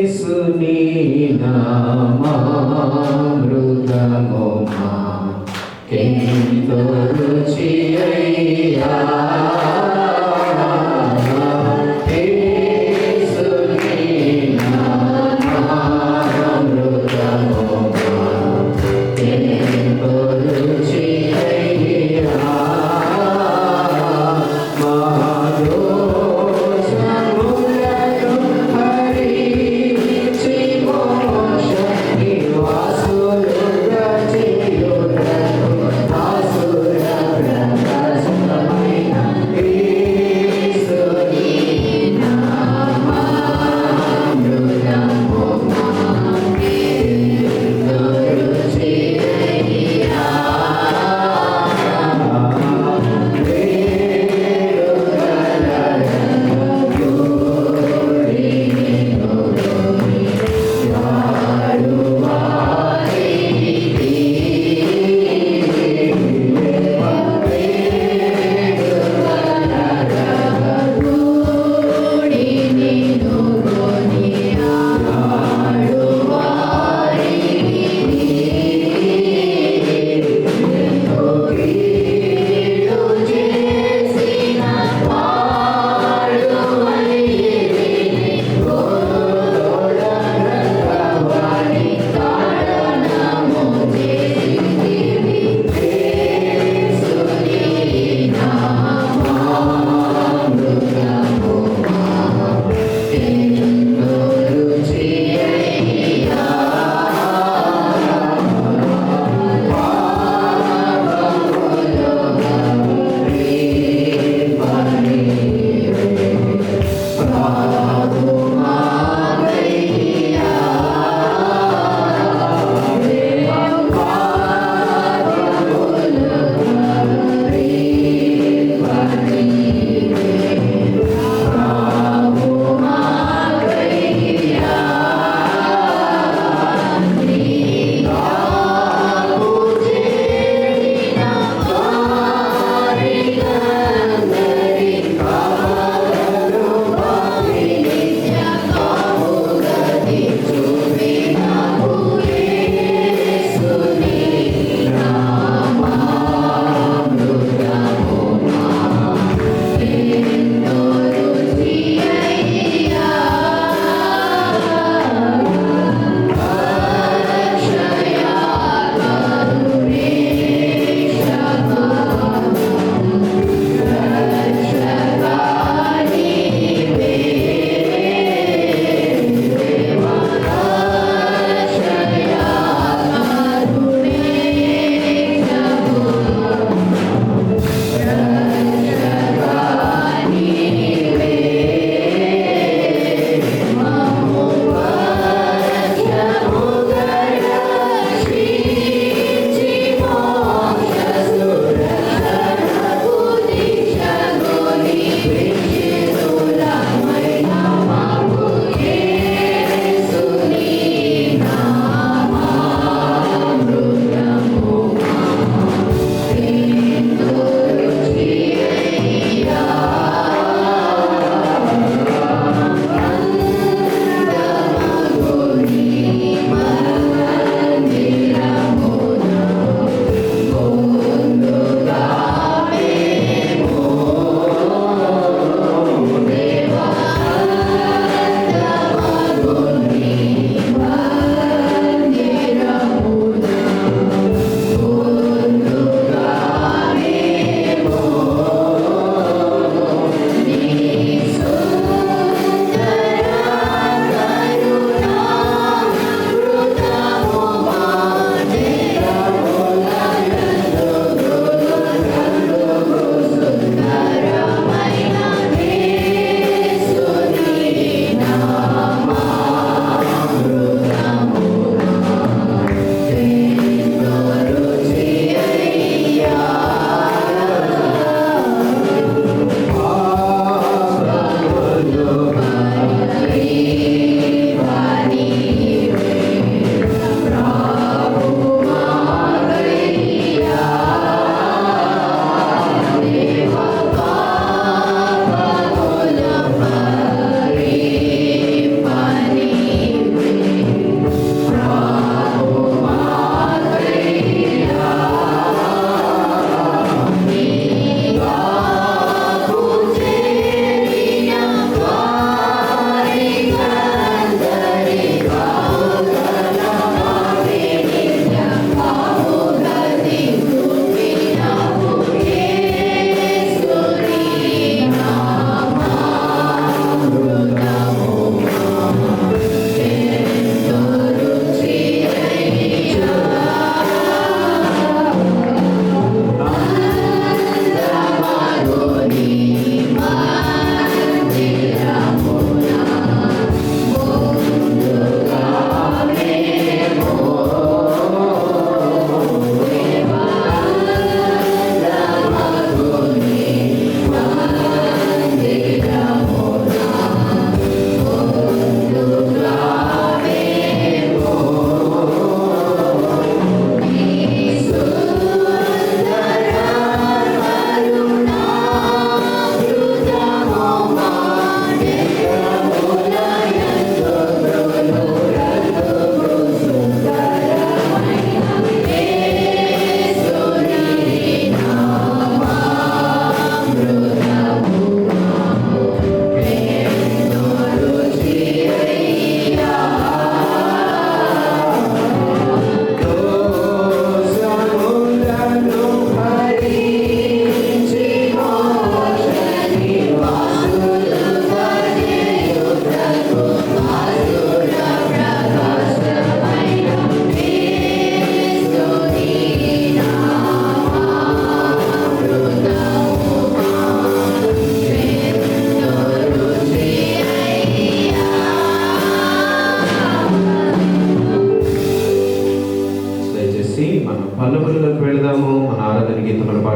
యేసుని నామామృతము మాకెంతో రుచి అయ్యా. యేసుని నామామృతము మాకెంతో రుచి అయ్యా.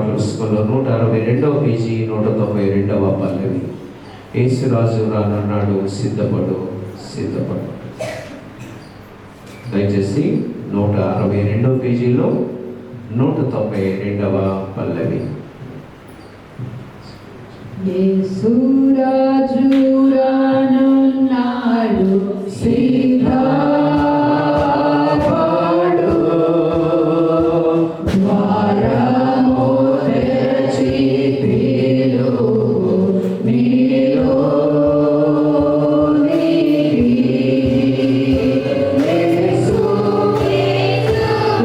పాటల పుస్తకంలో 162వ పేజీ 192వ పల్లవి. యేసురాజు రానున్నాడు, సిద్ధపడు సిద్ధపడు. దయచేసి 162వ పేజీలో 192వ పల్లవి. యేసురాజు రానున్నాడు, సిద్ధపడు, ద్వారము తెరచి పిలువు నీలోనికి. యేసు రాజు రానున్నాడు,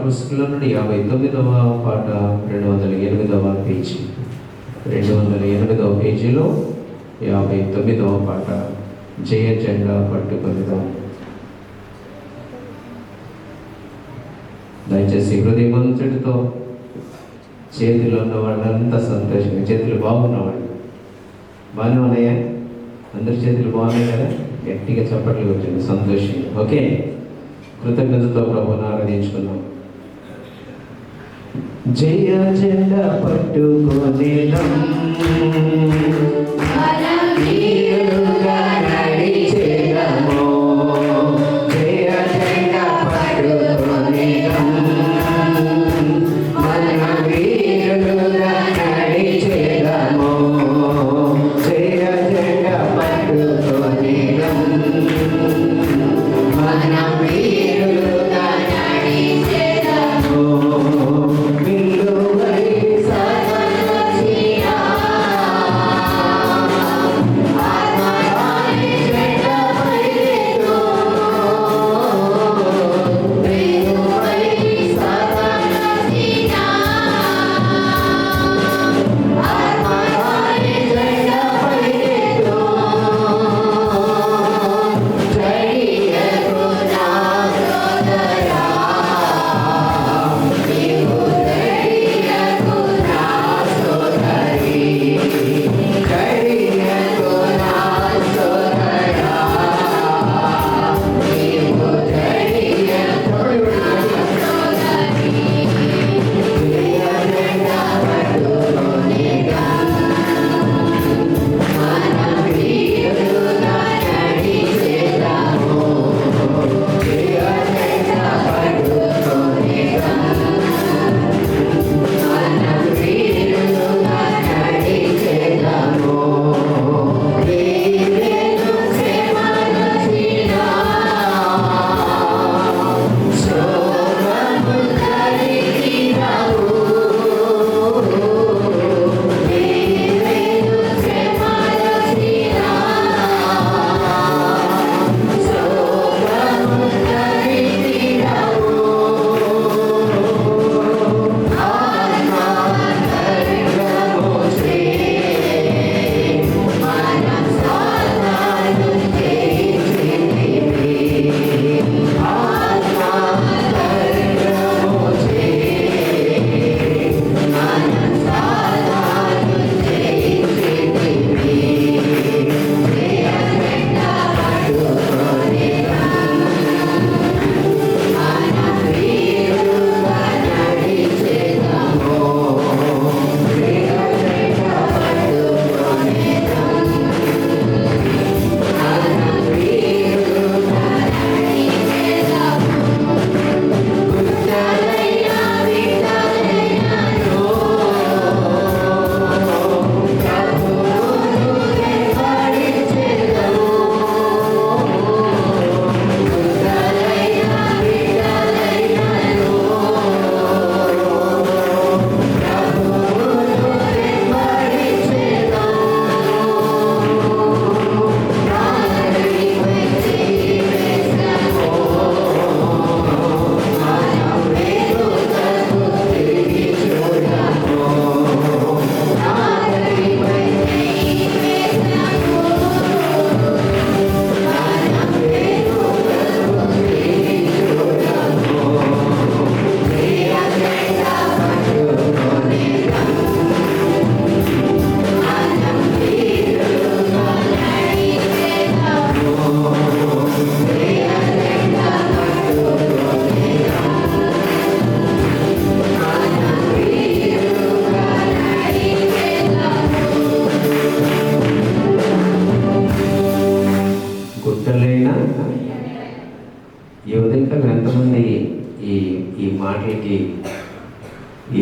పుస్తకంలో నుండి 59వ పాట 208వ పేజీ. 208వ పేజీలో 59వ పాట, జయ జెండా పట్టుకొనిదాం. దయచేసి హృదయమంతటితో చేతిలో ఉన్న వాళ్ళంతా సంతోషంగా, చేతులు బాగున్నవాళ్ళు బాగానే ఉన్నాయా? అందరి చేతులు బాగున్నాయి కదా? గట్టిగా చప్పట్లు వచ్చింది సంతోషంగా. ఓకే, కృతజ్ఞతతో ప్రభువుని ఆరాధించుకున్నాం. జయ జెండా పట్టుకొనిదాం, వీరుగా నడిచెదము. జయ జెండా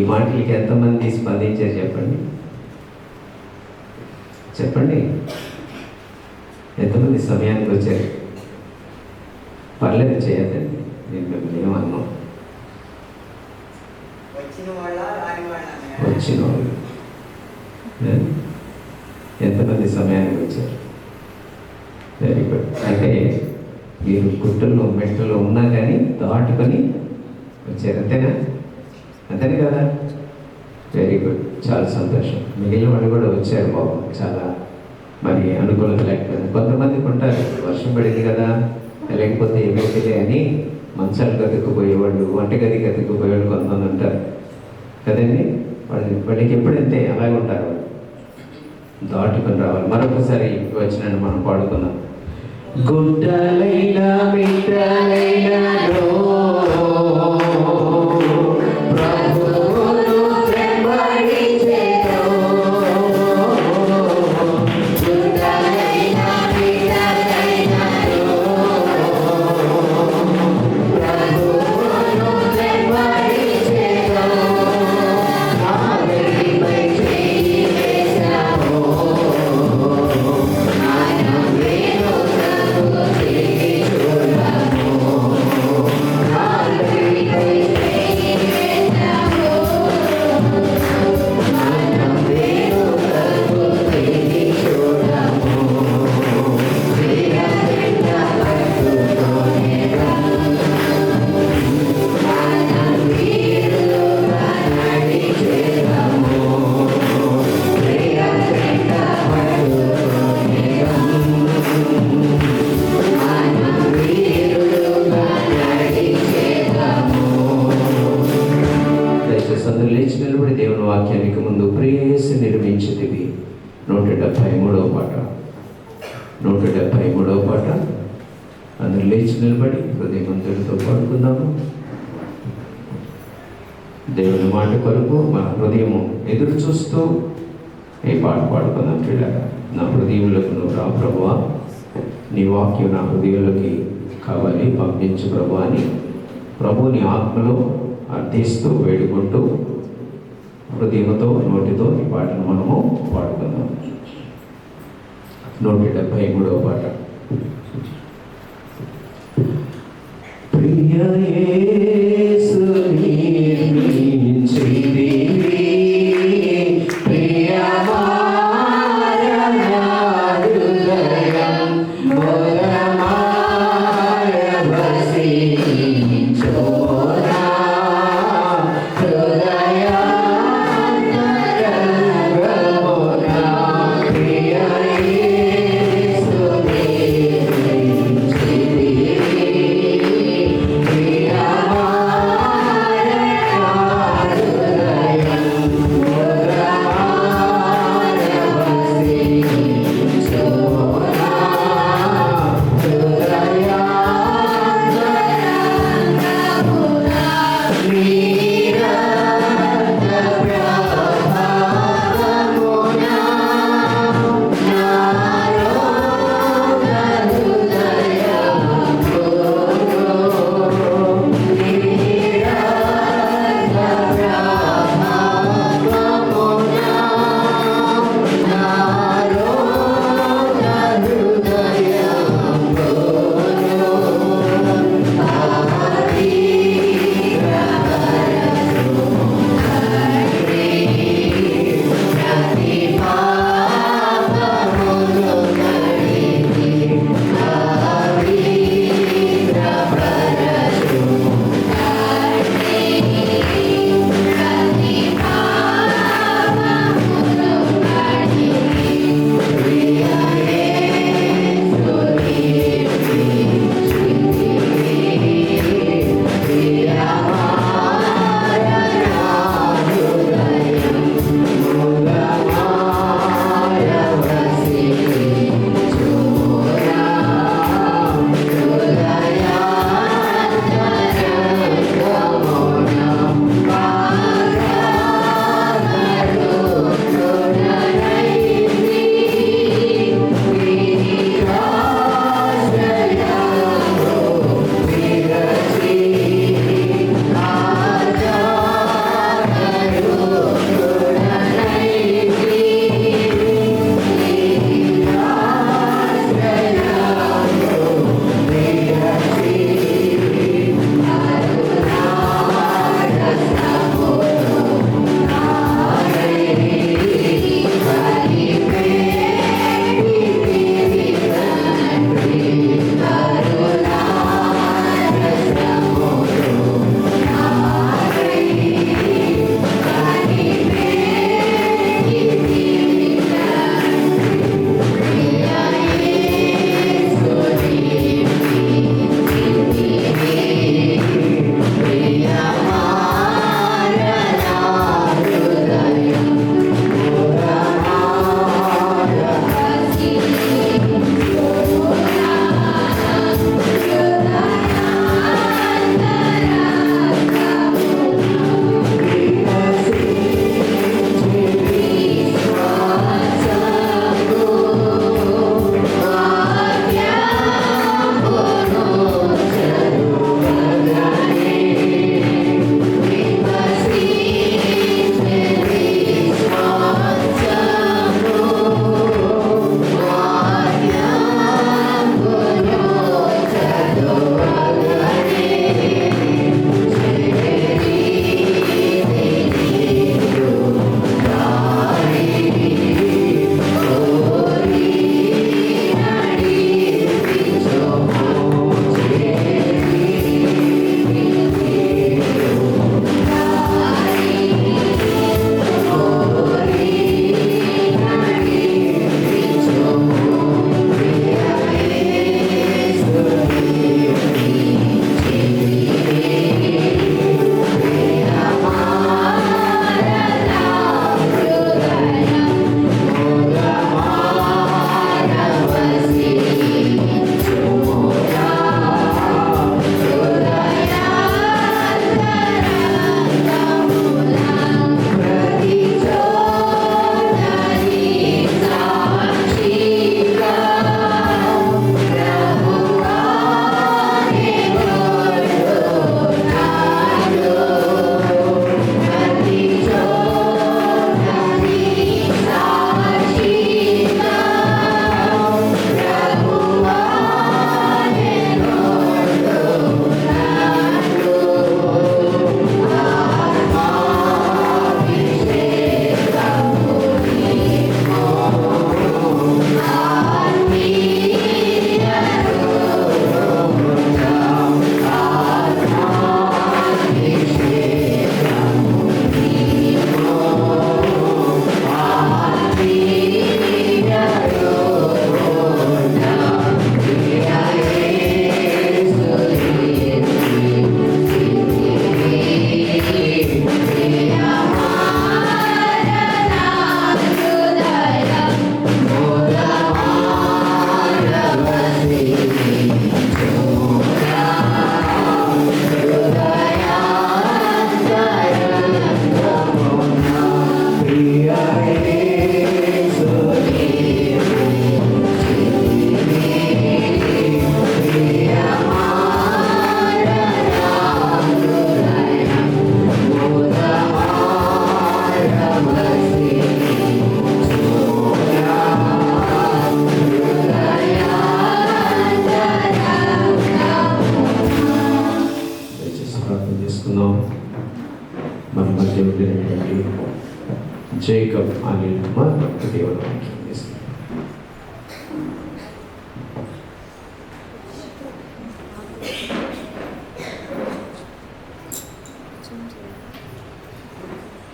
మాటలకి ఎంతమంది స్పందించారు చెప్పండి? చెప్పండి, ఎంతమంది సమయానికి వచ్చారు? పర్లేదు, చేయదండి, నేను మిమ్మల్ని ఏమన్నాం. వచ్చిన వాళ్ళు ఎంతమంది సమయానికి వచ్చారు? Very good. అంటే మీరు గుట్టల్లో మెట్టలో ఉన్నా కానీ దాటుకొని వచ్చారు, అంతేనా? అంతేనే కదా? వెరీ గుడ్, చాలా సంతోషం. మిగిలిన వాళ్ళు కూడా వచ్చారు బాబు. చాలా మరి అనుకూలత లేకపోయింది. కొంతమందికి ఉంటారు, వర్షం పడింది కదా, లేకపోతే ఏమైతే అని మంచాలు గతుక్కుపోయేవాళ్ళు, వంటగది గతుక్కుపోయేవాళ్ళు కొంతమంది ఉంటారు కదండి. వాళ్ళకి ఎప్పుడంతే అలాగే ఉంటారు, వాళ్ళు దాటుకొని రావాలి. మరొకసారి వచ్చినాన్ని మనం పాడుకుందాం. గుట్టలైనా మిట్టలైనాలో ప్రభువును వెంబడించెను. గుట్టలైనా మిట్టలైనాలో ప్రభువును వెంబడించెను. ఆవిరిపై చేయి వేశాను, లేచి నిలబడి దేవుని వాక్యానికి ముందు ప్రేయసి నిర్మించితివి. 173వ పాట. 173వ పాట. అందరూ లేచి నిలబడి హృదయమంతుడితో పాడుకుందాము. దేవుని మాట కొరకు మన హృదయము ఎదురు చూస్తూ ఈ పాట పాడుకుందాం. పిల్లగా, నా హృదయంలోకి నువ్వు రా ప్రభువా, నీ వాక్యం నా హృదయంలోకి కావాలి, పంపించు ప్రభు అని ప్రభుని ఆత్మలో అర్థిస్తూ వేడుకుంటూ హృదయంతో నోటితో ఈ పాటను మనము పాడుకుందాం. 173వ పాట. ప్రియ యేసు నిర్మించితివి, ప్రియమార నా హృదయం మొదమార వసించునా హృదయాంతరంగమునా. ప్రియ యేసు నిర్మించితివి, ప్రియమార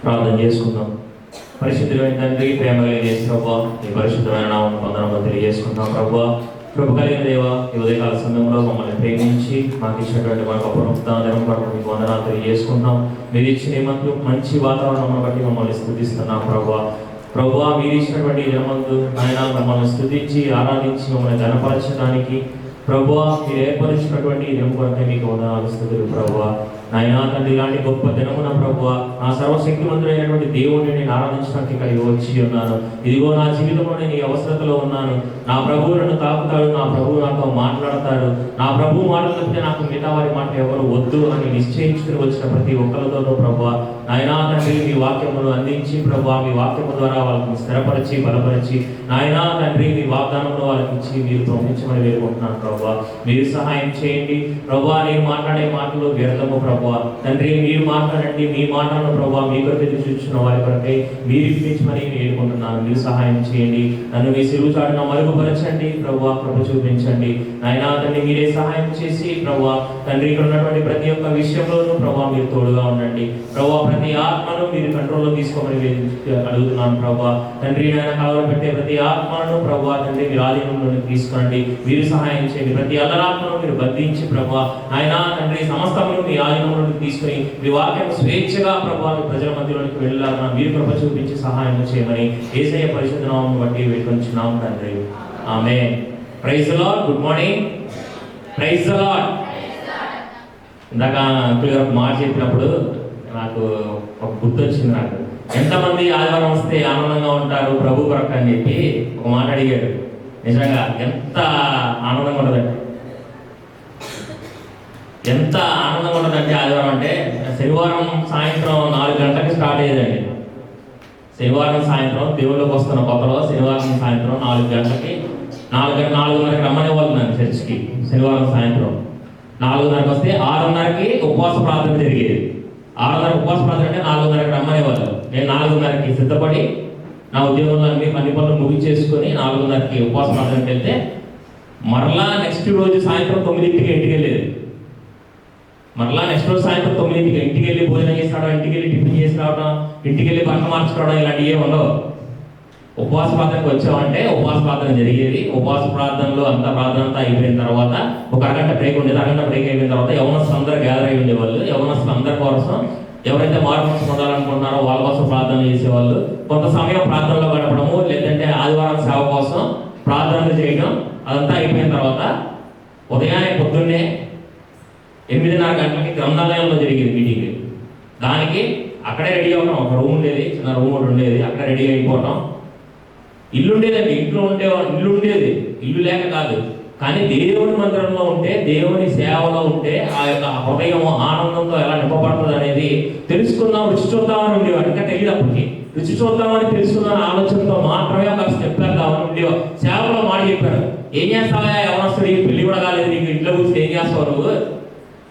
ప్రార్థన చేసుకుందాం. పరిశుద్ధమైన తండ్రి, ప్రేమ కలిగిన ప్రభువా, ఈ పరిశుద్ధమైన నామం వందనములు తెలియజేసుకుంటాం. ప్రభువా, కృప కలిగిన దేవా, ఈ ఉదయకాల సమయంలో మమ్మల్ని ప్రేమించి మాకు ఇచ్చినటువంటి మన గొప్ప పునరుత్థానం కొరకు మీకు వందనాలు తెలియజేసుకుంటాం. మీరు ఇచ్చిన మంచి వాతావరణం బట్టి మమ్మల్ని స్తుతిస్తున్నాం. ప్రభువా, మీరు ఇచ్చినటువంటి జనమందు ఆయన మమ్మల్ని స్తుతించి ఆరాధించి మమ్మల్ని ఘనపరచడానికి ప్రభువా, మీరు ఏర్పరిచినటువంటి దినం కొరకే మీకు వందనాలు స్తుతులు. ప్రభువా నాయనా తండ్రి, ఇలాంటి గొప్ప దినమున ప్రభువా, నా సర్వశక్తిమంతుడైనటువంటి దేవుడిని నేను ఆరాధించడానికి ఇక్కడికి వచ్చి ఉన్నాను. ఇదిగో నా జీవితంలో నేను ఈ అవసరతలో ఉన్నాను. నా ప్రభువు నన్ను తాకుతాడు, నా ప్రభువు నాతో మాట్లాడతాడు. నా ప్రభువు మాటలు తప్పితే నాకు మిగతా వారి మాట ఎవరు వద్దు అని నిశ్చయించుకుని వచ్చిన ప్రతి ఒక్కరితోనూ ప్రభువా నాయనా తండ్రి, మీ వాక్యమును అందించి ప్రభువా, మీ వాక్యము ద్వారా వాళ్ళని స్థిరపరిచి బలపరిచి నాయనా తండ్రి, మీ వాగ్దానంలో వాళ్ళకి ఇచ్చి మీరు పంపించమని వేడుకుంటున్నాను. ప్రభువా మీరు సహాయం చేయండి. ప్రభువా నేను మాట్లాడే మాటలు వ్యర్థము. ప్రభువా తండ్రి, మీరు మాట్లాడండి. మీ మాటలను ప్రభువా మీ కొరకు ఎదురు చూస్తున్న వారి కొరకై మీరు ఇప్పించమని వేడుకుంటున్నాను. మీరు సహాయం చేయండి. నన్ను మీ సిలువ చాటున మరుగుపరచండి. ప్రభువా కృప చూపించండి. నాయనా తండ్రి, మీరే సహాయం చేసి ప్రభువా తండ్రి, ఇక్కడ ఉన్నటువంటి ప్రతి ఒక్క విషయంలోనూ ప్రభువా మీరు తోడుగా ఉండండి. ప్రభువా ప్రతి ఆత్మను మీరు కంట్రోల్లో తీసుకోమని అడుగుతున్నాను. ప్రభువా తండ్రి, నాయన కలవర పెట్టే ప్రతి ఆత్మను ప్రభువా తండ్రి మీరు ఆధీనంలోకి తీసుకోండి. మీరు సహాయం చేయండి. ప్రతి అల్లరాత్మను మీరు బంధించి ప్రభువా నాయనా తండ్రి సమస్తమును మీ ఆధీనంలోకి తీసుకొని మీ వాక్యం స్వేచ్ఛగా ప్రభువా మీ ప్రజల మధ్యలోనికి వెళ్ళాలన్నా మీరు కృప చూపించి సహాయం చేయమని యేసయ్య పరిశుద్ధ నామమును బట్టి వేడుకొంచున్నాం తండ్రి. ఆమేన్. Praise the lord. Good morning. Praise the lord. ఇందాక అంకుల్ గారు ఒక మాట చెప్పినప్పుడు నాకు ఒక గుర్తు వచ్చింది. నాకు ఎంతమంది ఆదివారం వస్తే ఆనందంగా ఉంటారు ప్రభు కొరకు అని చెప్పి ఒక మాట అడిగాడు. నిజంగా ఎంత ఆనందంగా ఉండదండి, ఎంత ఆనందంగా ఉండదంటే ఆదివారం అంటే శనివారం సాయంత్రం 4 గంటలకి స్టార్ట్ అయ్యేదండి. శనివారం సాయంత్రం దేవుళ్ళకి వస్తున్న కొత్తలో శనివారం సాయంత్రం 4 గంటలకి 4:30కి రమ్మనే వాళ్ళు నన్ను చర్చికి. శనివారం సాయంత్రం 4:30కి వస్తే 6:30కి ఉపవాస ప్రార్థన జరిగేది. 6:30 ఉపవాస ప్రార్థన అంటే 4:30కి రమ్మనే వాళ్ళు. నేను 4:30కి సిద్ధపడి నా ఉద్యోగంలో అన్ని పనులు ముగించేసుకొని 4:30కి ఉపవాస ప్రార్థనకి వెళ్తే మరలా నెక్స్ట్ రోజు సాయంత్రం 9కి ఇంటికి వెళ్ళేది. మరలా నెక్స్ట్ రోజు సాయంత్రం 9కి ఇంటికి వెళ్ళి భోజనం చేసి రావడం, ఇంటికి వెళ్ళి టిఫిన్ చేసి రావడం, ఇంటికి వెళ్ళి బట్ట మార్చుకోవడం, ఇలాంటివి ఏమి ఉండవు. ఉపవాస ప్రార్థనకు వచ్చామంటే ఉపవాస ప్రార్థన జరిగేది. ఉపవాస ప్రార్థనలో అంత ప్రార్థన అంతా అయిపోయిన తర్వాత ఒక అరగంట బ్రేక్ ఉండేది. అరగంట బ్రేక్ అయిపోయిన తర్వాత యవనస్తులు అందరూ గ్యాదర్ అయి ఉండేవాళ్ళు. యవనస్తులు అందరి కోసం ఎవరైతే మార్పు పొందాలనుకుంటున్నారో వాళ్ళ కోసం ప్రార్థన చేసేవాళ్ళు. కొంత సమయం ప్రార్థనలో గడపడము, లేదంటే ఆదివారం సేవ కోసం ప్రార్థనలు చేయడం, అదంతా అయిపోయిన తర్వాత ఉదయాన్నే పొద్దున్నే 8:30 గంటలకి గ్రంథాలయంలో జరిగేది మీటింగ్. దానికి అక్కడే రెడీ అవ్వడం. ఒక రూమ్ ఉండేది, చిన్న రూమ్ ఒకటి ఉండేది, అక్కడే రెడీ అయిపోవడం. ఇల్లు ఉండేదండి, ఇల్లు ఉండేది, ఇల్లు లేక కాదు. కానీ దేవుని మందిరంలో ఉంటే, దేవుని సేవలో ఉంటే ఆ యొక్క హృదయం ఆనందంతో ఎలా నింపబడుతుంది అనేది తెలుసుకుందాం, రుచి చూద్దామని ఉండేవాడు. ఇంకా తెలియదు అప్పటికి. రుచి చూద్దామని తెలుసుకుందామని ఆలోచనతో మాత్రమే ఒక స్టెప్ వేద్దామని ఉండేవాడు. సేవలో మాట చెప్పాడు, ఏం చేస్తావా ఎవరొస్తాడు, పెళ్లి కూడా కాలేదు నీకు, ఇంట్లో కూర్చొని ఏం చేస్తావు నువ్వు,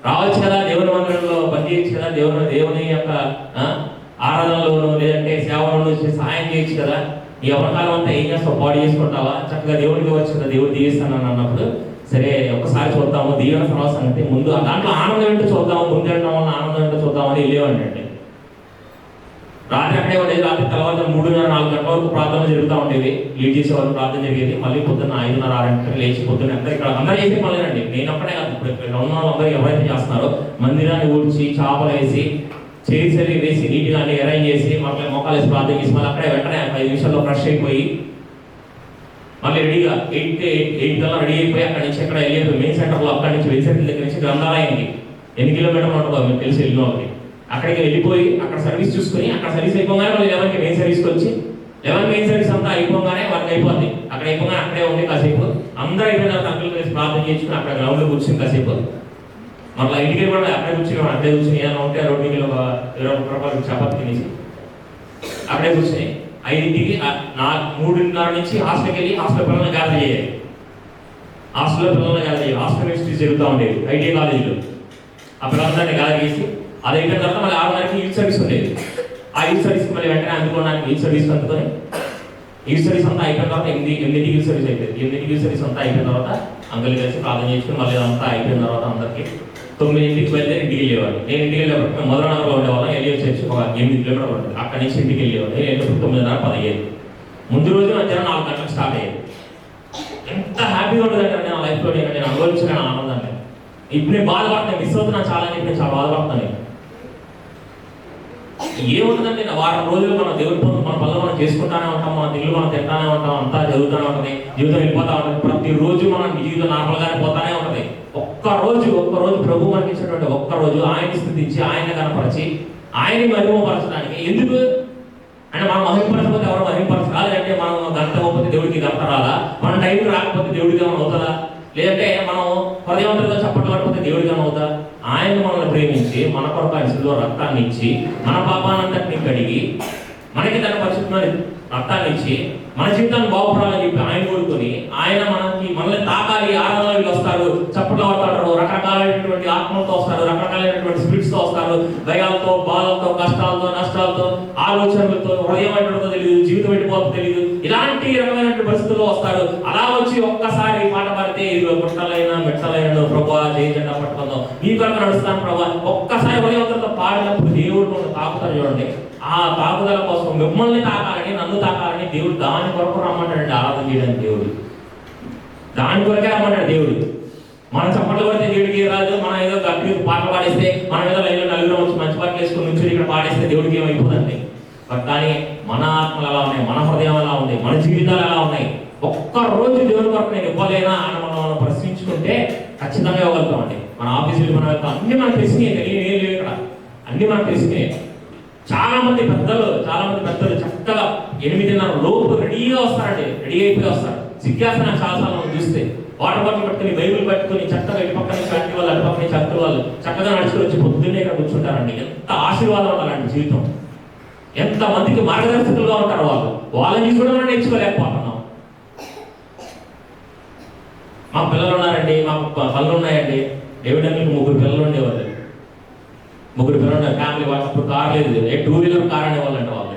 రావచ్చు కదా దేవుని మందిరంలో పని చేయొచ్చు కదా, దేవుని యొక్క ఆరాధనలోను లేదంటే సేవలను సహాయం చేయొచ్చు కదా, ఈ అవకాశం అంతా ఏం చేస్తావు, పాడు చేసుకుంటావా, చక్కగా దేవుడికి వచ్చు కదా, దేవుడు దీవిస్తానని అన్నప్పుడు సరే ఒకసారి చూద్దాము, దీవెన సమాసం అంటే ముందు దాంట్లో ఆనందం ఏంటో చూద్దాము, ముందు వెళ్ళడం వల్ల ఆనందం ఏంటో చూద్దామని వెళ్ళేవాడి అండి. రాత్రి అక్కడే ఉండేది. రాత్రి తర్వాత 3:30-4 గంటల వరకు ప్రార్థన జరుగుతూ ఉండేది. లీడ్ చేసేవాళ్ళు ప్రార్థన జరిగేది. మళ్ళీ పొద్దున్న 5:30-6 గంటలకు లేచి పొద్దున్న ఇక్కడ అందరూ చేసే పనులేనండి. నేను అక్కడే కాదు, ఇప్పుడు ఇక్కడ ఉన్న వాళ్ళందరూ ఎవరైతే చేస్తున్నారో మందిరాన్ని ఊడ్చి చాపలు వేసి చైర్స్ వేసి నీట్గా అన్ని అరేంజ్ చేసి మళ్ళీ మోకాలు వేసి ప్రార్థన చేసి మళ్ళీ అక్కడే వెంటనే 5 నిమిషాల్లో ఫ్రెష్ అయిపోయి మళ్ళీ రెడీగా 8 కల్లా రెడీ అయిపోయి అక్కడి నుంచి ఎక్కడ వెళ్ళేది మెయిన్ సెంటర్లో, అక్కడి నుంచి వెల్ సెంటర్ దగ్గర నుంచి గ్రంథాలయానికి ఎన్ని కిలోమీటర్లు ఉంటుందో మీకు తెలిసి వెళ్ళిన వాళ్ళకి అక్కడికి వెళ్ళిపోయి అక్కడ సర్వీస్ చూసుకుని అక్కడ సర్వీస్ అయిపోగానే మళ్ళీ 11కి మెయిన్ సర్వీస్కి వచ్చి 11 మెయిన్ సర్వీస్ అంతా అయిపోగానే వాళ్ళకి అయిపోద్ది. అక్కడ అయిపోగానే అక్కడే ఉండి కాసేపు అందరూ అయిపోయిన తర్వాత అంకుల్ కలిసి ప్రార్థన చేసుకుని అక్కడ గ్రౌండ్లో కూర్చుని కాసేపు మళ్ళీ ఇంటికి కూడా అక్కడే కూర్చుని అక్కడే కూర్చుని ఏమైనా ఉంటే రోడ్డు మీద ఒక 20 రూపాయలు చపాతి తినేసి అక్కడే కూర్చుని 5కి 3:30 నుంచి హాస్టల్కి వెళ్ళి హాస్టల్ పిల్లల్ని గ్యాదర్ చేయాలి. హాస్టల్లో పిల్లల్ని గ్యాదర్ చేయాలి. హాస్టల్ ఇన్స్టిట్యూట్ జరుగుతూ ఉండేది ఐటీ కాలేజీలో. ఆ పిల్లలందరినీ గ్యాదర్ చేసి అది అయిపోయిన తర్వాత మళ్ళీ 6:30కి యూత్ సర్వీస్ ఉండేది. ఆ యూత్ సర్వీస్కి మళ్ళీ వెంటనే అందుకోవడానికి యూత్ సర్వీస్ అందుకొని యూత్ సర్వీస్ అంతా అయిపోయిన తర్వాత 8కి యూత్ సర్వీస్ అయిపోయింది. 8కి యూత్ సర్వీస్ అంతా అయిపోయిన తర్వాత అంకుల్ కలిసి ప్రార్థన చేసుకుని మళ్ళీ అంతా అయిపోయిన తర్వాత అందరికీ 9ంటికి బయలుదేరి ఇంటికి వెళ్ళేవాడు. నేను ఇంటికి వెళ్ళేటప్పుడు మధురానగర్లో ఉండేవాళ్ళం. ఎలియట్ చర్చ్ ఒక 8 కిలోమీటర్లు ఉంటుంది. అక్కడి నుంచి ఇంటికి వెళ్ళేవాడు. నేను వెళ్ళేటప్పుడు 9:30, 10 అయ్యేది. ముందు రోజు మధ్యాహ్నం 4 గంటలకు స్టార్ట్ అయ్యేది. ఎంత హ్యాపీగా ఉంటుందంటే నా లైఫ్లో నేను అనుభవించిన ఆనందాన్ని. ఇప్పుడు నేను బాధపడుతున్నాను, మిస్ అవుతున్నాను చాలా అని చెప్పి నేను చాలా బాధపడుతున్నాను. ఏముంటుందంటే వారం రోజులు మన దేవుడి మన పనులు మనం చేసుకుంటానే ఉంటాం, మన ఇల్లు మనం తింటానే ఉంటాం, అంతా జరుగుతూనే ఉంటుంది, జీవితం వెళ్ళిపోతూ ఉంటుంది. ప్రతిరోజు మనం జీవితం నార్మల్గానే పోతానే ఉంటుంది. ఒక్క రోజు ప్రభు మనకి ఇచ్చినటువంటి ఒక్కరోజు ఆయన స్థుతించి, ఆయన కనపరిచి, ఆయన్ని మహిమపరచడానికి. ఎందుకు అంటే మనం మహిమపరచకపోతే ఎవరు మహిమపరచరా? లేదంటే మనం గంట పోతే దేవుడికి గంట రాదా? మన టైంకి రాకపోతే దేవుడికి ఏమైనా అవుతుందా? లేదంటే మనం హృదయవంతులతో చప్పట్లు పడిపోతే దేవుడికి ఏమైనా అవుతా? ఆయన మనల్ని ప్రేమించి మన కొరకు ఆయన శిలువ రక్తాన్ని ఇచ్చి మన పాపానంతటిని కడిగి మనకి తన పరిశుద్ధమైన రక్తాన్ని ఇచ్చి మన జీవితాన్ని బాగుపడాలని చెప్పి ఆయన కోరుకొని ఆయన మనల్ని తాకాలి. ఆరాధనలు వస్తారు, చప్పట్లు పడతారు, రకరకాలైనటువంటి ఆత్మలతో వస్తారు, రకరకాలైనటువంటి స్పిరిట్స్తో వస్తారు, భయాలతో, బాధలతో, కష్టాలతో, నష్టాలతో, ఆలోచనలతో, హృదయం ఎటువంటిదో తెలియదు, జీవితం ఎట్టిపోతుందో తెలియదు, ఇలాంటి రకమైనటువంటి పరిస్థితుల్లో వస్తారు. అలా వచ్చి ఒక్కసారి పాట పాడితే ఇది గుట్టలైనా మెట్టలైన ప్రభా జయజెండా పట్టుకుందాం, మీ కొరకు నడుస్తాను ప్రభా, ఒక్కసారి హృదయవంతులతో పాడినప్పుడు దేవుడు మనం తాకుతారు. చూడండి, ఆ తాకుదల కోసం మిమ్మల్ని తాకాలని, నన్ను తాకాలని దేవుడు దాని కొరకు రమ్మంటాడండి. ఆరాధన చేయడానికి దేవుడు దాని కొరకే రమ్మంటాడు. దేవుడు మనం చప్పట్లు పడితే దేవుడికి రాదు. మనం ఏదో గట్టి పాటలు పాడేస్తే, మనం ఏదో లైన్లో నలుగురు వచ్చి మంచి పాటలు వేసుకుని నుంచి ఇక్కడ పాడేస్తే దేవుడికి ఏమైపోదండి. బట్ కానీ మన ఆత్మలు ఎలా ఉన్నాయి, మన హృదయం ఎలా ఉంది, మన జీవితాలు ఎలా ఉన్నాయి, ఒక్కరోజు దేవుడి కొరకు నేను ఇవ్వలేనా అని మనం ప్రశ్నించుకుంటే ఖచ్చితంగా ఇవ్వగలుగుతామండి. మన ఆఫీసులు మనం వెళ్తాం, అన్ని మనకు తెలిసినాయి, తెలియని లేవు ఇక్కడ, అన్ని మనకు తెలిసినాయి. చాలా మంది పెద్దలు చక్కగా 8:30 లోపు రెడీగా వస్తారండి, రెడీ అయిపోయి వస్తారు. సిగ్గాసన చాలాసార్లు చూస్తే వాటర్ బాటిల్ పట్టుకుని, బైబిల్ పట్టుకుని చక్కగా ఇటు పక్కన చట్టి వాళ్ళు, అటు పక్కన చట్టు వాళ్ళు చక్కగా నడుచుకుని వచ్చి పొద్దున్నే ఇక్కడ కూర్చుంటారండి. ఎంత ఆశీర్వాదం ఉండాలండి జీవితం. ఎంత మందికి మార్గదర్శకులుగా ఉంటారు వాళ్ళు. వాళ్ళని చూసి మనం నేర్చుకోలేకపోతున్నాం. మా పిల్లలు ఉన్నారండి, మాకు పనులు ఉన్నాయండి. డేవిడ్ అంకుల్కి 3 పిల్లలు ఉండేవాళ్ళు. 3 పిల్లలు ఉన్నారు. ఫ్యామిలీ వాళ్ళు అప్పుడు కార్ లేదు, 2 వీలర్ కార్ అనేవాళ్ళంటే వాళ్ళు.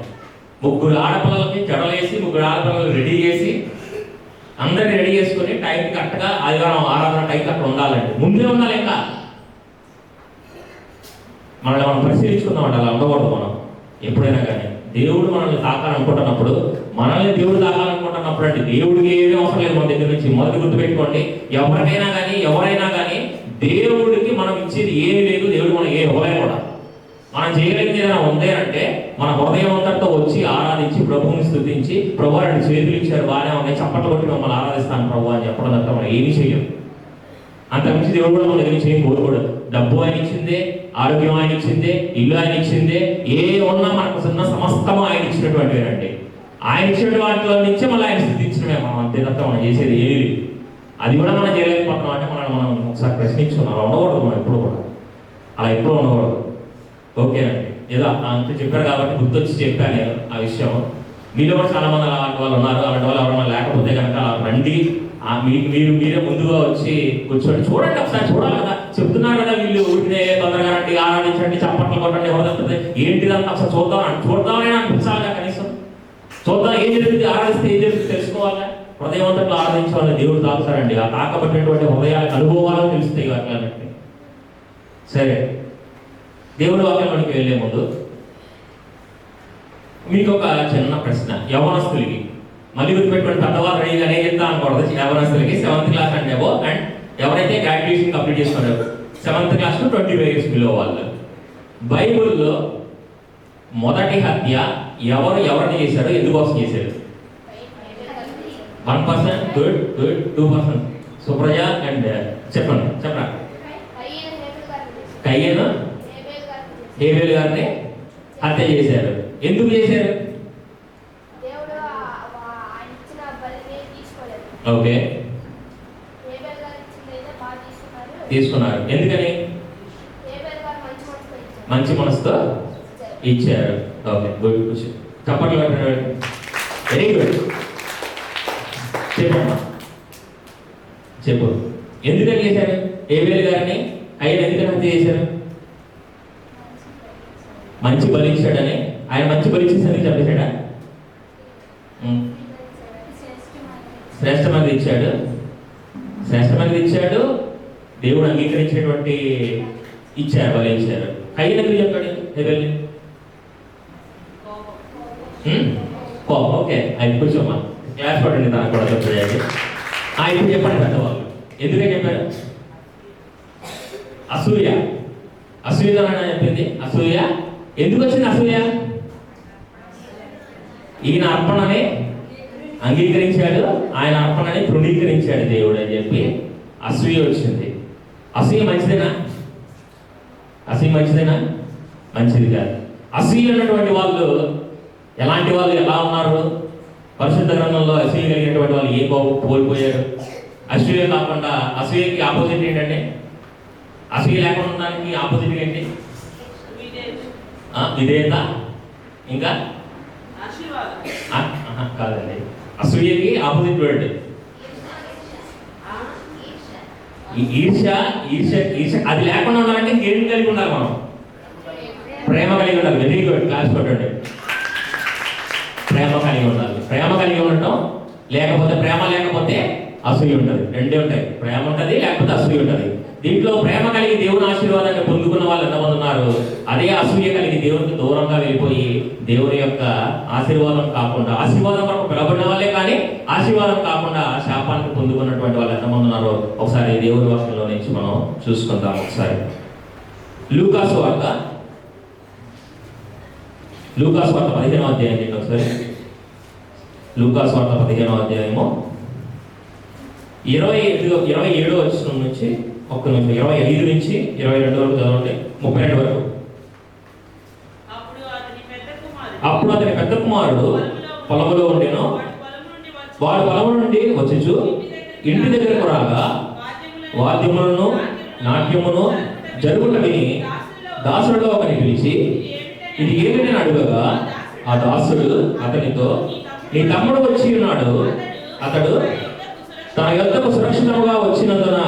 3 ఆడపిల్లలకి జడలేసి, 3 ఆడపిల్లలు రెడీ చేసి, అందరినీ రెడీ చేసుకుని టైంకి కరెక్ట్గా ఆదివారం ఆరాధన టైంకి అక్కడ ఉండాలండి. ముందే ఉండాలి. ఇంకా మనల్ని మనం పరిశీలించుకుందామంటే అలా ఉండకూడదు. మనం ఎప్పుడైనా కానీ దేవుడు మనల్ని తాకాలనుకుంటున్నప్పుడు, మనల్ని దేవుడు తాకాలనుకుంటున్నప్పుడు అంటే దేవుడికి ఏమీ అవసరం లేదు మన దగ్గర నుంచి. మొదటి గుర్తుపెట్టుకోండి, ఎవరైనా కానీ దేవుడికి మనం ఇచ్చేది ఏమీ లేదు. దేవుడు మనం ఏ ఇవ్వలే కూడా. మనం చేయగలిగింది ఏదైనా ఉంది అంటే మన హృదయం అంతటితో వచ్చి ఆరాధించి, ప్రభువుని స్తుతించి, ప్రభు 2 చేతులు ఇచ్చారు, బాగానే ఉన్నాయి, చప్పట్లు కొట్టి మమ్మల్ని ఆరాధిస్తాను ప్రభు అని చెప్పడం తప్ప మనం ఏమీ చెయ్యం. అంతకుమించి దేవుడు కూడా మన దగ్గర నుంచి ఏం కోరుకోడు. డబ్బు ఆయన ఇచ్చిందే, ఆరోగ్యం ఆయన ఇచ్చిందే, ఇల్లు ఆయన ఇచ్చిందే, ఏ ఉన్నా మనకు ఉన్న సమస్తము ఆయన ఇచ్చినటువంటివేనండి. ఆయన ఇచ్చిన వాటిలో నుంచే మళ్ళీ ఆయన స్థితించడమే మనం, అంతే తప్ప మనం చేసేది ఏది లేదు. అది కూడా మనం చేయలేకపోతున్నాం అంటే మనం ఒకసారి ప్రశ్నించుకున్నాం. అలా ఉండకూడదు మనం ఎప్పుడు కూడా, అలా ఎప్పుడు ఉండకూడదు. ఓకేనండి, ఏదో అంత చెప్పారు కాబట్టి గుర్తొచ్చి చెప్పాను నేను ఆ విషయం. మీలో కూడా చాలా మంది అలాంటి వాళ్ళు ఉన్నారు. అలాంటి వాళ్ళు ఎవరైనా లేకపోతే కనుక రండి, మీరే ముందుగా వచ్చి కూర్చోండి, చూడండి, ఒకసారి చూడాలి కదా. చెప్తున్నారు కదా వీళ్ళు ఊరికే తొందరగా రండి, ఆరాధించండి, చప్పట్లు కొట్టండి, ఎవరు ఏంటిదంతా ఒకసారి చూద్దామని అనిపించాలి కదా. కనీసం చూద్దాం ఏం జరుగుతుంది, ఆరాధిస్తే ఏం జరుగుతుంది తెలుసుకోవాలి. హృదయవంతంగా ఆరాధించాలని దేవుడు తాకుతారండి. ఆ తాకబట్టినటువంటి హృదయాలకు అనుభవాలు తెలుస్తాయి వాటికి. సరే, దేవుడి వాక్యంలోనికి వెళ్ళే ముందు మీకు ఒక చిన్న ప్రశ్న. యవనస్తులకి మళ్ళీ గుర్తుపెట్టుకోండి, పెద్దవాళ్ళు రెడీగానే చెప్తా అనకూడదు. యవనస్తులకి 7th class and above, and ఎవరైతే గ్రాడ్యుయేషన్ కంప్లీట్ చేసుకున్నారో 7th class to 25 years below వాళ్ళు, బైబుల్లో మొదటి హత్య ఎవరిని చేశారు, ఎందుకోసం చేశారు? 1% గుడ్, 2% సుప్రజ అండ్ చెప్పండి. కయ్యను హేబేలు గారిని హత్య చేశారు. ఎందుకు చేశారు? ఓకే, తీసుకున్నారు. ఎందుకని? మంచి మనసుతో ఇచ్చారు. Okay, good. చప్పట్లు పెట్టండి. Very good. చెప్పు ఎందుకని చేశారు? హేబేలు గారిని కయ్యను ఎందుకని హత్య చేశారు? మంచి బలిచ్చాడని. ఆయన మంచి బలిచ్చేసరికి చంపేశాడా? శ్రేష్టమైనది ఇచ్చాడు. దేవుడు అంగీకరించేటువంటి ఇచ్చారు, వాళ్ళు ఇచ్చారు. కయ్యనకు చెప్పాడు హెబెల్ని కోపం. ఓకే, ఆయన కూర్చోమ్మా, క్లాస్ పడండి, దానికి కూడా చెప్పండి. ఇప్పుడు చెప్పండి పెద్దవాళ్ళు ఎందుకని చెప్పారు? అసూయ. అసూయతోనైనా చెప్పింది. అసూయ ఎందుకు వచ్చింది? అసూయ ఈయన అర్పణని అంగీకరించాడు, ఆయన అర్పణని తృణీకరించాడు దేవుడు అని చెప్పి అసూయ వచ్చింది. అసూయ మంచిదేనా? అసూయ మంచిదేనా? మంచిది కాదు. అసూయ ఉన్నటువంటి వాళ్ళు ఎలాంటి వాళ్ళు, ఎలా ఉన్నారు? పరిశుద్ధ గ్రంథంలో అసూయ కలిగినటువంటి వాళ్ళు ఏ కోల్పోయారు? అసూయ కాకుండా, అసూయకి ఆపోజిట్ ఏంటంటే, అసూయ లేకుండా ఉండడానికి ఆపోజిట్ ఏంటి? విధేయత. ఇంకా కాదండి, అసూయకి ఆపోజిట్ వర్డ్ ఈర్ష. ఈర్ష ఈర్ష అది లేకుండా ఉండాలంటే ఏం కలిగి ఉండాలి? మనం ప్రేమ కలిగి ఉండాలి. వెరీ గుడ్, క్లాస్ కొట్టండి. ప్రేమ కలిగి ఉండాలి. ప్రేమ కలిగి ఉండటం, లేకపోతే ప్రేమ లేకపోతే అసూయ ఉంటుంది. రెండే ఉంటాయి, ప్రేమ ఉంటుంది లేకపోతే అసూయ ఉంటుంది. దీంట్లో ప్రేమ కలిగి దేవుని ఆశీర్వాదాన్ని పొందుకున్న వాళ్ళు ఎంతమంది ఉన్నారు? అదే అసూయ కలిగి దేవునికి దూరంగా వెళ్ళిపోయి దేవుని యొక్క ఆశీర్వాదం కాకుండా, ఆశీర్వాదం వరకు పిలబడిన వాళ్ళే కానీ ఆశీర్వాదం కాకుండా శాపాన్ని పొందుకున్నటువంటి వాళ్ళు ఎంతమంది ఉన్నారో ఒకసారి దేవుని వాక్యంలో నుంచి మనం చూసుకుందాం. ఒకసారి లూకాసు వార్త 15వ అధ్యాయం ఏంటి? ఒకసారి లూకాసు వార్త 15వ అధ్యాయము 27వ వచనం నుంచి 25 నుంచి 22 వరకు చదవండి, 32 వరకు. అప్పుడు అతని పెద్ద కుమారుడు పొలములో ఉండెను. వాడు పొలము నుండి వచ్చుచు ఇంటి దగ్గరకు రాగా వాద్యములను నాట్యమును జరుగుట విని దాసులలో ఒకరిని పిలిచి ఇది ఏమిటని అడుగగా ఆ దాసుడు అతనితో, నీ తమ్ముడు వచ్చి ఉన్నాడు, అతడు తన యొద్దకు సురక్షితముగా వచ్చినందున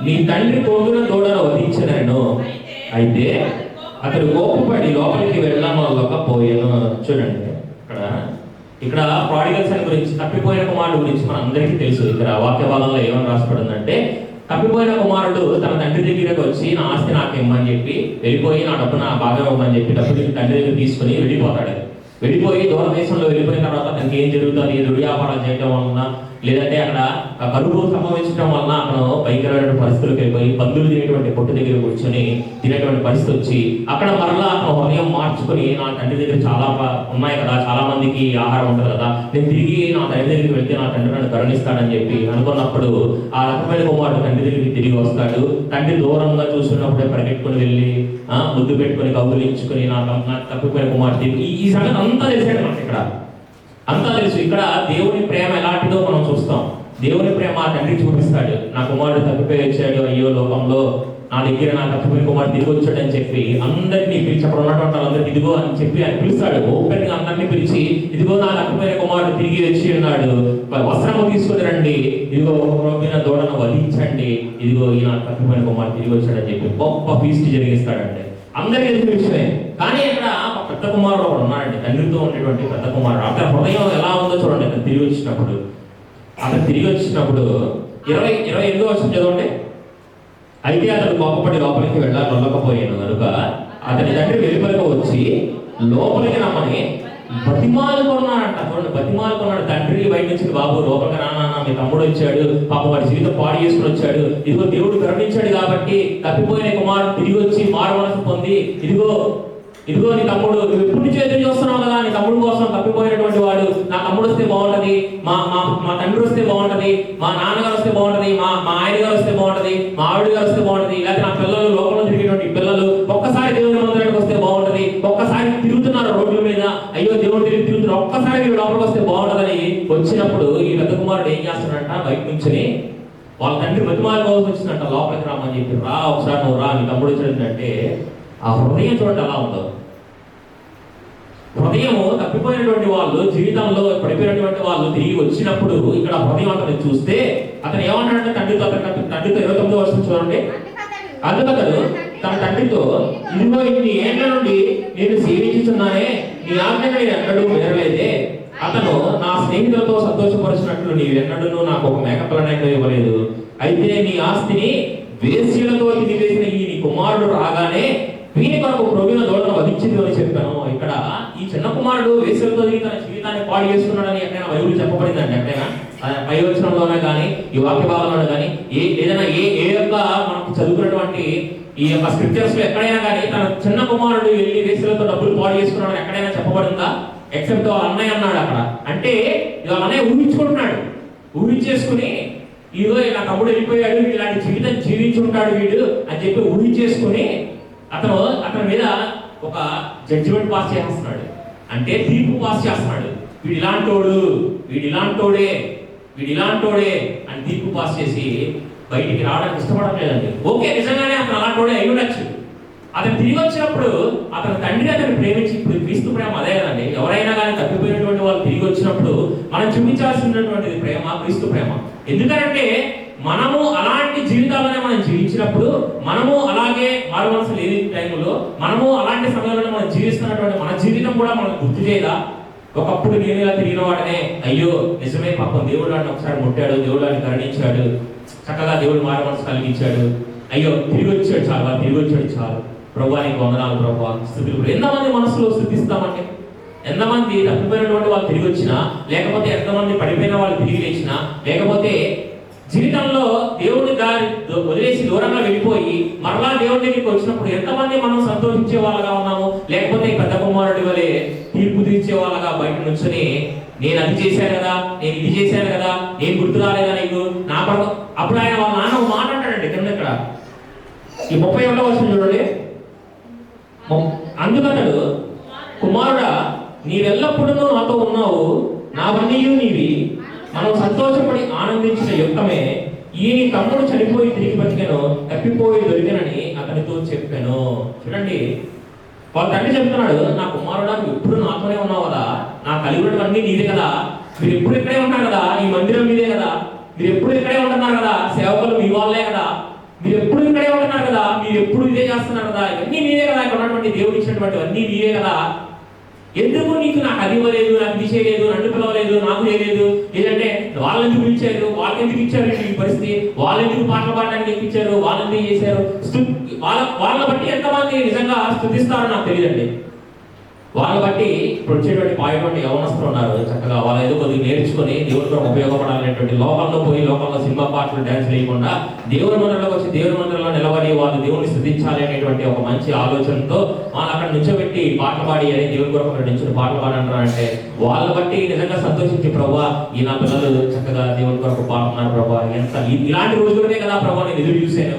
నీ తండ్రి పోగున దూడను వధించనను. అయితే అతడు కోపపడి లోపలికి వెళ్ళకపోయాను. చూడండి, ఇక్కడ ప్రాడిగల్స్ అని గురించి, తప్పిపోయిన కుమారుడు గురించి మన అందరికీ తెలుసు. ఇక్కడ వాక్య భాగంలో ఏమని రాసిపడిందంటే, తప్పిపోయిన కుమారుడు తన తండ్రి దగ్గరకు వచ్చి నా ఆస్తి నాకు ఇమ్మని చెప్పి వెళ్ళిపోయి, నా డబ్బు నా బాగా ఇవ్వమని చెప్పి డబ్బులు తండ్రి దగ్గర తీసుకుని వెళ్ళిపోతాడు. వెళ్ళిపోయి దూర దేశంలో వెళ్ళిపోయిన తర్వాత తనకి ఏం జరుగుతుంది? దుర్వ్యాపారాలు చేయడం వలన, లేదంటే అక్కడ కరువు సంభవించడం వలన అతను భయంకరమైన పరిస్థితులకు వెళ్ళిపోయి బంధువులు తినేటువంటి పొట్టు దగ్గర కూర్చొని తినేటువంటి పరిస్థితి వచ్చి అక్కడ మరలా అతను హృదయం మార్చుకొని, నా తండ్రి దగ్గర చాలా ఉన్నాయి కదా, చాలా మందికి ఆహారం ఉంటుంది కదా, నేను తిరిగి నా తండ్రి దగ్గరికి వెళ్తే నా తండ్రి నన్ను కరుణిస్తాడని చెప్పి అనుకున్నప్పుడు ఆ రకమైన కుమారుడు తండ్రి దగ్గరికి తిరిగి వస్తాడు. తండ్రి దూరంగా చూస్తున్నప్పుడే పరిగెట్టుకుని వెళ్ళి ముద్దు పెట్టుకుని కౌగులించుకొని నా తప్పిపోయిన కుమారుడు ఈ సంగతి అంతా తెలిసాడు మనకి. ఇక్కడ అంతా తెలుసు. ఇక్కడ దేవుని ప్రేమ ఎలాంటిదో మనం చూస్తాం. దేవుని ప్రేమ ఆ తండ్రి చూపిస్తాడు. నా కుమారుడు తప్పిపోయి వచ్చాడు, అయ్యో లోకంలో నా దగ్గర నా తప్పిపోయిన కుమారుడు తిరిగి వచ్చాడు అని చెప్పి అందరినీ పిలిచి, అక్కడ ఉన్నటువంటి వాళ్ళందరికీ ఇదిగో అని చెప్పి ఆయన పిలుస్తాడు. ఓపెన్ గా అందరినీ పిలిచి, ఇదిగో నా తప్పిపోయిన కుమారుడు తిరిగి వచ్చి ఉన్నాడు, వస్త్రము తీసుకుని రండి, ఇదిగో రోగిన దూడను వధించండి, ఇదిగో ఈ నా తప్పిపోయిన కుమారుడు తిరిగి వచ్చాడని చెప్పి గొప్ప ఫీస్ట్ జరిగిస్తాడండి. అందరికీ తెలిసిన విషయమే. కానీ ఇక్కడ ఒక పెద్ద కుమారుడు ఒకడు ఉన్నాడండి, తండ్రితో ఉండేటువంటి పెద్ద కుమారుడు. అతని హృదయం ఎలా ఉందో చూడండి. అతను తిరిగి వచ్చినప్పుడు 28వ వచనం చదవండి. అయితే అతడు కోపపడి లోపలికి వెళ్ళకపోయాను కనుక అతని తండ్రి వెలుపలికి వచ్చి లోపలికి రమ్మని బతిమాలుకున్నాడంట. చూడండి, బతిమాలుకున్నాడు. తండ్రి బయట నుంచి, బాబు లోపలికి రానా, మీ తమ్ముడు వచ్చాడు, పాప వాడి జీవితం పాడు చేసుకుని వచ్చాడు, ఇదిగో దేవుడు కరుణించాడు కాబట్టి తప్పిపోయిన కుమారుడు తిరిగి వచ్చి మారు మనసు పొంది, ఇదిగో నీ తమ్ముడు, నువ్వు ఎప్పుడు నుంచి ఎదురు చూస్తున్నావు కదా, నీ తమ్ముడు కోసం తప్పిపోయినటువంటి వాడు, నా తమ్ముడు వస్తే బాగుంటది, మా తండ్రి వస్తే బాగుంటది, మా నాన్నగారు వస్తే బాగుంటది, మా ఆయన గారు వస్తే బాగుంటది, మా ఆవిడ గారు వస్తే బాగుంటది, లేకపోతే నా పిల్లలు లోపల తిరిగేటువంటి పిల్లలు ఒక్కసారి దేవుని మందిరానికి వస్తే బాగుంటది, ఒక్కసారి తిరుగుతున్నారు రోడ్ల మీద, అయ్యో దేవుడు తిరుగుతున్నారు, ఒక్కసారి మీరు లోపలికి వస్తే బాగుంటదని వచ్చినప్పుడు ఈ పెద్ద కుమారుడు ఏం చేస్తాడంట, బయట నుంచి వాళ్ళ తండ్రి బతిమాలుకోవాల్సి వచ్చిందంట, లోపలికి రామని చెప్పి, రా ఒకసారి నువ్వు రా, నీ తమ్ముడు వచ్చిందంటే ఆ హృదయం చూడండి ఎలా ఉందో. హృదయము తప్పిపోయినటువంటి వాళ్ళు, జీవితంలో పడిపోయినటువంటి వాళ్ళు తిరిగి వచ్చినప్పుడు ఇక్కడ హృదయం అతను చూస్తే అతను ఏమంటాడంటే తండ్రితో 29వ వచనం చూడండి. అందుకతడు తన తండ్రితో, ఇదిగో ఇన్ని ఏళ్ల నుండి నేను సేవించుతున్నానే, నీ ఆజ్ఞను నేను ఎన్నడూ వినలేదే. అతను నా స్నేహితులతో సంతోషపరిచినట్లు నీవెన్నడూ నాకు ఒక మేకపిల్లనైనా ఇవ్వలేదు. అయితే నీ ఆస్తిని వేశ్యలతో తినివేసిన ఈ నీ కుమారుడు రాగానే వీని కొరకు ప్రొవిన దూడను వధించింది అని చెప్పాను. ఇక్కడ ఈ చిన్న కుమారుడు వేశ్యలతో తన జీవితాన్ని పాడు చేసుకున్నాడని ఎక్కడైనా బైబిల్ చెప్పబడిందండి? ఎక్కడైనా పై వచనంలోనే కానీ ఈ వాక్య భాగంలోనే కానీ ఏదైనా ఏ యొక్క మనకు చదువుకున్నటువంటి ఈ యొక్క స్క్రిప్చర్స్ లో ఎక్కడైనా కానీ తన చిన్న కుమారుడు వెళ్ళి వేశ్యలతో డబ్బులు పాడు చేసుకున్నాడు ఎక్కడైనా చెప్పబడిందా? ఎక్సెప్ట్ వాళ్ళ అన్నయ్య అన్నాడు అక్కడ. అంటే వాళ్ళ అన్నయ్య ఊహించుకుంటున్నాడు, ఊహించేసుకుని ఇదో నా తమ్ముడు వెళ్ళిపోయాడు, ఇలాంటి జీవితం జీవించి ఉంటాడు వీడు అని చెప్పి ఊహించేసుకుని అతని మీద ఒక జడ్జిమెంట్ పాస్ చేస్తున్నాడు. అంటే తీర్పు పాస్ చేస్తున్నాడు. వీడు ఇలాంటోడే అని తీర్పు పాస్ చేసి బయటికి రావడానికి ఇష్టపడట్లేదండి. ఓకే, నిజంగానే అతను అలాంటోడే అయి ఉండొచ్చు. అతను తిరిగి వచ్చినప్పుడు అతని తండ్రి అతను ప్రేమించి, ఇప్పుడు క్రీస్తు ప్రేమ అదే కదండి. ఎవరైనా కానీ తప్పిపోయినటువంటి వాళ్ళు తిరిగి వచ్చినప్పుడు మనం చూపించాల్సినటువంటిది ప్రేమ, క్రీస్తు ప్రేమ. ఎందుకంటే మనము అలాంటి జీవితాలనే మనం జీవించినప్పుడు, మనము అలాగే మారు మనసు లేని టైంలో, మనము అలాంటి సమయంలో మనం జీవిస్తున్నటువంటి మన జీవితం కూడా మనం గుర్తు చేయదా? ఒకప్పుడు నేను ఇలా తిరిగిన వాడనే, అయ్యో నిజమే పాపం దేవుడు వాడిని ఒకసారి ముట్టాడు, దేవుడు వాడిని కరుణించాడు, చక్కగా దేవుడు మారు మనసు కలిగించాడు, అయ్యో తిరిగి వచ్చాడు చాలు ప్రభువానికి వందనాలు ప్రభువా స్తుతులు. ఎంతమంది మనసులో స్థుతిస్తామంటే, ఎంతమంది తప్పిపోయినటువంటి వాళ్ళు తిరిగి వచ్చినా, లేకపోతే ఎంతమంది పడిపోయిన వాళ్ళు తిరిగి లేచినా, లేకపోతే జీవితంలో దేవుడి దారి వదిలేసి దూరంగా వెళ్ళిపోయి మరలా దేవుడి దగ్గరికి వచ్చినప్పుడు ఎంతమంది మనం సంతోషించే వాళ్ళగా ఉన్నాము? లేకపోతే పెద్ద కుమారుడి వలె తీర్పు తీర్చే వాళ్ళగా బయట నుంచుని నేను అది చేశాను కదా, నేను ఇది చేశాను కదా, నేను గుర్తు రాలేదా నీకు నా పడక. అప్పుడు ఆయన వాళ్ళ నాన్న ఒక మాట అంటాడండి కింద ఇక్కడ ఈ 31వ వచనం చూడండి. అందుకన్నాడు, కుమారుడా నీవెల్లప్పుడూ నాతో ఉన్నావు, నావన్నీ నీవి, మనం సంతోషపడి ఆనందించిన యుక్తమే ఈ నీ తమ్ముడు చనిపోయి తిరిగి బతికెను, తప్పిపోయి దొరికెనని అతనితో చెప్పాను. చూడండి, వాళ్ళ తండ్రి చెప్తున్నాడు, నా కుమారుడా నువ్వు ఎప్పుడు నాతోనే ఉన్నావు కదా, నా కలిగినవన్నీ నీదే కదా, మీరు ఎప్పుడు ఇక్కడే ఉంటారు కదా, ఈ మందిరం మీదే కదా, మీరు ఎప్పుడు ఇక్కడే ఉంటున్నారు కదా, సేవకులు మీ వాళ్ళే కదా, మీరు ఎప్పుడు ఇక్కడే ఉంటున్నారు కదా, మీరు ఎప్పుడు ఇదే చేస్తున్నారు కదా, ఇవన్నీ మీరే కదా, ఇక్కడ ఉన్నటువంటి దేవుడు ఇచ్చినటువంటి అన్నీ మీరే కదా, ఎందుకు నీకు నాకు అది ఇవ్వలేదు, నాకు ఇది చేయలేదు, నన్ను పిలవలేదు, నాకు చేయలేదు, లేదంటే వాళ్ళు ఎందుకు పిలిచారు, వాళ్ళకి ఎందుకు ఇచ్చారు ఈ పరిస్థితి, వాళ్ళు ఎందుకు పాటలు పాడడానికి ఎక్కించారు, వాళ్ళు ఎందుకు చేశారు, వాళ్ళ బట్టి ఎంతమంది నిజంగా స్తుతిస్తారో నాకు తెలియదండి. వాళ్ళ బట్టి ఇప్పుడు వచ్చేటువంటి పాయేటువంటి యవనస్తులు ఉన్నారు, చక్కగా వాళ్ళు ఏదో కొద్దిగా నేర్చుకొని దేవుడితో ఉపయోగపడాలనేటువంటి లోకంలో పోయి లోకంలో సినిమా పాటలు డ్యాన్స్ వేయకుండా దేవుని మందిరంలోకి వచ్చి దేవుని మందిరంలో నిలబడి వాళ్ళు దేవుని స్తుతించాలి అనేటువంటి ఒక మంచి ఆలోచనతో వాళ్ళు అక్కడ నుంచోబెట్టి పాటలు పాడి అనే దేవుని కొరకు అక్కడ నుంచి పాటలు పాడంటారంటే వాళ్ళ బట్టి నిజంగా సంతోషించి ప్రభా ఈ నా పిల్లలు చక్కగా దేవుని కొరకు పాడుతున్నారు ప్రభా, ఎంత ఇలాంటి రోజులనే కదా ప్రభా నేను ఎదురు చూశాను,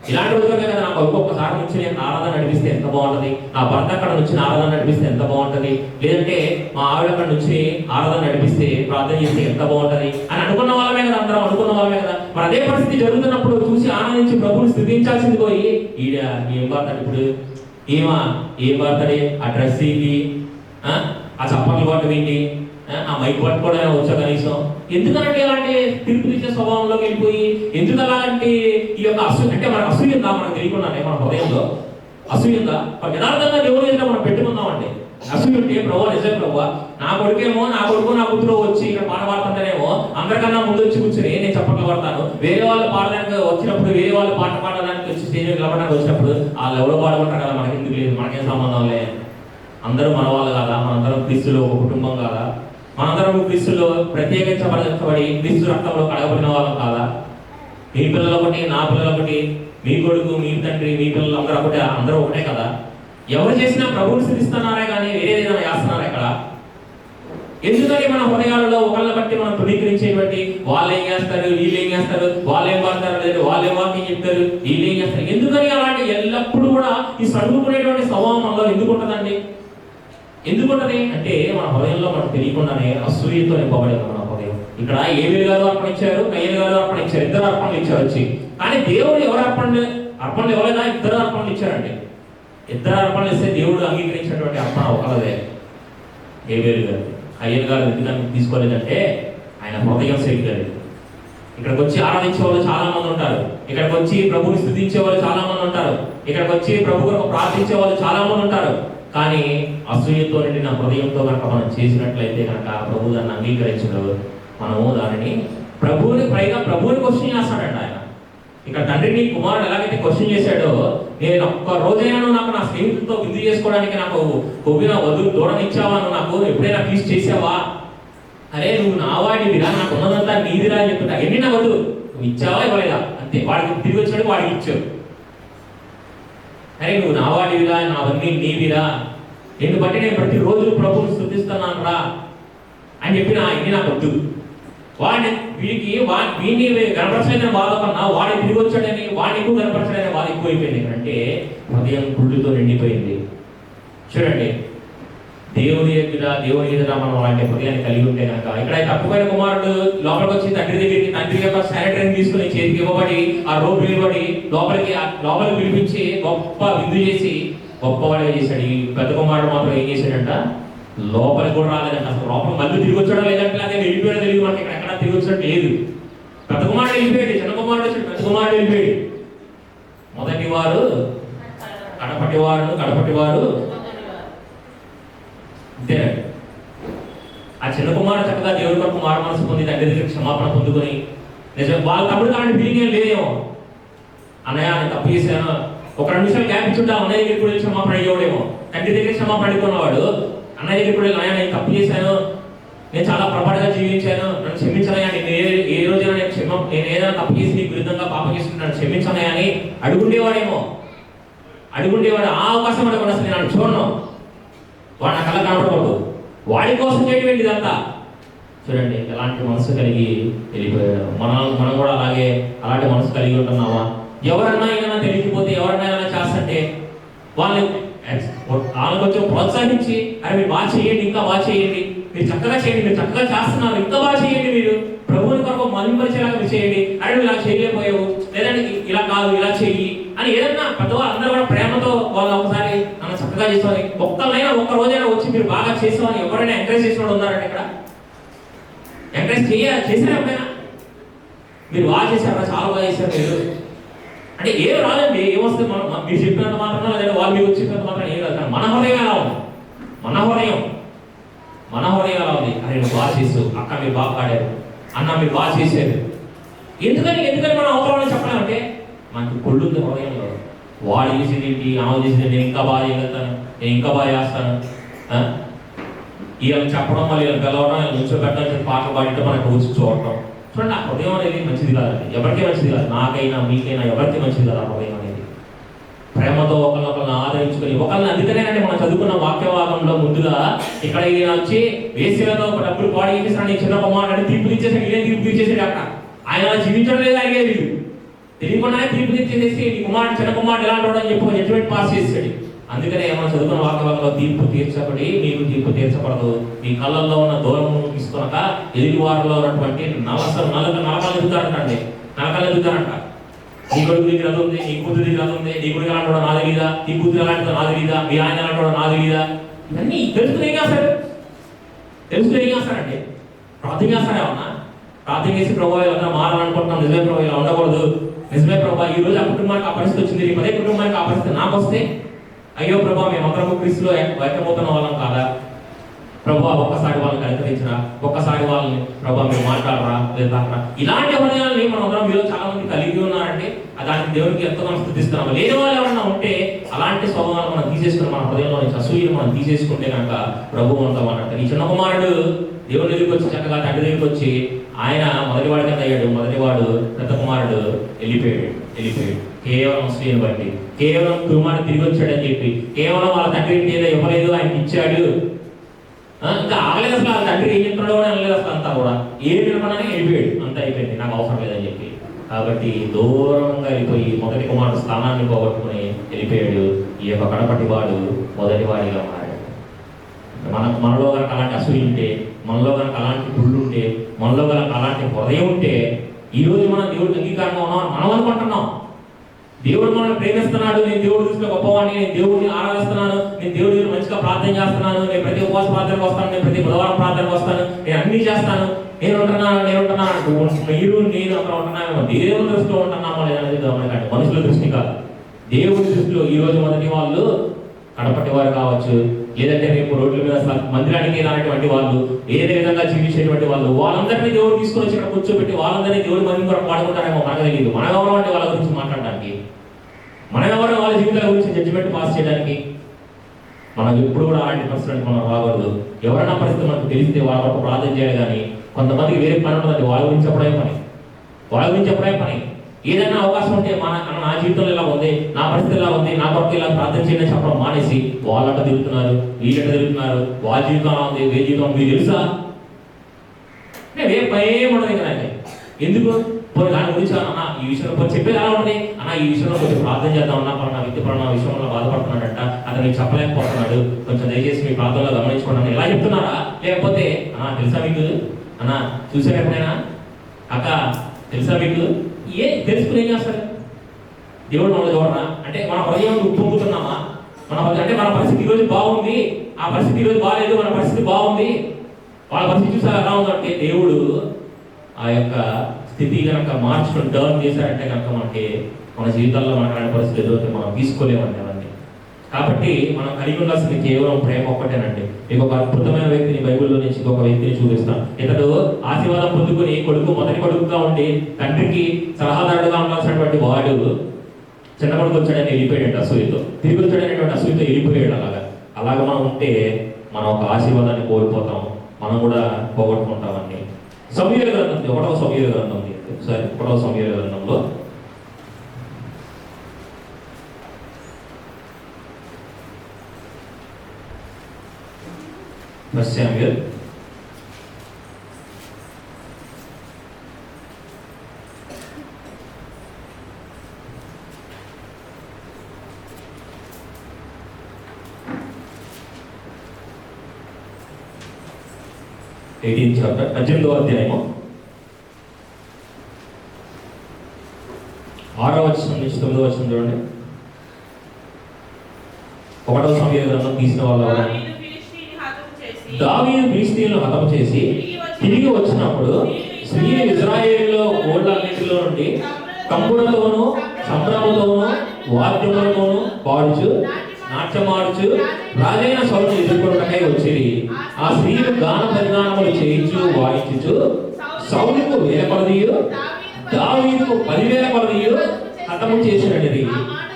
ఇలాంటి రోజులే కదా నాకు ఒక్కొక్కసారి నుంచి నేను ఆరాధన నడిపిస్తే ఎంత బాగుంటుంది, నా భర్త అక్కడ నుంచి ఆరాధన నడిపిస్తే ఎంత బాగుంటుంది, లేదంటే మా ఆవిడ అక్కడ నుంచి ఆరాధన నడిపిస్తే ప్రార్థన చేస్తే ఎంత బాగుంటుంది అని అనుకున్న వాళ్ళమే కదా, అందరం అనుకున్న వాళ్ళమే కదా. మరి అదే పరిస్థితి జరుగుతున్నప్పుడు చూసి ఆనందించి ప్రభువుని స్థుతించాల్సింది పోయి ఈడ ఏం పాడతాడు ఇప్పుడు, ఏం పాడతాడే, ఆ డ్రెస్ ఏంటి, ఆ చప్పట్లు పట్టడం ఏంటి, ఆ మైక్ పట్టుకోవడానికి వచ్చా కనీసం, ఎందుకంటే ఇలాంటి తీర్పు తీసే స్వభావంలోకి వెళ్ళిపోయి ఎందుకు అలాంటి ఈ యొక్క అంటే మనకు అసూయందా, మనకు తెలియకుండానే మన హృదయంలో అసూయందా, యథార్థంగా దేవుడు ఏదో మనం పెట్టుకుందామండి. అసూయ ఉంటే ప్రభు నిజం ప్రభు నా కొడుకు నా కూతురు వచ్చి ఇక్కడ పాట పాడుతుంటేనేమో అందరికన్నా ముందు వచ్చి కూర్చొని నేను చప్పట్లు పడతాను, వేరే వాళ్ళు పాడడానికి వచ్చినప్పుడు, వేరే వాళ్ళు పాట పాడడానికి వచ్చి స్టేజ్ నిలబడడానికి వచ్చినప్పుడు వాళ్ళు ఎవరో పాడుకుంటారు కదా, మనకి ఎందుకు లేదు, మనకేం సంబంధం లే, అందరూ మన వాళ్ళు కాదా, మనందరం క్రీస్తులో ఒక కుటుంబం కాదా, మనందరం క్రీస్తులో ప్రత్యేకించబడి క్రీస్తు రక్తంలో కడగబడిన వాళ్ళం కాదా, మీ పిల్లలు ఒకటి, నా పిల్లలు ఒకటి, మీ కొడుకు, మీ తండ్రి, మీ పిల్లలు అందరూ ఒకటే, అందరూ ఒకటే కదా. ఎవరు చేసినా ప్రభువుని స్థుతిస్తున్నారే కానీ వేరేదైనా చేస్తున్నారా ఇక్కడ? ఎందుకని మన హృదయాలలో ఒకళ్ళని బట్టి మనం తృణీకరించేటువంటి వాళ్ళు ఏం చేస్తారు, వీళ్ళు ఏం చేస్తారు, వాళ్ళు ఏం పాడతారు, లేదు వాళ్ళు ఏం వాక్యం చెప్తారు, వీళ్ళు ఏం చేస్తారు, ఎందుకని అలాంటి ఎల్లప్పుడూ కూడా ఈ సడుగుకునేటువంటి స్వభావం మనలో ఎందుకు ఉంటుందండి? ఎందుకుంటది అంటే మన హృదయంలో మనకు తెలియకుండానే అసూయతో నింపబడింది మన హృదయం. ఇక్కడ ఏబేలు గారు అర్పణ ఇచ్చారు, కయ్యలు గారు అర్పణ ఇచ్చారు, ఇద్దరు అర్పణలు ఇచ్చారు వచ్చి. కానీ దేవుడు ఎవరు అర్పణలు ఎవరైనా ఇద్దరు అర్పణలు ఇచ్చారండి. ఇద్దరు అర్పణలు ఇస్తే దేవుడు అంగీకరించినటువంటి అర్పణ ఒకళ్ళదే, ఏబేలు గారు. కయ్యలు గారు ఎందుకని తీసుకోలేదంటే ఆయన హృదయం సేవించారు. ఇక్కడికి వచ్చి ఆరాధించే వాళ్ళు చాలా మంది ఉంటారు, ఇక్కడికి వచ్చి ప్రభువుని స్తుతించే వాళ్ళు చాలా మంది ఉంటారు, ఇక్కడికి వచ్చి ప్రభు కొరకు ప్రార్థించే వాళ్ళు చాలా మంది ఉంటారు. కానీ అసూయతో నిండిన హృదయంతో కనుక మనం చేసినట్లయితే కనుక ప్రభు దాన్ని అంగీకరించడు. మనము దానిని ప్రభువుని క్వశ్చన్ చేస్తాడంట ఆయన. ఇక్కడ తండ్రిని కుమారుడు ఎలాగైతే క్వశ్చన్ చేశాడో, నేను ఒక్క రోజైనా నాకు నా స్నేహితులతో విందు చేసుకోవడానికి నాకు కొవ్విన వధువు దూడనిచ్చావా, నువ్వు నాకు ఎప్పుడైనా ఫీస్ట్ చేసావా, అరే నువ్వు నా వాడివిరా, నాకు ఉన్నదంతా నీదిరా అని చెప్తుంటా. ఎన్ని నా వద్దు నువ్వు ఇచ్చావా ఇవ్వలేదా అంతే. వాడికి తిరిగి వచ్చాడు, వాడికి ఇచ్చావు. అరే నువ్వు నా వాడివిరా, నావన్నీ నీవిరా, నిన్ను బట్టి నేను ప్రతిరోజు ప్రభువుని స్తుతిస్తున్నాను రా అని చెప్పిన ఎన్ని నాకు వద్దు. వాడిని వీడిని కనపరచలేదని బాధ కన్నా వాడి తిరిగి వచ్చాడని వాడిని ఎక్కువ కనపరచడని బాధ ఎక్కువైపోయింది. అంటే హృదయం కుళ్ళుతో నిండిపోయింది. చూడండి, దేవుని ఎదుట మనం అలాంటి హృదయాన్ని కలిగి ఉంటే కనుక, ఇక్కడ తప్పుపోయిన కుమారుడు లోపలికి వచ్చి తండ్రి యొక్క శానిటరీ తీసుకుని చేతికి ఇవ్వబడి ఆ రోడ్డు ఇవ్వబడి లోపలికి పిలిపించి గొప్ప విందు చేసి గొప్పవాడిగా చేశాడు. ఈ పెద్ద కుమారుడు మాత్రం ఏం చేశాడంట, లోపలికి కూడా రాలేదంట. అసలు లోపల మళ్ళీ తిరిగి వచ్చాడో లేదంటే అదే వెళ్ళిపోయాడో తెలియదు మనకి. ఇక్కడ ఎక్కడ తిరిగి వచ్చినట్టు లేదు. పెద్ద కుమారుడు వెళ్ళిపోయాడు, చిన్న కుమారుడు వచ్చాడు, పెద్ద కుమారుడు వెళ్ళిపోయాడు. మొదటి వారు కడపటి వారు అంతేనండి. ఆ చిన్న కుమారుడు చక్కగా దేవుడి కొరకు మారు మనసు పొంది తండ్రి దగ్గర క్షమాపణ పొందుకొని నిజం వాళ్ళ తప్పుడు అలాంటి ఫీలింగ్ ఏం లేదేమో. అన్నయ్య నేను తప్పు చేశాను, ఒక 2 నిమిషాలు గ్యాప్ ఇచ్చుంటా అన్నయ్య దగ్గర కూడా క్షమాపణ అయ్యేవాడేమో. తండ్రి దగ్గర క్షమాపణ అడుగుకున్నవాడు అన్నయ్య దగ్గర కూడా అన్నయ్య నేను తప్పు చేశాను, నేను చాలా ప్రబడగా జీవించాను, నన్ను క్షమించనయ్యా, నేను ఏ రోజైనా నేను ఏదైనా తప్పు చేసి నీకు విరుద్ధంగా పాపం చేసి నన్ను క్షమించనయ్యా అని అడుగుండేవాడేమో. ఆ అవకాశం అడగకుండా అసలు నేను చూడను, వాడు నా కళ్ళ కనపడకూడదు, వాడి కోసం చేయడం ఇదంతా. చూడండి ఎలాంటి మనసు కలిగి వెళ్ళిపోయాడు. మనం కూడా అలాంటి మనసు కలిగి ఉంటున్నావా? ఎవరన్నా ఏమైనా తెలియకపోతే ఎవరన్నా ఏమైనా చేస్తుంటే వాళ్ళని కొంచెం ప్రోత్సహించి, అరే మీరు బాగా చేయండి, ఇంకా బాగా చేయండి, మీరు చక్కగా చేయండి, మీరు చక్కగా చేస్తున్నారు, ఇంకా బాగా చేయండి, మీరు ప్రభువుని కొరకు మరింపరిచేలాగా మీరు చేయండి, అరే నువ్వు ఇలా చేయలేకపోయావు, లేదంటే ఇలా కాదు ఇలా చెయ్యి అని ఏదన్నా పెద్దవాళ్ళు అందరూ కూడా ప్రేమతో వాళ్ళు ఒకసారి నన్ను చక్కగా చేసేవాని, ఒక్క రోజైనా వచ్చి మీరు బాగా చేసేవాని ఎవరైనా ఎంకరేజ్ చేసిన వాళ్ళు ఉన్నారండి? ఇక్కడ ఎంకరేజ్ చేశారా ఎప్పుడైనా? మీరు బాగా చేశారా, చాలా బాగా చేశారు మీరు అంటే ఏం రాదండి. ఏమొస్తుంది, మీరు చెప్పినంత మాత్రం లేదా వాళ్ళు మీకు చెప్పినంత మాత్రం ఏం రాదు. మన హృదయం ఎలా ఉంది, మన హృదయం ఎలా ఉంది, అరే నువ్వు బాగా చేసావు, అక్క మీరు బాగా పాడారు, అన్న మీరు బాగా చేశారు. ఎందుకని మనం అవసరం చెప్పలేమంటే మనకి కొళ్ళుంది హృదయంలో. వాడు చేసేది ఏంటి, ఆమె చేసేది నేను ఇంకా బాగా చేయగలుగుతాను, నేను ఇంకా బాగా చేస్తాను, వీళ్ళని చెప్పడం, మళ్ళీ వీళ్ళని పిలవడం, వీళ్ళని నుంచోబెట్టడం, పాటలు పాడటం, మనకు వచ్చి చూడటం. చూడండి, ఆ హృదయం అనేది మంచిది కాదండి, ఎవరికీ మంచిది కాదు, నాకైనా మీకైనా ఎవరికి మంచిది కాదు. ఆ హృదయం అనేది ప్రేమతో ఒకరినొకరిని ఆదరించుకొని అందుకనేనండి మనం చదువుకున్న వాక్యవాదంలో ముందుగా ఇక్కడ ఈయన వచ్చి వేసేలతో ఒక డబ్బులు పాడి చేసేసాడు, చిన్న కుమారుడు తీర్పు తీర్చేసాడు. ఇదే తీర్పు తీర్చేసాడు అక్కడ. ఆయన జీవించడం లేదా అడిగేది తెలియకుండానే తీర్పు తీర్చేసేసి ఈ కుమారుడు చిన్న కుమారుడు ఎలా అని చెప్పి జడ్జిమెంట్ పాస్ చేసాడు. అందుకనే మనం చదువుకున్న వాక్యవాదంలో తీర్పు తీర్చబడి మీకు తీర్పు తీర్చబడదు, మీ కళ్ళల్లో ఉన్న దూరం తీసుకున్నాక ఎదుటి వారిలో ఉన్నటువంటి నలకలు ఎదుగుతారంటండి, నలకలు ఎదుగుతారంట. నీ కొడుకు దగ్గర అది ఉంది, నీ కూతురు దగ్గర అది ఉంది, నీ కొడుకు అలాంటి వాడు నా తెలీదా, నీ కూతురు అలాంటి నా తెలీదా, మీ ఆయన అలాంటి వాడు నా తెలీదా, ఇవన్నీ తెలుసుకుని ఏం చేస్తారండి? ప్రార్థన చేస్తారేమన్నా? ప్రార్థన చేసి ప్రభావం ఇలా మారాలనుకుంటున్నాం, నిజమే ప్రభావం ఇలా ఉండకూడదు, నిజమే ప్రభావ ఈ రోజు ఆ కుటుంబానికి ఆ పరిస్థితి వచ్చింది, రేపు అదే కుటుంబానికి ఆ పరిస్థితి నాకు వస్తే అయ్యో ప్రభావ మేమందరము క్రీస్తులో ఐక్యమవుతున్న వాళ్ళం కాదా? ప్రభావ ఒక్కసారి వాళ్ళని కనికరించరా, ఒక్కసారి వాళ్ళని ప్రభావ మీరు మాట్లాడరా, లేదా ఇలాంటి హృదయాలని మనం అందరం మీలో చాలా మంది కలిగి ఉన్నారంటే దానికి దేవునికి ఎంతో మనం స్థుతిస్తున్నాము. లేని వాళ్ళు ఎవరన్నా ఉంటే అలాంటి స్వభావాలను మనం తీసేసుకుని మన హృదయంలో నుంచి అసూయను మనం తీసేసుకుంటే కనుక ప్రభువు అంతా మాట్లాడతారు. ఈ చిన్న కుమారుడు దేవుడి దగ్గరికి వచ్చి చక్కగా తండ్రి దగ్గరికి వచ్చి ఆయన మొదటివాడి కింద అయ్యాడు. మొదటివాడు పెద్ద కుమారుడు వెళ్ళిపోయాడు. కేవలం స్త్రీని బట్టి, కేవలం కుమారుడు తిరిగి వచ్చాడని చెప్పి, కేవలం వాళ్ళ తండ్రి ఏదో ఇవ్వలేదు ఆయనకి ఇచ్చాడు, ఇంకా ఆగలేదు అసలు. వాళ్ళ తండ్రి ఏం చెప్తున్నాడో అని అనలేదు అసలు. అంతా కూడా ఏం నిలబడని వెళ్ళిపోయాడు, అంతా అయిపోయింది, నాకు అవసరం లేదని చెప్పి. కాబట్టి దూరంగా వెళ్ళిపోయి మొదటి కుమారుడు స్థానాన్ని పోగొట్టుకుని వెళ్ళిపోయాడు. ఈ యొక్క కడపటి వాడు మొదటి వాడిగా మారాడు. మనలో కనుక అలాంటి అసూయ ఉంటే, మనలో కనుక అలాంటి గుళ్ళు ఉంటే, మనలో కనుక అలాంటి హృదయం ఉంటే, ఈ రోజు మనం దేవుడికి అంగీకారంగా ఉన్నాం మనం అనుకుంటున్నాం. దేవుడు మనల్ని ప్రేమిస్తున్నాడు, నేను దేవుడు చూసిన గొప్పవాడిని, నేను దేవుడిని ఆరాధిస్తున్నాను, నేను దేవుడి దగ్గర మంచిగా ప్రార్థన చేస్తున్నాను, నేను ప్రతి ఉపవాస ప్రార్థనకు వస్తాను, నేను ప్రతి బుధవారం ప్రార్థనకు వస్తాను, నేను అన్ని చేస్తాను, నేను ఉంటున్నాను అంటూ మీరు నేను అక్కడ ఉంటున్నామేమో. దేవుడి దృష్టిలో ఉంటున్నామో లేదనేది గమనించండి, మనుషుల దృష్టి కాదు, దేవుడి దృష్టిలో. ఈ రోజు మొదటి వాళ్ళు కడపటి వారు కావచ్చు, లేదంటే రేపు రోడ్ల మీద మందిరానికి రానటువంటి వాళ్ళు, ఏదే విధంగా జీవించేటువంటి వాళ్ళు, వాళ్ళందరినీ దేవుడు తీసుకొని వచ్చి ఇక్కడ కూర్చోబెట్టి వాళ్ళందరినీ దేవుడు మంది కొరకు వాడుకుంటారేమో మనకు తెలియదు. మనం ఎవరు అంటే వాళ్ళ గురించి మాట్లాడడానికి, మనం ఎవరు వాళ్ళ జీవితాల గురించి జడ్జిమెంట్ పాస్ చేయడానికి? మనం ఎప్పుడు కూడా అలాంటి పరిస్థితులకు మనం రాకూడదు. ఎవరైనా పరిస్థితి మనకు తెలిస్తే వాళ్ళ వరకు ప్రార్థన చేయాలి. కానీ కొంతమందికి వేరే పని ఉంటుందండి, వాళ్ళ గురించి చెప్పడే పని. ఏదైనా అవకాశం ఉంటే నా జీవితంలో ఇలా ఉంది, నా పరిస్థితి ఇలా ఉంది, నా కొరకు ఇలా ప్రార్థన చేయడం చెప్పడం మానేసి వాళ్ళట తిరుగుతున్నారు, వీళ్ళట తిరుగుతున్నారు, వాళ్ళ జీవితం అలా ఉంది, వీళ్ళ జీవితం మీకు తెలుసా? భయం ఉండదు కదా. ఎందుకు పోయి దాని గురించి అన్న ఈ విషయంలో పోయి చెప్పేది ఎలా ఉంటుంది అన్న, ఈ విషయంలో కొంచెం ప్రార్థన చేద్దాం అన్న, పలానా వ్యక్తి పలానా విషయంలో బాధపడుతున్నాడంట, అతను మీకు చెప్పలేకపోతున్నాడు, కొంచెం దయచేసి మీ ప్రార్థనలో గమనించుకోండి ఇలా చెప్తున్నారా? లేకపోతే తెలుసా మీకు అన్న, చూసారు ఎప్పుడైనా అక్క తెలుసా మీకు? తెలుసుకుని ఏం చేస్తారు? దేవుడు మమ్మల్ని చూడరా అంటే మన హృదయం ఉప్పొంగుతున్నామా? అంటే మన పరిస్థితి ఈరోజు బాగుంది, ఆ పరిస్థితి ఈరోజు బాగాలేదు, మన పరిస్థితి బాగుంది, వాళ్ళ పరిస్థితి చూసారు ఎలా ఉందంటే దేవుడు ఆ యొక్క స్థితి కనుక మార్చుకుని టర్న్ చేశారంటే కనుక మనకి మన జీవితాల్లో మనకు అలాంటి పరిస్థితి ఎదురైతే మనం తీసుకోలేమండి అవన్నీ. కాబట్టి మనం కలిగి ఉండాల్సింది కేవలం ప్రేమ ఒక్కటేనండి. మీకు ఒక అద్భుతమైన వ్యక్తిని బైబిల్లో నుంచి ఇంకొక వ్యక్తిని చూపిస్తాను. ఇతడు ఆశీర్వాదం పొందుకుని మొదటి కొడుకుగా ఉండి తండ్రికి సలహాదారుడుగా ఉండాల్సినటువంటి వాడు చిన్న కొడుకు వచ్చాడని వెళ్ళిపోయాడు అసూయతో, తిరిగి వచ్చాడనేటువంటి అసూయతో వెళ్ళిపోయాడు. అలాగా మనం ఉంటే మనం ఒక ఆశీర్వాదాన్ని కోల్పోతాం, మనం కూడా పోగొట్టుకుంటామని. సమూయేలు గ్రంథం, 1వ సమూయేలు గ్రంథం ఉంది. ఒకసారి 1వ సమూయేలు గ్రంథంలో 1 శామ్యూయల్ 18th చాప్టర్ 18వ అధ్యాయము 6వ వచనం నుంచి 9వ వచనం చూడండి. 1వ సమూయేలు గ్రంథం తీసిన వాళ్ళు దావీదు ఫిలిష్తీయులను హతము చేసి తిరిగి వచ్చినప్పుడు స్త్రీలు ఇశ్రాయేలులో ఊళ్ళన్నిటిలో నుండి కంబులతోనూ సంభ్రమతోనూ వాద్యములతోనూ పాడుచు నాట్యమాడుచు రాజైన సౌలును ఎదుర్కొనటకై వచ్చేది. ఆ స్త్రీలు గాన పరిగానములు చేయించు వాయించుచు సౌలుకు 1000 కొలదియు దావీదుకు 10,000 కొలదియు హతము చేసినది.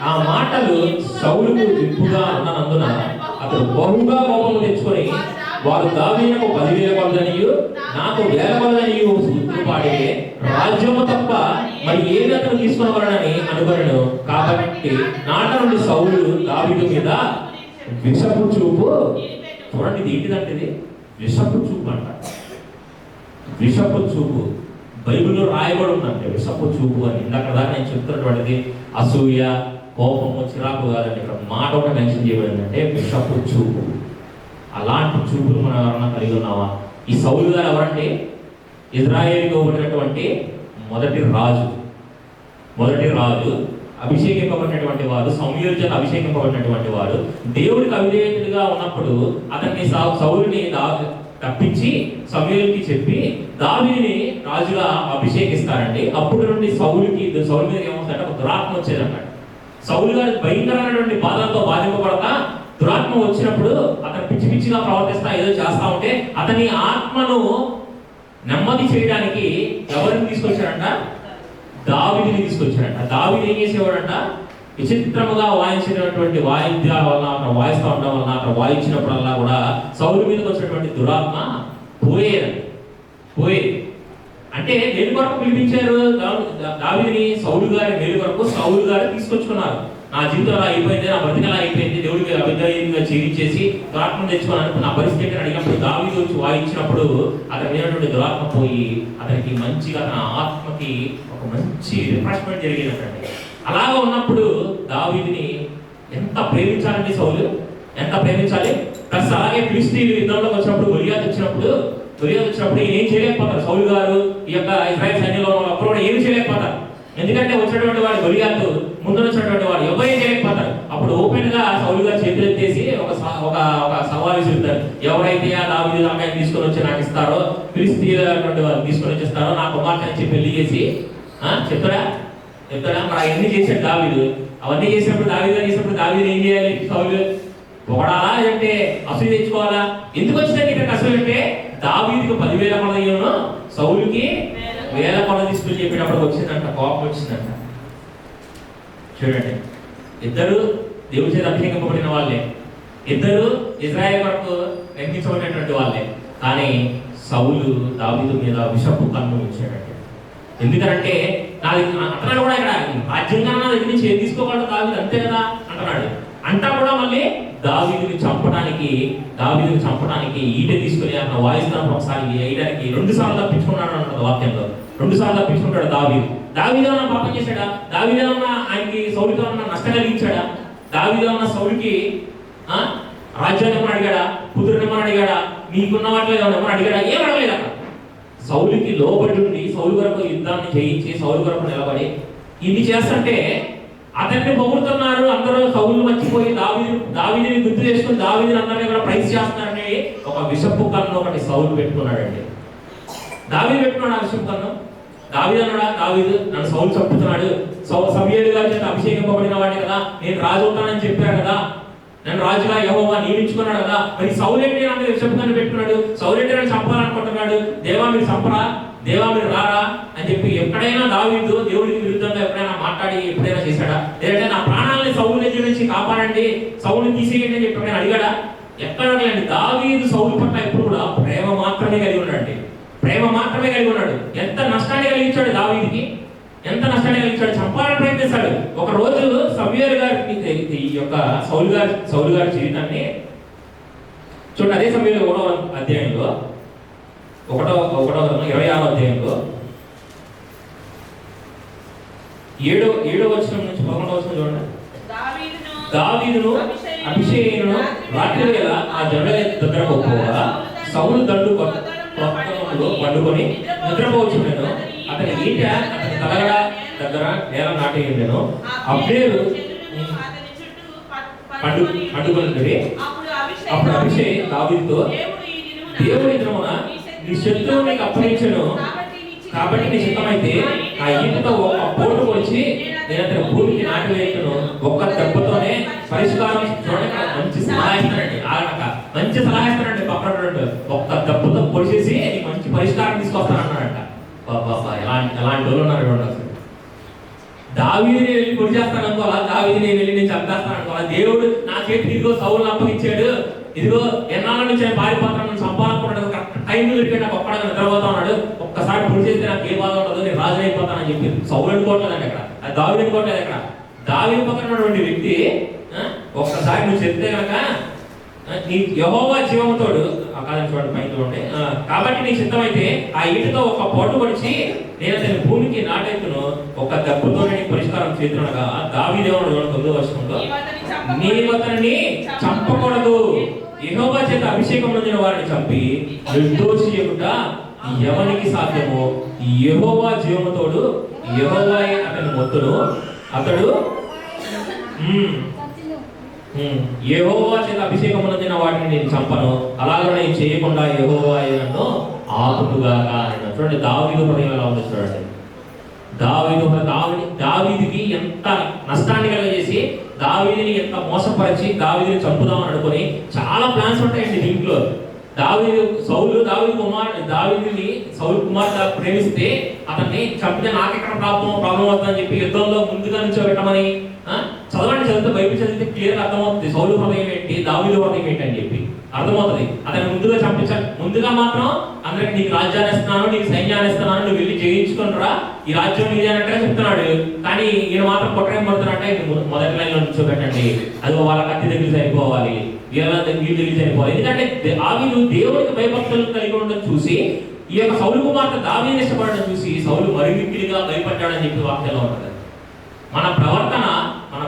ఆ మాటలు సౌలుకు విప్పుగా అన్నందున అతడు బహుగా కోపము తెచ్చుకొని వారు దావీదుకు 10,000 కొలదనియు నాకు 1000 కొలదనియు సూత్రులు పాడే రాజ్యము తప్ప మరి ఏది అతను తీసుకునవలనని అనుకొనెను. కాబట్టి నాట నుండి సౌలు దావీదు మీద విషపు చూపు, చూడండి ఇది ఏంటిదంటే ఇది విషపు చూపు అంట. విషపు చూపు బైబిల్లో రాయబడి ఉందంటే విషపు చూపు అని. ఇందాక దాకా నేను చెప్తున్నటువంటిది అసూయ, కోపము, చిరాకు కాదండి. ఇక్కడ మాట ఒకటి మెన్షన్ చేయబడిందంటే విషపు చూపు. అలాంటి చూపులు మనం ఎవరన్నా కలిగి ఉన్నావా? ఈ సౌలు గారు ఎవరంటే ఇజ్రాయేలుకి ఇవ్వబడినటువంటి మొదటి రాజు, అభిషేకింపబడినటువంటి వాడు, సమూయేలు చేత అభిషేకింపబడినటువంటి వాడు. దేవుడికి అవిధేయుడిగా ఉన్నప్పుడు అతన్ని సౌలుని తప్పించి సమూయేలుకి చెప్పి దావీదుని రాజుగా అభిషేకిస్తారండి. అప్పుడు నుండి సౌలు మీద ఏమవుతుందంటే ఒక దురాత్మ వచ్చేదన్నమాట. సౌలు గారు భయంకరమైనటువంటి బాధలతో బాధింపబడతా దురాత్మ వచ్చినప్పుడు అతను పిచ్చి పిచ్చిగా ప్రవర్తిస్తా ఏదో చేస్తా ఉంటే అతని ఆత్మను నెమ్మది చేయడానికి ఎవరిని తీసుకొచ్చాడంట? దావీదుని తీసుకొచ్చాడంట. దావీదు ఏం చేసేవాడంట? విచిత్రముగా వాయించినటువంటి వాయిద్యాల వల్ల అక్కడ వాయిస్తూ ఉండడం వల్ల అక్కడ వాయించినప్పుడల్లా కూడా సౌలు మీదకి వచ్చినటువంటి దురాత్మ పోయేది. అంటే దేని కొరకు పిలిపించారు దావీదుని? సౌలు గారి మేలు కొరకు సౌలు గారు తీసుకొచ్చుకున్నారు. నా జీవితం అలా అయిపోయింది, నా బ్రతికలా అయిపోయింది, దేవుడికి అవిధేయంగా జీవించేసి దురాత్మను తెచ్చుకోవాలని నా పరిస్థితిని అడిగినప్పుడు దావీదు వచ్చి వాయించినప్పుడు అతని మీదటువంటి దురాత్మ పోయి అతనికి మంచిగా తన ఆత్మకి ఒక మంచి రిఫ్రెష్మెంట్ జరిగినట్టండి. అలాగా ఉన్నప్పుడు దావీదుని ఎంత ప్రేమించాలండి సౌలు, ఎంత ప్రేమించాలి. ప్లస్ అలాగే ఫిలిష్తీయులు యుద్ధంలోకి వచ్చినప్పుడు గొలియాతు వచ్చినప్పుడు ఏం చేయలేకపోతారు. సౌలు గారు ఈ యొక్క ఇశ్రాయేలు సైన్యంలో అప్పుడు కూడా ఏమి చేయలేకపోతారు. ఎందుకంటే వచ్చినటువంటి వాడు గొలియాతు, ముందు వచ్చినటువంటి వాడు ఎవరేం చేయలేకపోతారు. అప్పుడు ఓపెన్ గా సౌలు గారు చేతులు ఎత్తేసి ఒక సవాలు విసురుతారు. ఎవరైతే ఆ దావీదు అమ్మాయిని తీసుకొని వచ్చి నాకు ఇస్తారో, ఫిలిష్తీయులటువంటి వారు తీసుకొని వచ్చేస్తారో నా కుమార్తె నుంచి పెళ్లి చేసి చెప్తారా? మరి అవన్నీ చేశాడు దావీదు. అవన్నీ చేసినప్పుడు దావీదు ఏం చేయాలి? పొగడాలా అంటే అసూయ తెచ్చుకోవాలా? ఎందుకు వచ్చిందండి ఇక్కడ అసూయ అంటే దావీదుకు 10,000 కొలది ఇవ్వను, సౌలుకి 1,000 కొలది తీసుకుని చెప్పినప్పుడు వచ్చిందంట, కోపం వచ్చిందంట. చూడండి, ఇద్దరు దేవుడి చేత అభిషేకింపబడిన వాళ్ళే, ఇద్దరు ఇజ్రాయెల్ కొరకు నిర్మించబడినటువంటి వాళ్ళే. కానీ సౌలు దావీదు మీద విషపు కన్ను ఉంచాడంటే ఎందుకంటే నాది అంటున్నాడు కూడా ఇక్కడ రాజ్యంగా నా దగ్గర నుంచి ఏం తీసుకోగలడు దావీదు, అంతే కదా అంటున్నాడు. అంటా కూడా మళ్ళీ దావీదుని చంపడానికి ఈట తీసుకుని అన్న వాయిస్తున్నప్పుడు ఒకసారి వేయడానికి 2 సార్లు తప్పించుకున్నాడు అంటారు వాక్యంలో. 2 సార్లు తప్పించుకుంటాడు దావీదు. దావీదు ఏమన్నా పాపం చేశాడా? దావీదు ఏమన్నా ఆయనకి సౌలుకి ఏమన్నా నష్టం కలిగించాడా? దావీదు ఏమన్నా సౌలుకి రాజ్యాన్ని ఏమన్నా అడిగాడా? కుదురుని ఏమన్నా అడిగాడా? మీకున్న వాటిలో ఏమన్నా అడిగాడా? ఏం అడగలేదు అక్కడ. సౌలుకి లోబడి ఉండి సౌలు వరకు యుద్ధాన్ని జయించి సౌలు వరకు నిలబడి ఇది చేస్తుంటే అతన్ని పొగుడుతున్నారు అందరూ. సౌలు మర్చిపోయి దావీదుని గుర్తు చేసుకుని దావీదుని అందరినీ కూడా ప్రైజ్ చేస్తున్నారని ఒక విషపు కన్ను ఒకటి సౌలు పెట్టుకున్నాడండి. దావీదు పెట్టుకున్నాడు ఆ విషపు కన్ను. దావీదు అన్నాడా? దావీదు నన్ను సౌలు చంపుతున్నాడు, సమూయేలు గారి చేత అభిషేకింపబడిన వాడే కదా, నేను రాజు అవుతానని చెప్పారు కదా, నన్ను రాజుగా యెహోవా నియమించుకున్నాడు కదా, మరి సౌలు ఏంటి నా మీద విషపు కన్ను పెట్టుకున్నాడు, సౌలు ఏంటి నన్ను చంపాలనుకుంటున్నాడు, దేవా మీరు చంపరా, దేవా మీరు రారా అని చెప్పి ఎప్పుడైనా దావీదు దేవుడికి విరుద్ధంగా ఎప్పుడైనా మాట్లాడి ఎప్పుడైనా చేశాడా? లేదంటే నా ప్రాణాలని సౌలు దగ్గర నుంచి కాపాడండి, సౌలుని తీసేయండి అని చెప్పి ఎప్పుడైనా అడిగాడా? ఎక్కడ అడగలేండి. దావీదు సౌలు పట్ల ఎప్పుడు కూడా ప్రేమ మాత్రమే కలిగి ఉన్నాడు. ప్రేమ మాత్రమే కలిగి ఉన్నాడు. ఎంత నష్టాన్ని కలిగించాడు దావీదుకి, ఎంత నష్టాన్ని కలిగించాడు, చంపాలని ప్రయత్నిస్తాడు. ఒక రోజు సమూయేలు గారికి ఈ యొక్క సౌలు గారి జీవితాన్ని చూడండి. అదే సమయంలో 1వ అధ్యాయంలో 26వ అధ్యాయంలో 7వ వచనం నుంచి 11వ వచనం చూడండి. దావీదును అభిషేకును రాత్రి వేళ ఆ జనుల దగ్గరకు పోగా సౌలు దండు పక్కనలో పండుకొని నిద్రపోవచ్చున్నాను. అతని ఈట అతని తలగడ దగ్గర నేల నాటేయను. అబ్నేరు పండుకొని అప్పుడు అభిషేక్ దావీదుతో దేవుడి దినమున నీ శత్రువు నీకు అప్పగించను, కాబట్టి నీ చిత్తమైతే ఆ ఈటతో ఒక పోటు వచ్చి నేను అతని భూమికి నాటివేయను. ఒక్క దెబ్బతోనే పరిష్కారం. చూడండి, మంచి సలహా ఇస్తానండి. ఆగనక మంచి సలహా ఇస్తానండి. పక్కన ఒక్క దెబ్బతో పొడిచేసి నీకు మంచి పరిష్కారం తీసుకొస్తానన్నాడంట. బాబా ఎలాంటి వాళ్ళు ఉన్నారు అసలు. దావీదుని వెళ్ళి పొడి చేస్తాను అనుకోవాలా, దావీదుని వెళ్ళి నేను చంపేస్తాను అనుకోవాలా. దేవుడు నా చేతికి ఇదిగో సౌలుని అప్పగించాడు, ఇదిగో ఎన్నాళ్ళ నుంచి ఆయన పారిపోతాను చంపాలనుకున్నాడు, కరెక్ట్ టైం దొరికితే నాకు ఒక్కడగా నిద్రపోతా ఉన్నాడు, ఒక్కసారి పొడి చేస్తే నాకు ఏ బాధ ఉండదు, నేను రాజు అయిపోతానని చెప్పి సౌలు అనుకోవట్లేదండి అక్కడ, అది దావీదు అనుకోవట్లేదు అక్కడ. దావీదు పక్కన ఉన్నటువంటి వ్యక్తి ఒక్కసారి నువ్వు చెప్తే కనుక నీ యెహోవా జీవముతోడు కాదని చూడండి, పైన చూడండి. కాబట్టి నీ చిత్తమైతే ఆ ఈటతో ఒక పోటు పొడిచి నేను అతని భూమికి నాటెత్తును, ఒక దెబ్బతో నీకు పరిష్కారం చేతునగా దావీదేవుడు 9వ వచనంలో నీవు అతనిని చంపకూడదు, యెహోవా చేత అభిషేకం పొందిన వారిని చంపి నిర్దోషి ఎగుట ఎవరికి సాధ్యమో, యెహోవా జీవముతోడు యెహోవాయే అతని మొత్తును, అతడు యెహోవా చేత అభిషేకం పొందిన వాటిని నేను చంపను, అలాగే నేను చేయకుండా యెహోవాయే నన్ను ఆపుగాక అన్నాడు. చూడండి దావీదు హృదయం ఎలా ఉంది చూడండి. దావీదుకి ఎంత నష్టాన్ని కలగజేసి, దావీదుని ఎంత మోసపరిచి దావీదుని చంపుదామని అనుకుని చాలా ప్లాన్స్ ఉంటాయండి దీంట్లో. సౌలు కుమార్తె ప్రేమిస్తే అతన్ని చంపితే నాకెక్కడ ప్రాబ్లం అవుతుందని చెప్పి యుద్ధంలో ముందుగా నిల్చోబెట్టమని చదివితే బైబిల్ చదివితే క్లియర్ అర్థమవుతుంది సౌలు హృదయం ఏంటి, దావీదు హృదయం ఏంటి అని చెప్పి అర్థమవుతుంది. అతను ముందుగా చంపించాలి. ముందుగా మాత్రం అందరికి నీకు రాజ్యాన్ని ఇస్తున్నాను, నీకు సైన్యాన్ని ఇస్తున్నాను, నువ్వు వెళ్ళి జయించుకుంటురా, ఈ రాజ్యం నీది అన్నట్టుగా చెప్తున్నాడు. కానీ ఈయన మాత్రం కొట్టడం పడుతున్నట్టే మొదటి లైన్లో నిల్చోబెట్టండి, అది వాళ్ళ కత్తి దగ్గర సరిపోవాలి, వీళ్ళ దగ్గర సరిపోవాలి. ఎందుకంటే దావీదు దేవుడికి భయభక్తులు కలిగి ఉండడం చూసి ఈ యొక్క సౌలు కుమార్తె దావీదుని ఇష్టపడడం చూసి సౌలు మరిగిగా భయపడ్డాడని చెప్పి వాక్యంలో ఉంటుంది. మన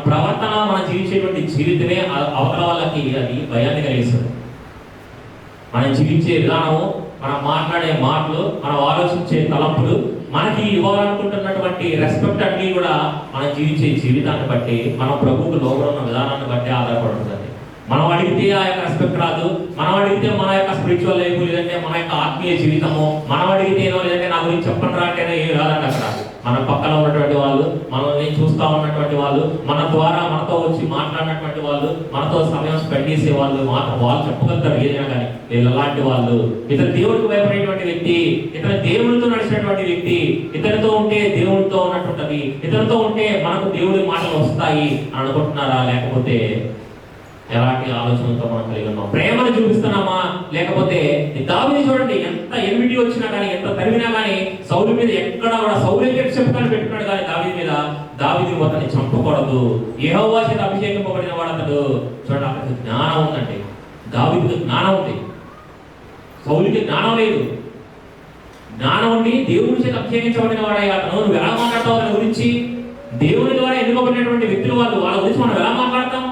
ప్రవర్తన మనం జీవించేటువంటి జీవితమే అవతల వాళ్ళకి అది భయాన్ని కలిగిస్తుంది. మనం జీవించే విధానము, మనం మాట్లాడే మాటలు, మనం ఆలోచించే తలంపులు, మనకి ఇవ్వాలనుకుంటున్నటువంటి రెస్పెక్ట్ అన్ని కూడా మనం జీవించే జీవితాన్ని బట్టి, మన ప్రభువుకు లోపల ఉన్న విధానాన్ని బట్టి ఆధారపడుతుంది. మనం అడిగితే ఆ యొక్క రెస్పెక్ట్ రాదు, మనం అడిగితే మన యొక్క స్పిరిచువల్ లైఫ్, లేదంటే మన యొక్క ఆత్మీయ జీవితము, మనం అడిగితేనో లేదంటే నా గురించి చెప్పండి రా అంటేనే ఏం రాదండి అక్కడ. మన పక్కన ఉన్నటువంటి వాళ్ళు, మనల్ని చూస్తూ ఉన్నటువంటి వాళ్ళు, మన ద్వారా మనతో వచ్చి మాట్లాడినటువంటి వాళ్ళు, మనతో సమయం స్పెండ్ చేసే వాళ్ళు మాత్రం వాళ్ళు చెప్పగలుగుతారు ఏదైనా కానీ. వీళ్ళు అలాంటి వాళ్ళు. ఇతను దేవుడికి భయపడేటువంటి వ్యక్తి, ఇతను దేవుడితో నడిచినటువంటి వ్యక్తి, ఇతనితో ఉంటే దేవుడితో ఉన్నట్టుంటది, ఇతనితో ఉంటే మనకు దేవుడి మాటలు వస్తాయి అని అనుకుంటున్నారా? లేకపోతే ఎలాంటి ఆలోచనలతో మనం కలిగి ఉన్నాం? ప్రేమను చూపిస్తున్నామా? లేకపోతే దావీదు చూడండి, ఎంత ఎనిమిది వచ్చినా కానీ, ఎంత తరిమినా కానీ సౌలు మీద ఎక్కడ కూడా సౌలు చెప్పుకొని పెట్టుకున్నాడు కానీ దావీదు మీద, దావీదు అతన్ని చంపకూడదు, యెహోవా చేత అభిషేకింపబడిన వాడు అతడు. చూడండి, అతనికి జ్ఞానం ఉందండి. దావీదుకి జ్ఞానం ఉంది, సౌలుకి జ్ఞానం లేదు. జ్ఞానం ఉండి దేవుడి చేత అభిషేకించబడిన వాడే అతను. నువ్వు ఎలా మాట్లాడతావు అతని గురించి? దేవుని ద్వారా ఎన్నుకోబడినటువంటి వ్యక్తులు వాళ్ళు, వాళ్ళ గురించి మనం ఎలా మాట్లాడతాం?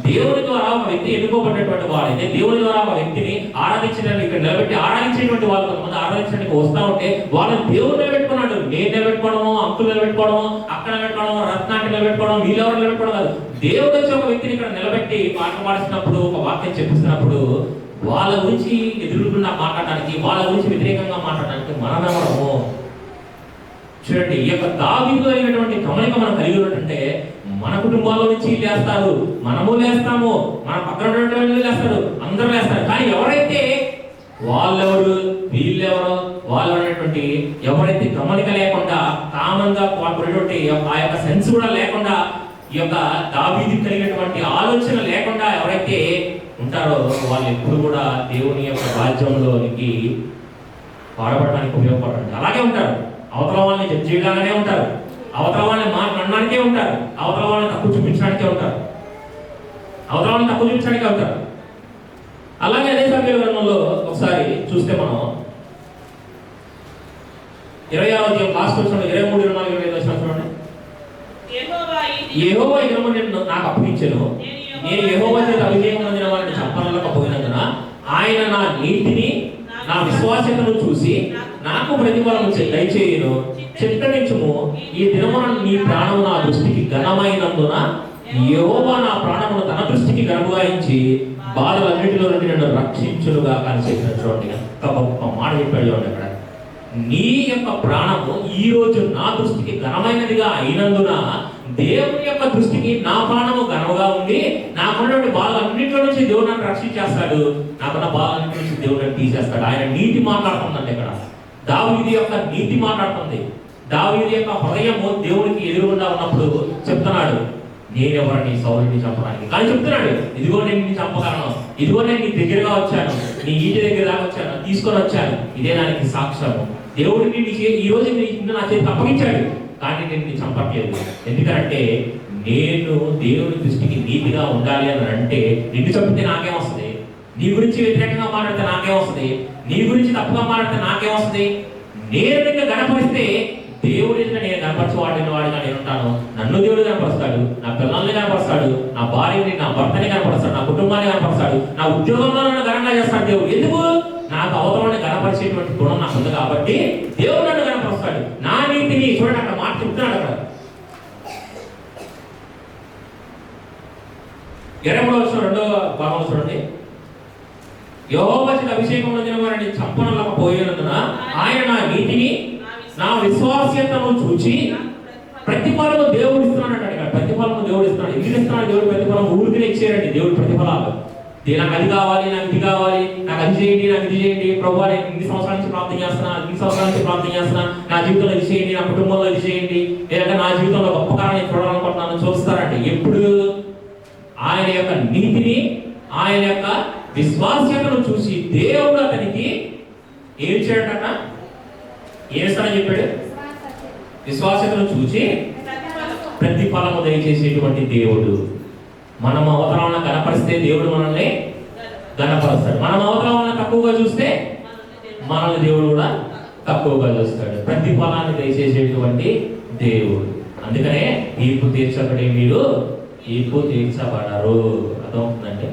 దేవుని ద్వారా ఒక వ్యక్తి ఎన్నుకోబడినటువంటి వాడైతే దేవుని ద్వారా ఒక వ్యక్తిని ఆరాధించడానికి ఇక్కడ నిలబెట్టి ఆరాధించేటువంటి వాళ్ళు కొంతమంది ఆరాధించడానికి వస్తా ఉంటే వాళ్ళని దేవుడు నిలబెట్టుకున్నాడు. నేను నిలబెట్టుకోవడము, అంకులు నిలబెట్టుకోవడము, అక్కడ నిలబెట్టుకోవడము, రత్నాన్ని నిలబెట్టుకోవడం, వీళ్ళెవరు నిలబెట్టుకోవడం కాదు. దేవుడు వచ్చి ఒక వ్యక్తిని ఇక్కడ నిలబెట్టి పాట పాడిస్తున్నప్పుడు, ఒక వాక్యం చెప్పిస్తున్నప్పుడు వాళ్ళ గురించి ఎదురుకుండా మాట్లాడడానికి, వాళ్ళ గురించి వ్యతిరేకంగా మాట్లాడడానికి మనమెవరము? చూడండి, ఈ యొక్క దావీదు అయినటువంటి గమనిక మనం కలిగి ఉన్నట్టుంటే మన కుటుంబాల నుంచి లేస్తారు, మనము లేస్తాము, మన పక్కన ఉన్నటువంటి లేస్తారు, అందరూ లేస్తారు. కానీ ఎవరైతే వాళ్ళెవరు వీళ్ళెవరు వాళ్ళు అనేటువంటి ఎవరైతే గమనిక లేకుండా, కామన్ గా ఉన్నటువంటి ఆ యొక్క సెన్స్ కూడా లేకుండా, ఈ యొక్క దావీదు కలిగినటువంటి ఆలోచన లేకుండా ఎవరైతే ఉంటారో వాళ్ళు ఎప్పుడు కూడా దేవుని యొక్క రాజ్యంలోనికి వాడబడడానికి ఉపయోగపడతారు. అలాగే ఉంటారు. అవతల వాళ్ళని జడ్జి చేయడాగానే ఉంటారు, అవతల వాళ్ళని మాట్లాడడానికే ఉంటారు, అవతల వాళ్ళని తక్కువ చూపించడానికే ఉంటారు, అవతల వాళ్ళని తక్కువ చూపించడానికే ఉంటారు. అలాగే అదే సమయ గ్రంథంలో ఒకసారి చూస్తే మనం 26వ అధ్యాయం లాస్ట్ వచ్చిన 23, 24, 25 వచ్చిన చూడండి. యెహోవా ఈ దినము నాకు అప్పగించెను, నేను యెహోవా చేత అభిషేకం పొందిన వారిని చంపనలేకపోయినందున ఆయన నా నీతిని నా విశ్వాసతను చూసి నాకు ప్రతిఫలం దయచేయును. చిత్తగించుము, ఈ దినమున నీ ప్రాణము నా దృష్టికి ఘనమైనందున యెహోవా నా ప్రాణమును తన దృష్టికి ఘనముగా ఎంచి బాధలన్నిటిలో నుండి నన్ను రక్షించునుగా అని చెప్పిన. చూడండి, ఎంత గొప్ప మాట చెప్పాడు చూడండి అక్కడ. నీ యొక్క ప్రాణము ఈ రోజు నా దృష్టికి ఘనమైనదిగా అయినందున దేవుని యొక్క దృష్టికి నా ప్రాణము ఘనముగా ఉండి నాకున్నటువంటి బాధలన్నింటిలో నుంచి దేవుడు నన్ను రక్షించేస్తాడు, నాకున్న బాధలన్నింటి నుంచి దేవుడు నన్ను తీసేస్తాడు. ఆయన నీతి మాట్లాడుతుందండి ఇక్కడ. దావీదు యొక్క నీతి మాట్లాడుతుంది. దావీదు యొక్క హృదయము దేవునికి ఎదురుగుండా ఉన్నప్పుడు చెప్తున్నాడు, నేనెవరిని సౌలుని చంపడానికి. కానీ చెప్తున్నాడు, ఇదిగో నేను నీ చంపగలను, ఇదిగో నేను నీ దగ్గరగా వచ్చాను, నీ ఇంటి దగ్గర దాకా వచ్చాను, తీసుకొని వచ్చాను, ఇదే దానికి సాక్ష్యము. దేవుడిని ఈ రోజు నా చేతికి అప్పగించాడు, కానీ నేను నీ చంపట్లేదు. ఎందుకంటే నేను దేవుని దృష్టికి నీతిగా ఉండాలి అని అంటే, నిన్ను చంపితే నాకేం వస్తుంది? నీ గురించి వ్యతిరేకంగా మాట్లాడితే నాకేం వస్తుంది? నీ గురించి తప్పుగా మాట్లాడితే నాకేం వస్తుంది? నేను నిన్ను గణపరిస్తే దేవుడి నేను కనపరచవాడిన వాడిగా నేను ఉంటాను. నన్ను దేవుడు కనపరుస్తాడు, నా పిల్లల్ని కనపరుస్తాడు, నా భార్యని, నా భర్తని కనపరుస్తాడు, నా కుటుంబాన్ని కనపరుస్తాడు, నా ఉద్యోగంలో నన్ను ఘనంగా చేస్తాడు దేవుడు. ఎందుకు? నాకు అవతలని కనపరిచేటువంటి గుణం నాకు ఉంది కాబట్టి దేవుడు నన్ను కనపరుస్తాడు. నా నీతిని చూడండి, అక్కడ మాట చెప్తున్నాడు. అక్కడ 23వ వచనం 2వ భాగంలో చూడండి. యెహోవా చేత అభిషేకం పొందిన వారిని చంపనలేకపోయినందున ఆయన నా నీతిని నా విశ్వాస్యతను చూచి ప్రతిఫలము దేవుడు ఇస్తున్నాడు అంటాడు. ప్రతిఫలము దేవుడు ఇస్తున్నాడు. ఎందుకు ఇస్తున్నాడు దేవుడు ప్రతిఫలం? ఊరికే ఇచ్చారండి దేవుడు ప్రతిఫలాలు. నాకు అది కావాలి, నాకు ఇది కావాలి, నాకు అది చేయండి, నాకు ఇది చేయండి, ప్రభువా నేను ఇన్ని సంవత్సరాల నుంచి ప్రార్థన చేస్తున్నా, ఇన్ని సంవత్సరాల నుంచి ప్రార్థన చేస్తున్నా, నా జీవితంలో ఇది చేయండి, నా కుటుంబంలో ఇది చేయండి, లేదంటే నా జీవితంలో గొప్ప కారణం చూడాలనుకుంటున్నాను చూస్తారండి. ఎప్పుడు? ఆయన యొక్క నీతిని, ఆయన యొక్క విశ్వాస్యతను చూసి దేవుడు అతనికి ఏం చేయడట? ఏం ఇస్తానని చెప్పాడు? విశ్వాసతను చూసి ప్రతిఫలము దయచేసేటువంటి దేవుడు. మనం అవతరాలను కనపరిస్తే దేవుడు మనల్ని కనపరుస్తాడు. మనం అవతరాలను తక్కువగా చూస్తే మనల్ని దేవుడు కూడా తక్కువగా చూస్తాడు. ప్రతిఫలాన్ని దయచేసేటువంటి దేవుడు. అందుకనే తీర్పు తీర్చబడే మీరు తీర్పు తీర్చబడరు. అర్థమవుతుందంటే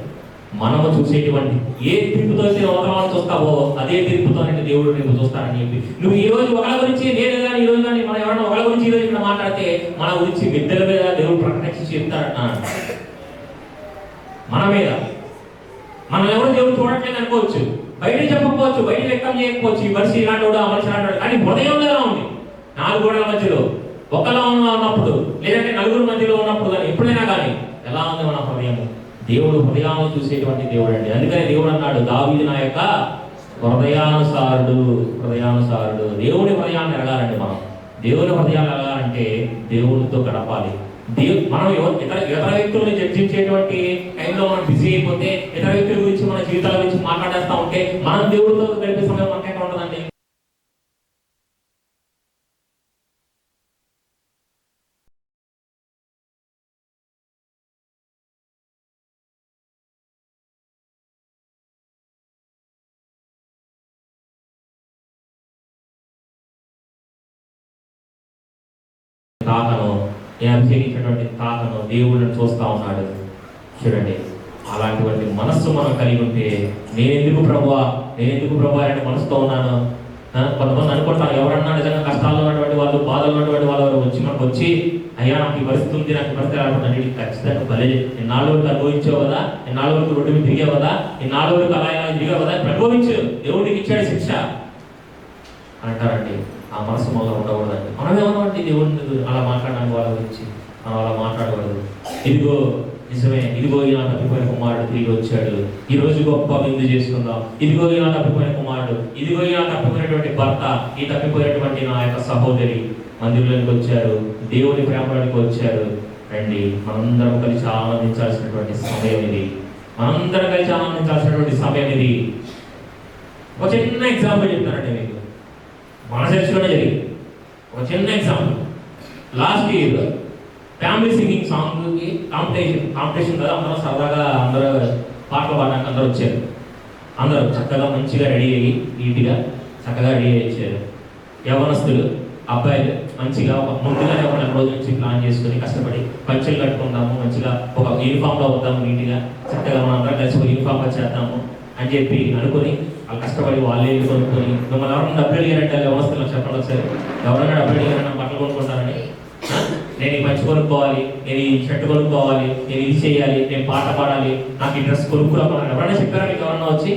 మనము చూసేటువంటి ఏ తీర్పుతో అయితే అవతరాలను చూస్తావో అదే తీర్పుతో దేవుడు నీకు చూస్తానని చెప్పి నువ్వు ఈ రోజు ఒకళ్ళ గురించి నేను కానీ ఈ రోజు కానీ మనం ఎవరైనా ఒకళ్ళ గురించి ఈ రోజు ఇక్కడ మాట్లాడితే మన గురించి బిడ్డల మీద దేవుడు ప్రకటించి చెప్తాడట. మన మీద మనం ఎవరు దేవుడు చూడట్లేదు అనుకోవచ్చు, బయట చెప్పకపోవచ్చు, బయట వ్యక్తం చేయకపోవచ్చు, ఈ మనిషి ఇలాంటి ఆ మనిషి ఇలాంటి, కానీ హృదయంలో ఎలా ఉంది? 4 గోడల మధ్యలో ఒకలా ఉన్నప్పుడు, లేదంటే నలుగురు మధ్యలో ఉన్నప్పుడు కానీ ఎప్పుడైనా కానీ ఎలా ఉంది మన హృదయం? దేవుడు హృదయాలను చూసేటువంటి దేవుడు అండి. అందుకని దేవుడు అన్నాడు, దావీదు నా యొక్క హృదయానుసారుడు. దేవుని హృదయాన్ని ఎరగాలండి. మనం దేవుని హృదయాన్ని ఎరగాలంటే దేవునితో గడపాలి. మనం ఇతర వ్యక్తులను చర్చించేటువంటి టైంలో మనం బిజీ అయిపోతే, ఇతర వ్యక్తుల గురించి మన జీవితాల గురించి మాట్లాడేస్తా ఉంటే మనం దేవుడితో గడిపే సమయం మనకి ఎక్కడ ఉంటుందండి? తాతను అభిషేకించినటువంటి తాతను దేవుడిని చూస్తా ఉన్నాడు. చూడండి, అలాంటి మనస్సు మనం కలిగి ఉంటే నేను ఎందుకు ప్రభువా అనే మనసుతో ఉన్నాను. కొంతమంది అనుకుంటారు, ఎవరన్నా నిజంగా కష్టాల్లో ఉన్నటువంటి వాళ్ళు, బాధలు ఉన్నటువంటి వాళ్ళు మనకు వచ్చి అయ్యా నాకు ఈ పరిస్థితి ఉంది, నాకు ఈ పరిస్థితి రాకుండా ఖచ్చితంగా భలే ఇన్నాళ్ళు వరకు అనుభవించావు కదా, ఇన్నాళ్ళు వరకు రోడ్డు మీద తిరిగావు కదా, ఇన్నాళ్ళు వరకు అలా ఇలా తిరిగావు కదా, అనుభవించు, దేవుడికి ఇచ్చాడు శిక్ష అంటారండి. ఆ మనసు మనలో ఉండకూడదండి. మనమేమన్నామంటే దేవుడిని అలా మాట్లాడడానికి వాళ్ళ గురించి మనం అలా మాట్లాడకూడదు. ఇదిగో నిజమే, ఇదిగో ఇలా తప్పిపోయిన కుమారుడు తిరిగి వచ్చాడు, ఈ రోజు గొప్ప విందు చేసుకుందాం. ఇదిగో ఇలా తప్పిపోయిన కుమారుడు, ఇదిగో ఇలా తప్పిపోయినటువంటి భర్త, ఈ తప్పిపోయినటువంటి నా యొక్క సహోదరి మందిరంలోకి వచ్చారు, దేవుని ప్రేమలోకి వచ్చారు. రండి, మనందరం కలిసి ఆనందించాల్సినటువంటి సమయం ఇది. ఒక చిన్న ఎగ్జాంపుల్ చెప్తానండి మీకు. మన చర్చిలోనే జరిగింది ఒక చిన్న example. Last year family singing సాంగ్కి కాంపిటీషన్ కదా, అందరూ సరదాగా అందరూ పాటలు పాడడానికి అందరూ వచ్చారు. అందరూ చక్కగా మంచిగా రెడీ అయ్యి నీట్గా చక్కగా రెడీ అయ్యి వచ్చారు. యవ్వనస్తులు అబ్బాయిలు మంచిగా ముందుగానే ఒక 4 రోజుల నుంచి ప్లాన్ చేసుకుని కష్టపడి పంచెలు కట్టుకుందాము, మంచిగా ఒక యూనిఫామ్లో వద్దాము, నీట్గా చక్కగా మనం అందరం కలిసి ఒక యూనిఫామ్గా చేద్దాము అని చెప్పి అనుకుని వాళ్ళు కష్టపడి వాళ్ళే కొనుక్కొని, మిమ్మల్ని ఎవరైనా డబ్బులు అడిగారంటే వ్యవస్థలో చెప్పండి ఒకసారి, ఎవరైనా డబ్బులు అడిగారన్నా బట్టలు కొనుక్కుంటారని, నేను ఈ పంచి కొనుక్కోవాలి, నేను ఈ షర్ట్ కొనుక్కోవాలి, నేను ఇది చేయాలి, నేను పాట పాడాలి, నాకు ఈ డ్రెస్ కొనుక్కోవాలి ఎవరైనా చెప్పారా? మీకు ఎవరన్నా వచ్చి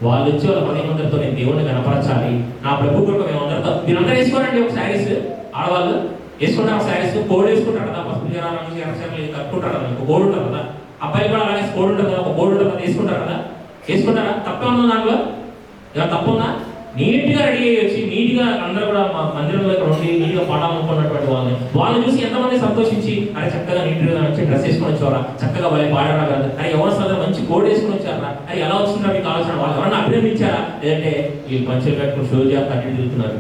వాళ్ళు వచ్చి వాళ్ళ 10 మందితో నేను దేవుడిని కనపరచాలి, నా ప్రభు కొరకు మేమందరితో మీరందరూ వేసుకోరండి ఒక శారీస్, ఆడవాళ్ళు వేసుకుంటారు శారీస్, కోడ్ వేసుకుంటారు కదా, పసుపు జనాలు కట్టుకుంటారు కదా, ఒక కోడ్ ఉంటుంది కదా, అబ్బాయిలు కూడా అలాగే కోడ్ ఉంటుంది కదా, ఒక కోడ్ ఉంటుంది కదా, వేసుకుంటారు కదా, వేసుకుంటారా? తప్పే ఉందా దాంట్లో? ఏమైనా తప్పు ఉందా? నీట్గా రెడీ అయ్యి వచ్చి నీట్గా అందరూ కూడా మా మందిరంలో ఇక్కడ ఉండి నీట్గా పాడాలనుకున్నటువంటి వాళ్ళని చూసి ఎంతమంది సంతోషించి అరే చక్కగా నీట్గా వచ్చి డ్రెస్ వేసుకొని వచ్చారా, చక్కగా వాళ్ళు పాడారా కదా, అరే ఎవరు సార్ మంచి కోడ్ వేసుకొని వచ్చారా, అరే ఎలా వచ్చిందా మీకు ఆలోచన, వాళ్ళు ఎవరన్నా అభినందించారా? లేదంటే వీళ్ళు పంచులు కట్టుకుని షో చేస్తా అటు తిరుగుతున్నారు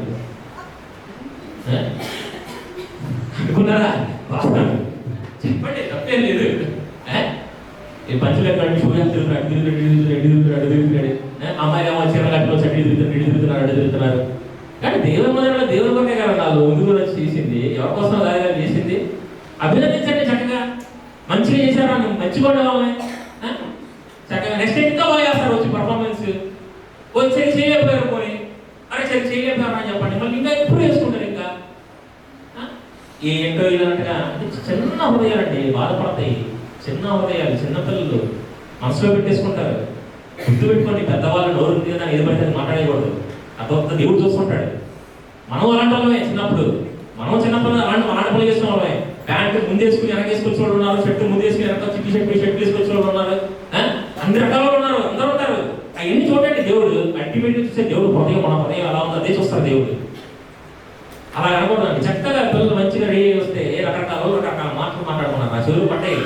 అనుకున్నారా? చెప్పండి, తప్పేం లేదు. ఈ పంచులు కట్టుకుని షో చేస్తున్నారు, అటు తిరుగుతున్నాడు, అమ్మాయి ఏమో చీర కట్టుకోవచ్చు, అటు తిరుగుతున్నారు. కానీ దేవుని మొదలు దేవుని కొరకే కదా వాళ్ళు ముందు వచ్చి చేసింది, ఎవరి కోసం దారిగా చేసింది. అభినందించండి, చక్కగా మంచిగా చేశారు, మంచిగా వాళ్ళని చక్కగా నెక్స్ట్ ఇంకా బాగా చేస్తారు వచ్చి పర్ఫార్మెన్స్. వచ్చి చేయలేకపోయారు పోయి, అరే సరే చేయలేకపోయారు అని చెప్పండి, మళ్ళీ ఇంకా ఎప్పుడు వేసుకుంటారు. ఇంకా ఏంటో ఇలాంటిగా అంటే చిన్న హృదయాలండి బాధపడతాయి, చిన్న హృదయాలు, చిన్నపిల్లలు మనసులో పెట్టేసుకుంటారు. గుర్తు పెట్టుకోండి, పెద్దవాళ్ళు నోరు మీద ఏది పడితే మాట్లాడకూడదు. అదొక దేవుడు చూసుకుంటాడు. మనం అలాంటి వాళ్ళమే చిన్నప్పుడు, మనం చిన్నప్పుడు అలాంటి పనులు చేసిన వాళ్ళమే. ప్యాంట్ ముందేసుకుని వెనక వేసుకొచ్చిన వాళ్ళు ఉన్నారు, షర్ట్ ముందేసుకుని వెనక చిట్టి షర్ట్ వేసుకొచ్చిన వాళ్ళు ఉన్నారు, అన్ని రకాల వాళ్ళు ఉన్నారు, అందరూ ఉంటారు. అవన్నీ చూడండి, దేవుడు అల్టిమేట్గా చూస్తే దేవుడు హృదయం, మన హృదయం ఎలా ఉందో అదే చూస్తారు దేవుడు. అలా అనకూడదండి. చక్కగా పిల్లలు మంచిగా రెడీ వస్తే రకరకాల మాటలు మాట్లాడుకున్నారు. ఆ చెవులు పట్టాయి,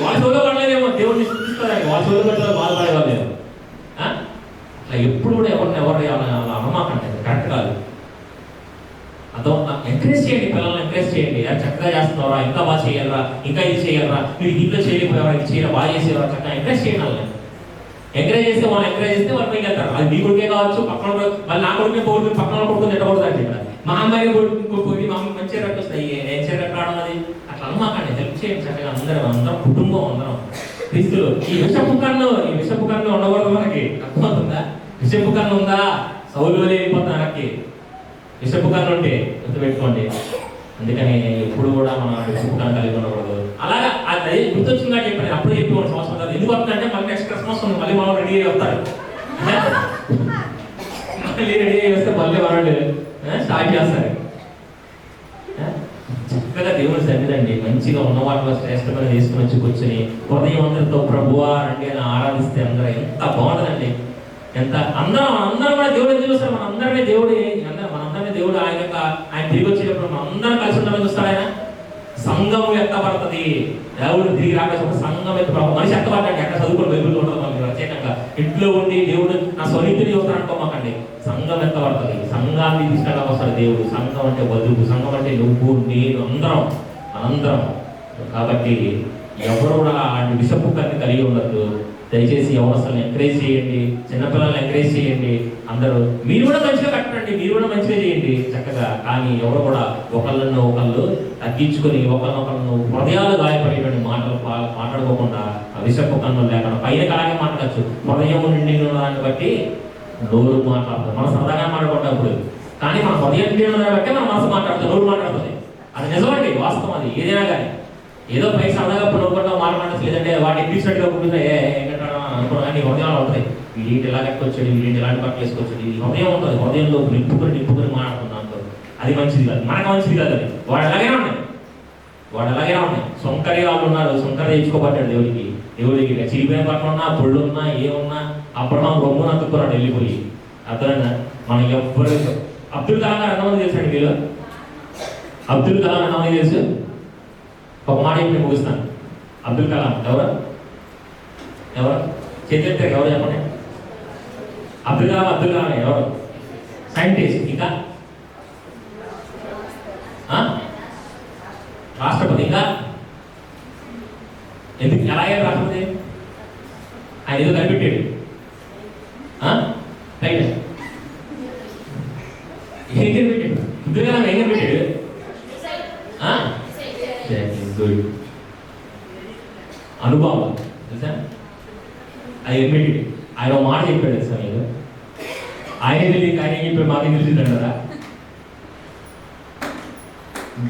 వాళ్ళ చెవులో పడలేదేమో, దేవుడిని సృష్టిస్తారని వాళ్ళ చెవులు పట్టాలి, బాధపడేవాళ్ళేమో. అట్లా ఎప్పుడు కూడా ఎవరు అలా అమ్మమాకంటే కరెక్ట్ కాదు. అదో ఎంకరేజ్ చేయండి, పిల్లల్ని ఎంకరేజ్ చేయండి. చక్కగా చేస్తున్నారా, ఇంకా బాగా చేయాలరా, ఇంకా ఇది చేయాలరా, మీరు ఇంట్లో చేయలేకపోయారా, ఇది చేయరా, బాగా చేసేవారా, చక్కగా ఎంకరేజ్ చేయండి. వాళ్ళని ఎంకరేజ్ చేస్తే వాళ్ళు పైకి వెళ్తారు. అది మీ కొడుకే కావచ్చు, పక్కన మళ్ళీ నా కొడుకే పోయి పక్కన కొడుకుని తిట్టకూడదు అంటే ఇక్కడ మా అమ్మాయి పోయి మా అమ్మ మంచిగా రెట్టు వస్తాయి, ఏం చేరట్టు రావడం అది అట్లా అమ్మకండి. హెల్ప్ చేయండి చక్కగా, అందరం కుటుంబం, అందరం క్రీస్తులు. ఈ విషపు కన్ను ఉండకూడదు మనకి, అర్థమవుతుందా? విషపు కన్ను ఉందా, సౌలు వెళ్ళిపోతుంది వెనక్కి. విషపు కన్ను ఉంటే గుర్తుపెట్టుకోండి. అందుకని ఎప్పుడు కూడా మనం విషపు కన్ను కలిగి ఉండకూడదు. అలాగా అది గుర్తొచ్చిందా చెప్పండి, అప్పుడే చెప్పి 1 సంవత్సరం కాదు. ఎందుకు వస్తుందంటే మళ్ళీ నెక్స్ట్ క్రిస్మస్ ఉంది, మళ్ళీ మనం రెడీ అయ్యి వస్తారు. మళ్ళీ రెడీ అయ్యి వస్తే మళ్ళీ వాళ్ళు స్టార్ట్ చేస్తారు. చక్కగా దేవుడి సన్నిధండి మంచిగా ఉన్న వాటిలో శ్రేష్టమైన చేసుకుని వచ్చి కూర్చొని హృదయం అందరితో ప్రభువా రండి అని ఆరాధిస్తే అందరూ ఎంత బాగుంటుందండి. ఎంత అందరం కూడా దేవుడు ఎందుకు చూస్తారు? మనందరినీ దేవుడు ఆయన తిరిగి వచ్చేటప్పుడు మనం అందరం కలిసి ఉండాలని చూస్తాడు ఆయన. సంఘం ఎత్తబడుతుంది. దేవుడు తిరిగి రాకపోతే సంఘం ఎత్తబడ మనిషి ఎత్తబడ్డాడు. ఎక్కడ చదువుకుని బైబిల్ ఉంటుంది మనకి ప్రత్యేకంగా. ఇంట్లో ఉండి దేవుడు నా స్వరీతిని చూస్తాను అనుకోమాకండి. సంఘం ఎత్తబడుతుంది. సంఘాన్ని తీసుకెళ్ళడానికి వస్తాడు దేవుడు. సంఘం అంటే బతుకు, సంఘం అంటే నువ్వు నేను అందరం. కాబట్టి ఎవరు కూడా అలాంటి విషపుక్కని కలిగి ఉండద్దు. దయచేసి యవనస్తులను ఎంకరేజ్ చేయండి, చిన్నపిల్లల్ని ఎంకరేజ్ చేయండి. అందరూ మీరు కూడా మంచిగా కట్టండి, మీరు కూడా మంచిగా చేయండి చక్కగా. కానీ ఎవరు కూడా ఒకళ్ళు తగ్గించుకొని ఒకళ్ళను హృదయాలు గాయపడేటువంటి మాటలు మాట్లాడుకోకుండా విషపుక్కను లేకుండా పైన అలాగే మాట్లాడచ్చు. హృదయం నిండి దాన్ని బట్టి నోరు మాట్లాడుతుంది. మనం సరదాగా మాట్లాడుకుంటాం కానీ మన హృదయం నిండి ఉన్నదాన్ని బట్టి మన మనసు మాట్లాడుతుంది, నోరు మాట్లాడుతుంది. అది నిజమండి, వాస్తవం. అది ఏదైనా కానీ ఏదో పై సరదాగా నవ్వుకుంటాం మాట్లాడచ్చు, లేదంటే వాటి ఎక్కిసినట్టుగా కూర్చుంటే అనుకున్నా కానీ హృదయాలు ఉంటుంది. వీడింటి ఎలా కట్టుకొచ్చాడు, వీడింటి ఎలాంటి పట్టు వేసుకొచ్చాడు, ఈ హృదయం ఉంటుంది. హృదయంలో నింపుకొని మాట్లాడుతున్నాం అనుకో, అది మంచిది కాదు, మనకు మంచిది కాదు. అది వాడు ఎలాగైనా ఉన్నాయి. సొంకరి వాళ్ళు ఉన్నారు, సొంకరి తెచ్చుకోబడ్డాడు దేవుడికి చిరిపోయిన పట్ల ఉన్నా పొళ్ళు ఉన్నా ఏమున్నా అప్పుడు మనం రొమ్మును అతుక్కున్నాడు వెళ్ళిపోయి. అర్థమైనా? మనం ఎవ్వరు అబ్దుల్ కలాం గారు ఎంతమంది తెలుసండి మీరు? అబ్దుల్ కలాం ఎంతమంది తెలుసు? ఒక మాట ఇప్పుడు ముగిస్తాను. అబ్దుల్ కలాం ఎవరు చేతిస్తారు? ఎవరు చెప్పండి? అబ్దుల్ కలాం ఎవరు? సైంటిస్ట్. ఇంకా రాష్ట్రపతి. ఇంకా ఎందుకు ఎలా అయ్యారు రాష్ట్రపతి? ఆయన ఏదో కనిపెట్టాడు. రైట్, ఏం కనిపెట్టాడు? అబ్దుల్ కలాం ఏం కనిపెట్టాడు? గుడ్ అనుభవం తెలుసా? అది కనిపెట్టాడు. ఆయన మాట చెప్పాడు తెలుసా మీరు? ఆయన తెలియదు కానీ ఇప్పుడు మాకు తెలిసింది కదా.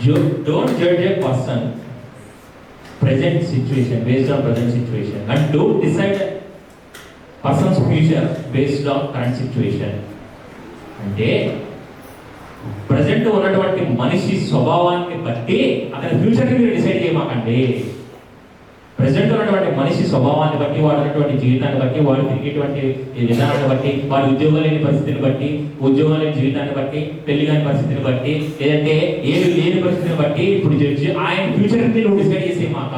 Don't judge a person present situation based on present situation, and don't decide a person's future based on current situation. అంటే ప్రజెంట్ ఉన్నటువంటి మనిషి స్వభావాన్ని బట్టి అతని ఫ్యూచర్ని మీరు డిసైడ్ చేయమాకండి. ప్రజెంట్ ఉన్నటువంటి మనిషి స్వభావాన్ని బట్టి, వాడు ఉన్నటువంటి జీవితాన్ని బట్టి, వాడు తిరిగేటువంటి విధానాన్ని బట్టి, వాడి ఉద్యోగం లేని పరిస్థితిని బట్టి, ఉద్యోగం లేని జీవితాన్ని బట్టి, పెళ్లి కాని పరిస్థితిని బట్టి, లేదంటే ఏది లేని పరిస్థితిని బట్టి ఇప్పుడు జడ్జి ఆయన ఫ్యూచర్ని నువ్వు డిసైడ్ చేసేమాక.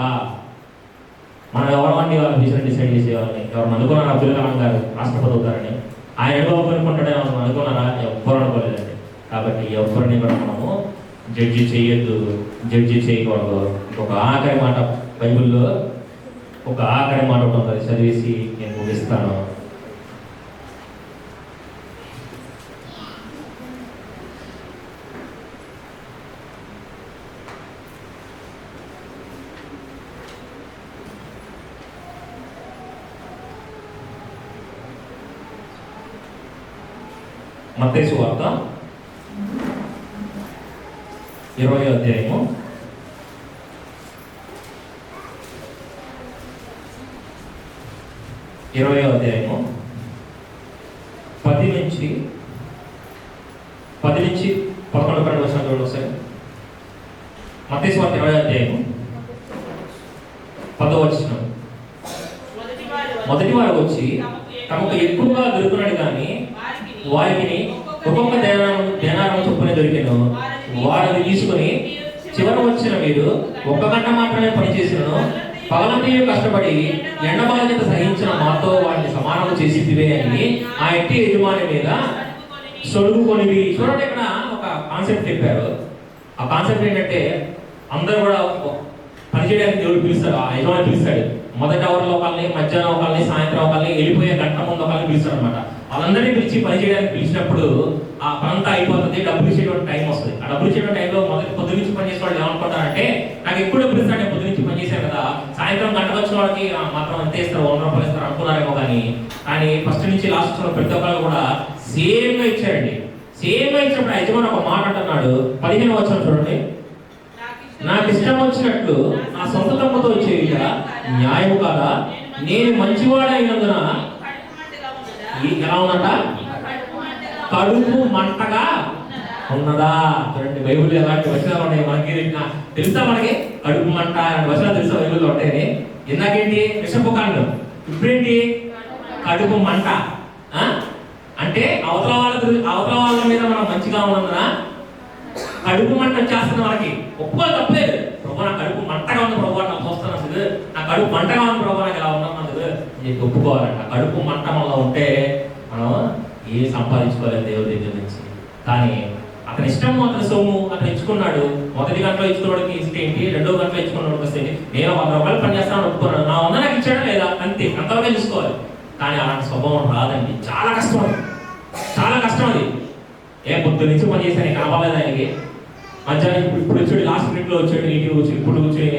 మనం ఎవరండి వాళ్ళ ఫ్యూచర్ డిసైడ్ చేసేవాళ్ళని? ఎవరు అనుకున్నారు అబ్దుల్ కలాం గారు రాష్ట్రపతి అవుతారని? ఆయన అనుభవం అనుకుంటాడే మనం అనుకున్నారా? ఎవ్వరు అనుకోలేదండి. కాబట్టి ఎవరిని కూడా మనము జడ్జి చేయకూడదు. ఒక ఆఖరి మాట బైబిల్లో ఒక ఆఖరి మాట ఉంటుంది, చదివేసి నేను ముగిస్తాను. మత్తయి సువార్త 20వ అధ్యాయము 10 నుంచి 11 వచనాలు వస్తాయి. మత్తయి సువార్త 20వ అధ్యాయము 10వ వచనం. మొదటి వారు వచ్చి తమకు ఎక్కువగా దొరుకునని కానీ వారికి ఒక్కొక్క దేనారం చొప్పున దొరికెను. వారిని తీసుకుని చివర వచ్చిన మీరు 1 గంట మాత్రమే పనిచేసినను పగలంతా కష్టపడి ఎండబాధ్యత సహించిన మాతో వాటిని సమానం చేసివే అని ఆ ఇంటి యజమాని మీద సొడుగుకొనివి. చూడండి, ఇక్కడ ఒక కాన్సెప్ట్ చెప్పారు. ఆ కాన్సెప్ట్ ఏంటంటే అందరూ కూడా పనిచేయడానికి దేవుడు పిలుస్తాడు, ఆ యజమాని పిలుస్తాడు. మొదటి అవర్లో ఒకళ్ళని, మధ్యాహ్నం ఒకళ్ళని, సాయంత్రం ఒకళ్ళని, వెళ్ళిపోయే గంట ముందు ఒకళ్ళని పిలుస్తాడు అనమాట. వాళ్ళందరినీ పిలిచి పని చేయడానికి పిలిచినప్పుడు ఆ పనంతా అయిపోతుంది, డబ్బులు ఇచ్చేటువంటి టైం వస్తుంది. ఆ డబ్బులు ఇచ్చేటువంటి టైంలో పొద్దు నుంచి పని చేసే వాళ్ళు ఏమనుకుంటారంటే, నాకు ఎక్కువ డబ్బులు ఇస్తాడు, నేను పొద్దు నుంచి పని చేశాను కదా, సాయంత్రం గంటకు వచ్చిన వాళ్ళకి మాత్రం ఎంత ఇస్తారు, 100 రూపాయలు ఇస్తారు అనుకున్నారేమో. కానీ ఫస్ట్ నుంచి లాస్ట్ వచ్చిన ప్రతి ఒక్కరు కూడా సేమ్గా ఇచ్చారండి. సేమ్గా ఇచ్చినప్పుడు యజమాని ఒక మాట అంటున్నాడు, 15వ వచనం చూడండి. నాకు ఇష్టం వచ్చినట్లు నా సొంత తమ్ముతో చేయుట న్యాయము కాదా? నేను మంచివాడైనందున ఎలా ఉన్నట? కడుపు మంటగా ఉన్నదా? చూడండి బైబిల్ ఎలాంటి వచనాలు ఉన్నాయి మనకి తెలుసా? మనకి కడుపు మంట అలాంటి వచనాలు తెలుసా బైబిల్లో ఉంటాయని? ఇందాకేంటి విషపు కన్ను, ఇప్పుడేంటి కడుపు మంట. అంటే అవతల వాళ్ళ మీద మనం మంచిగా ఉన్నందున కడుపు మంట వచ్చేస్తుంది మనకి. ఒప్పుకోవాలి, తప్పలేదు. ప్రభు నా కడుపు మంటగా ఉంది ప్రభు, నాకు చూస్తున్నాను అసలు నా కడుపు మంటగా ఉంది ప్రభు, నాకు ఎలా ఉన్నాను అసలు నీకు ఒప్పుకోవాలంట. కడుపు మంట మనలో ఉంటే మనం ఏ సంపాదించుకోలేదు దేవుడి దగ్గర నుంచి. కానీ అతని ఇష్టము, అతని సొమ్ము అతను ఇచ్చుకున్నాడు. మొదటి గంటలో ఇచ్చుకున్నవాడికి ఇస్తే ఏంటి, రెండో గంటలో ఇచ్చుకున్నవాడికి వస్తే నేను 100 రూపాయలు పని చేస్తాను ఒప్పుకున్నాను, నా వంద నాకు ఇచ్చాడా లేదా అంతే, అంతవరకే చూసుకోవాలి. కానీ అలాంటి స్వభావం రాదండి. చాలా కష్టం అది, చాలా కష్టం అది. పొద్దు నుంచి పని చేశాను కనపడలేదు ఆయనకి. మధ్యాహ్నం ఇప్పుడు వచ్చాడు, లాస్ట్ మినిట్లో వచ్చాడు, నీటి కూర్చొని ఇప్పుడు కూర్చొని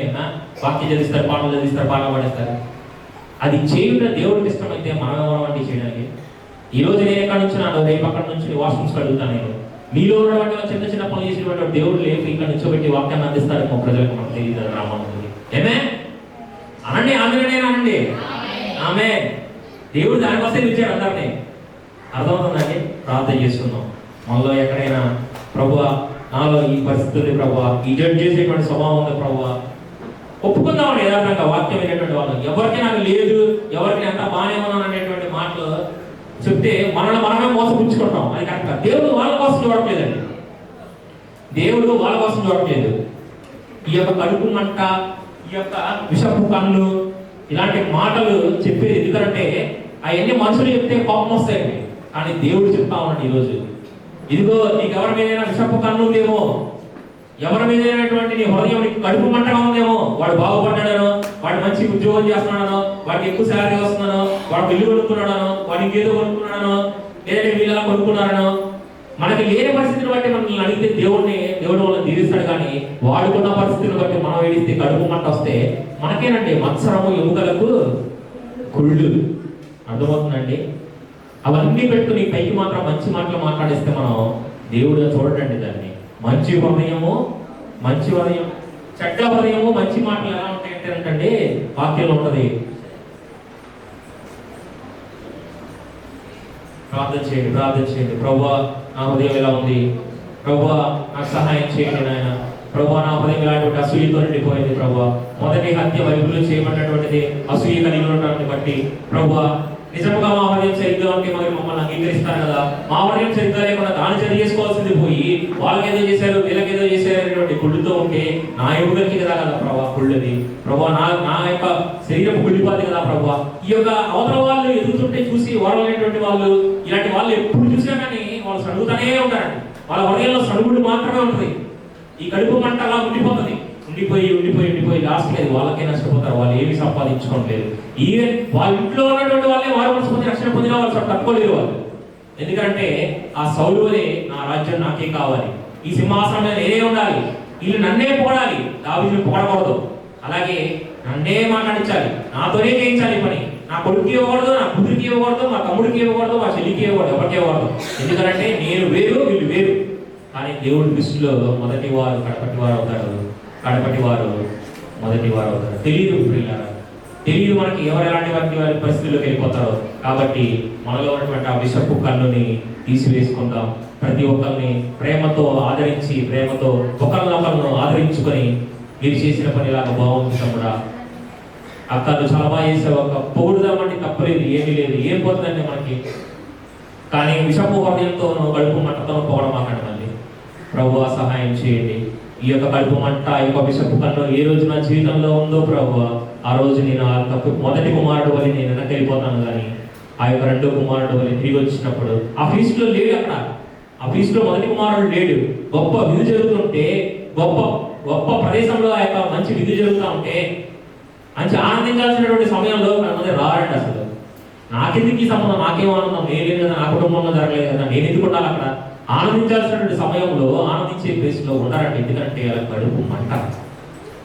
వాక్యం చదివిస్తారు, పాటలు చదివిస్తారు, పాటలు పాడేస్తారు. అది చేయడం దేవుడికి ఇష్టమైతే మనం ఎవరు వంటి చేయడానికి? ఈ రోజు నేను ఎక్కడి నుంచి నాను, రేపు అక్కడ నుంచి వాష్రూమ్స్ అడుగుతాను. నేను మీలో ఉన్నటువంటి చిన్న చిన్న పనులు చేసినటువంటి దేవుడు లేపు ఇక్కడ నుంచోబెట్టి వాక్యాన్ని అందిస్తాడు మా ప్రజలకు. మనకు తెలియదు రామానికి. ఏమే అనండి, ఆమెనే అనండి, ఆమె దేవుడు దానికోసం ఇచ్చాడు అందరినీ. అర్థమవుతుందండి? ప్రార్థన చేసుకుందాం. మనలో ఎక్కడైనా ప్రభువా నాలో ఈ పరిస్థితి ఉంది ప్రభువా, ఈ జడ్జ్ చేసేటువంటి స్వభావం ఉంది ప్రభువా, ఒప్పుకుందామని యథార్థంగా వాక్యం వినేటువంటి వాళ్ళు. ఎవరికి నాకు లేదు, ఎవరికి అంతా బాగానే ఉన్నాను అనేటువంటి మాటలు చెప్తే మనల్ని మనమే మోసపుచ్చుకుంటాం. అది కరెక్ట్. దేవుడు వాళ్ళ కోసం చూడట్లేదండి, దేవుడు వాళ్ళ కోసం చూడట్లేదు. ఈ యొక్క కడుపు మంట, ఈ యొక్క విషపు కన్ను, ఇలాంటి మాటలు చెప్పేది ఎందుకంటే అవన్నీ మనుషులు చెప్తే కోపం వస్తాయండి. కానీ దేవుడు చెప్తా ఉన్నాడు ఈరోజు, ఇదిగో నీకు ఎవరి మీదైనా విషపు కన్ను ఉందేమో, ఎవరి మీదైనటువంటి నీ హృదయం నీకు కడుపు మంటగా ఉందేమో, వాడు బాగుపడ్డాడనో, వాడు మంచి ఉద్యోగం చేస్తున్నాడనో, వాడికి ఎక్కువ శాలరీ వస్తున్నానో, వాడు ఇల్లు కొనుక్కున్నాడనో, వాడికి ఏదో కొనుక్కున్నాడనో, లేదంటే వీళ్ళ కొనుక్కున్నారనో, మనకి లేని పరిస్థితిని బట్టి మనల్ని అడిగితే దేవుడు వాళ్ళని తీరుస్తాడు. కానీ వాడుకున్న పరిస్థితిని బట్టి మనం ఏడిస్తే కడుపు మంట వస్తే మనకేనండి మత్సరము, ఎముకలకు కుళ్ళు. అర్థమవుతుందండి? అవన్నీ పెట్టుకుని పైకి మాత్రం మంచి మాటలు మాట్లాడిస్తే మనం దేవుడు చూడండి దాన్ని. మంచి హృదయము, మంచి హృదయం, చెడ్డ హృదయము, మంచి మాటలు ఎలా ఉంటాయంటే అంటే వాక్యంలో ఉంటుంది. ప్రార్థన చేయండి. ప్రభువా నా హృదయం ఎలా ఉంది, ప్రభువా నాకు సహాయం చేయండి నాయన. ప్రభువా నా హృదయం ఇలాంటి అసూయతో నిండిపోయింది ప్రభువా. మొదటి హత్య బైబిల్లో చేయబడినటువంటిది అసూయ కలిగి ఉండటాన్ని బట్టి ప్రభువా నిజంగా మా హృదయం సరిగ్గా ఉంటే మరి మమ్మల్ని అంగీకరిస్తారు కదా. మా హృదయం సరిగ్గా లేకుండా దాన్ని సరి చేసుకోవాల్సింది పోయి వాళ్ళకేదో చేశారు, వీళ్ళకేదో చేశారు అనేటువంటి కుళ్ళుతో ఉంటే నా ఎముకలకి కదా ప్రభా కుళ్ళది. ప్రభా నా యొక్క శరీరం కుళ్ళిపోతుంది కదా ప్రభా. ఈ యొక్క అవతల వాళ్ళు ఎదుగుతుంటే చూసి వాడలేటువంటి వాళ్ళు, ఇలాంటి వాళ్ళు ఎప్పుడు చూసినా కానీ వాళ్ళు సడుగుతూనే ఉంటారండి. వాళ్ళ హృదయంలో సడుగుడు మాత్రమే ఉంటుంది. ఈ కడుపు మంట అలా ఉండిపోతుంది. ఉండిపోయి లాస్ట్కి అది వాళ్ళకే నష్టపోతారు. వాళ్ళు ఏమి సంపాదించుకోవట్లేదు. ఈవెన్ వాళ్ళ ఇంట్లో ఉన్నటువంటి వాళ్ళే వారు మనసుకొని రక్షణ పొందిన వాళ్ళు తట్టుకోలేరు వాళ్ళు. ఎందుకంటే ఆ సౌలు వలె నా రాజ్యం నాకే కావాలి, ఈ సింహాసనం మీద నేనే ఉండాలి, వీళ్ళు నన్నే పొగడాలి, దావీదుని పొగడకూడదు, అలాగే నన్నే మాట్లాడించాలి, నాతోనే చేయించాలి పని. నా కొడుకు ఇవ్వకూడదు, నా కూతురికి ఇవ్వకూడదు, మా తమ్ముడికి ఇవ్వకూడదు, మా చెల్లికి ఇవ్వకూడదు, ఎవరికి ఇవ్వకూడదు. ఎందుకంటే నేను వేరు, వీళ్ళు వేరు. కానీ దేవుడి దృష్టిలో మొదటి వారు కడపటి వారు అవుతారు, కడపటి వారు మొదటి వారు అవుతారు. తెలియదు ప్రియులారా, తెలియదు మనకి ఎవరు ఎలాంటి వారి పరిస్థితుల్లోకి వెళ్ళిపోతారో. కాబట్టి మనలో ఉన్నటువంటి ఆ విషపు కన్నుని తీసివేసుకుందాం. ప్రతి ఒక్కరిని ప్రేమతో ఆదరించి, ప్రేమతో ఒకరినొకరిని ఆదరించుకొని మీరు చేసిన పనిలాగా బాగుంది తమ్ముడా, అక్క నువ్వు చాలా బాగా చేసావు, ఒక పొగుడుదామంటే తప్పలేదు, ఏమీ లేదు, ఏం పోతుందండి మనకి. కానీ విషపు హృదయంతో కడుపు మంటతో పోవడం మాకండి. మళ్ళీ ప్రభువా సహాయం చేయండి. ఈ యొక్క కడుపు మంట, ఈ యొక్క విషపు కన్ను ఏ రోజు నా జీవితంలో ఉందో ప్రభువా, ఆ రోజు నేను ఆ మొదటి కుమారుడు వల్ల నేను వెనక్కి వెళ్ళిపోతాను. కానీ ఆ యొక్క రెండో కుమారుడు వల్ల తిరిగి వచ్చినప్పుడు ఆ ఫీస్ట్లో లేడు. అక్కడ ఆ ఫీస్ట్లో మొదటి కుమారుడు లేడు. గొప్ప విధి జరుగుతుంటే, గొప్ప ప్రదేశంలో ఆ యొక్క మంచి విధి జరుగుతూ ఉంటే మంచి ఆనందించాల్సినటువంటి సమయంలో కొంతమంది రారండి. అసలు నాకెందుకు ఈ సంబంధం, నాకేం ఆనందం, నేనేం కదా, నా కుటుంబంలో జరగలేదు కదా, నేను ఎందుకు ఉండాలి అక్కడ. ఆనందించాల్సినటువంటి సమయంలో ఆనందించే ప్లేస్లో ఉండాలంటే, ఎందుకంటే కడుపు మంట.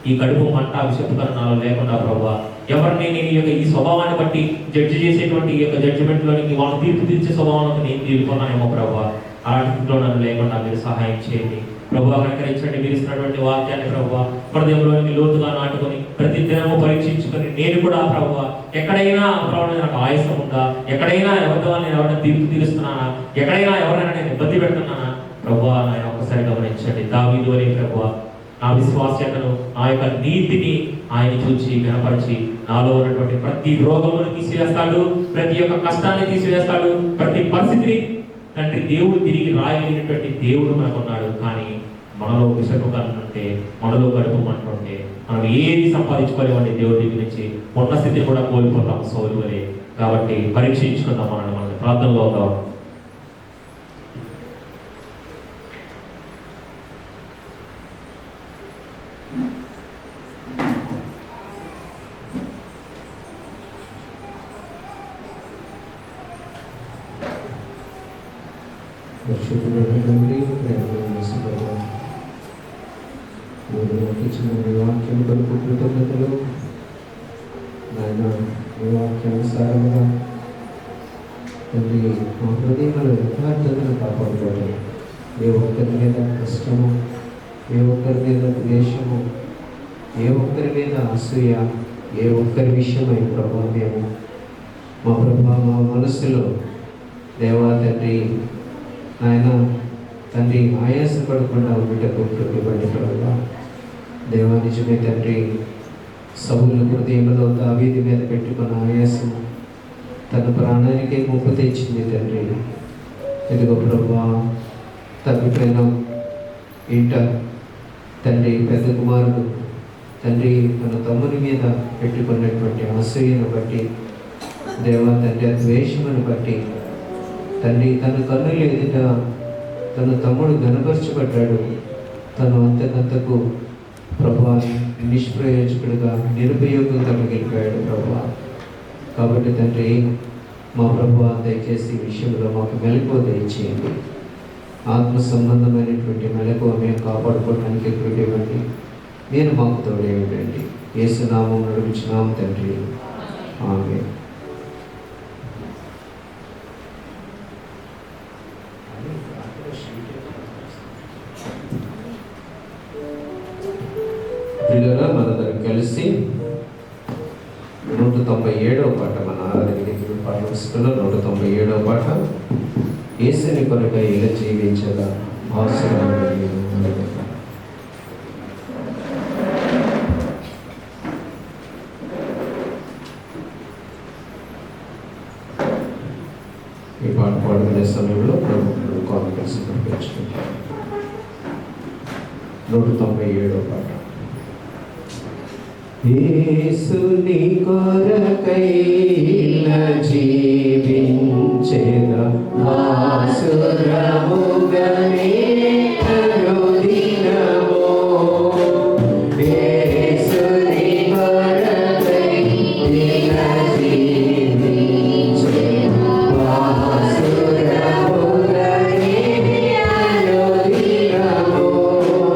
ఈ కడుపు మంట విషపు కన్నాలు లేకుండా ప్రభువా, ఎవరిని నేను ఈ స్వభావాన్ని బట్టి జడ్జి చేసేటువంటి ఈ యొక్క జడ్జిమెంట్లోనికి వాళ్ళు తీర్పు తీర్చే స్వభావానికి నేను తీరుకున్నానేమో ప్రభువా, అలాంటిలో నన్ను లేకుండా మీరు సహాయం చేయండి ప్రభువా. కనికరించండి. మీరు ఇస్తున్నటువంటి వాక్యాన్ని ప్రభువా హృదయంలోనికి లోతుగా నాటుకొని ప్రతి దినము పరీక్షించుకొని నేను కూడా ప్రభువా ఎక్కడైనా నాకు ఆయాసం ఉందా, ఎక్కడైనా ఎవరితో నేను ఎవరైనా తీర్పు తీరుస్తున్నానా, ఎక్కడైనా ఎవరైనా నేను ఇబ్బంది పెడుతున్నానా, ప్రభువా నాయన ఒకసారి గమనించండి. దావీదు వలె ప్రభువా నా విశ్వాస్యతను, నా యొక్క నీతిని ఆయన చూచి కనపరిచి నాలో ఉన్నటువంటి ప్రతి రోగమును తీసివేస్తాడు, ప్రతి ఒక్క కష్టాన్ని తీసివేస్తాడు, ప్రతి పరిస్థితిని తండ్రి దేవుడు తిరిగి రాయలేనటువంటి దేవుడు మనకున్నాడు. కానీ మనలో విషపకాలంటే, మనలో గడుపుమంటుంటే మనం ఏది సంపాదించుకోలేమండి. దేవుడి దగ్గర నుంచి ఉన్న స్థితిని కూడా కోల్పోతాం సౌలు వలె. కాబట్టి పరీక్షించుకుందాం మనల్ని ప్రార్థనలో ఉందాం. వాక్యం కొరకు కృతజ్ఞతలు నాయన. ఈ వాక్యానుసారంగా తండ్రి మా హృదయంలో యథార్థతను కాపాడుకోవడం, ఏ ఒక్కరి మీద కష్టము, ఏ ఒక్కరి మీద ద్వేషము, ఏ ఒక్కరి మీద అసూయ, ఏ ఒక్కరి విషయమై ప్రభావ మేము మా ప్రభావ మా మనసులో దేవా తండ్రి ఆయన తండ్రి ఆయాసపడకుండా ఉండటకు కృపబడి ప్రభావ దేవా నిజమే తండ్రి. సౌలు హృదయంలో దావీదు మీద పెట్టుకున్న ఆయాసం తన ప్రాణానికే ముప్పు తెచ్చింది తండ్రి. ఇదిగో ప్రభా తప్పిపోయిన ఇంట తండ్రి పెద్ద కుమారుడు తండ్రి తన తమ్ముని మీద పెట్టుకున్నటువంటి అసూయను బట్టి దేవా తండ్రి ద్వేషమును బట్టి తండ్రి తన కన్నులు ఎదుట తన తమ్ముడు గనపరచబడ్డాడు. తను అంతకంతకు ప్రభా నిష్ప్రయోజకుడుగా నిరుపయోగంగా మిగిలిపోయాడు ప్రభా. కాబట్టి తండ్రి మా ప్రభా దయచేసి ఈ విషయంలో మాకు మెలకువ దయచేయండి. ఆత్మ సంబంధమైనటువంటి మెలకువ మేము కాపాడుకోవడానికి కృప ఇవ్వండి. నేను మాకు తోడే ఉండండి. యేసునామం నడుచున్నాం తండ్రి, ఆమేన్. ప్రియులారా, మనందరం కలిసి 197వ పాట, మన ఆరాధనకి పాట వస్తున్న 197వ పాట, యేసుని కొరకై ఇలా జీవించగా అవసరమైన ఈ పాట పాడుకునే సమయంలో ప్రభుత్వం కాన్ఫరెన్స్ పంపించుకుంటాం. 197వ పాట. యేసుని కొరకై ఇలా జీవించెదా ఆసురముగనే అనుదినమో. యేసుని కొరకై ఇలా జీవించెదా ఆసురముగనే అనుదినమో. ప్రభు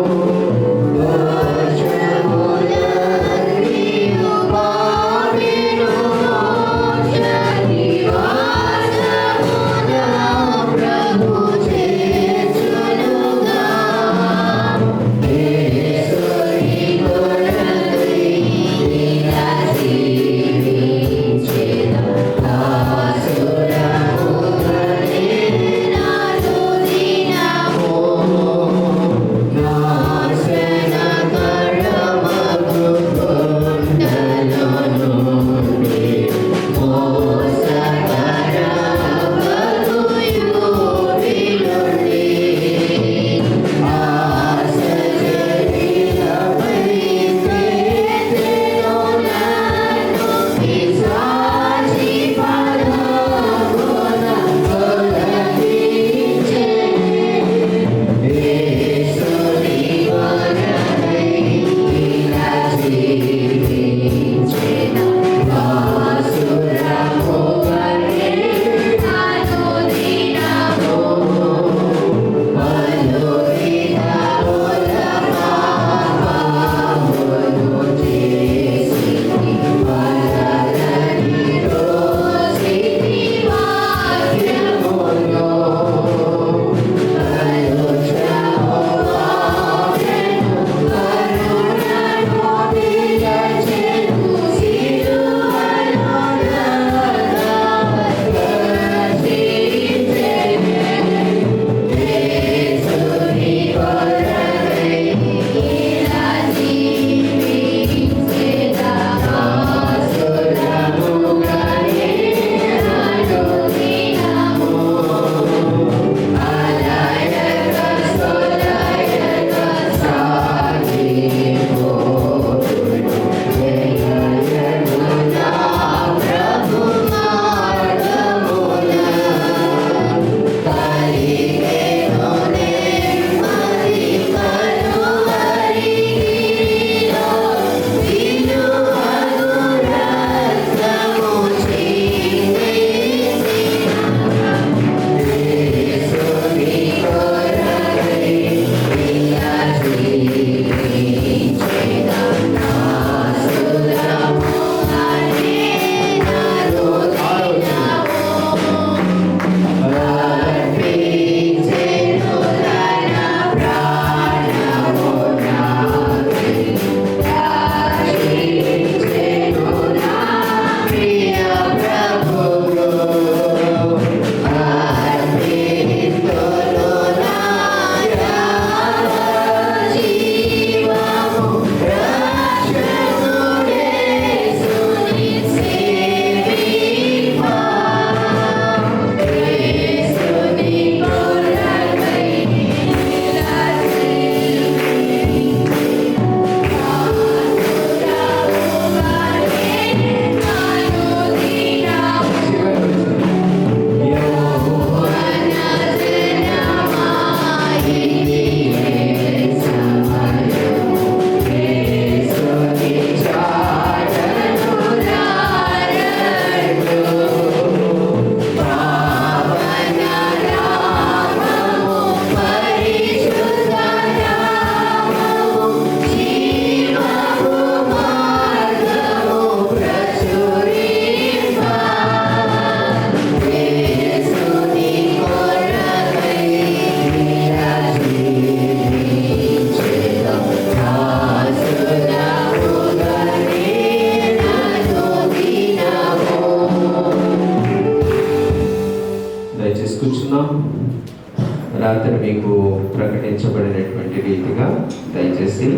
దయచేసి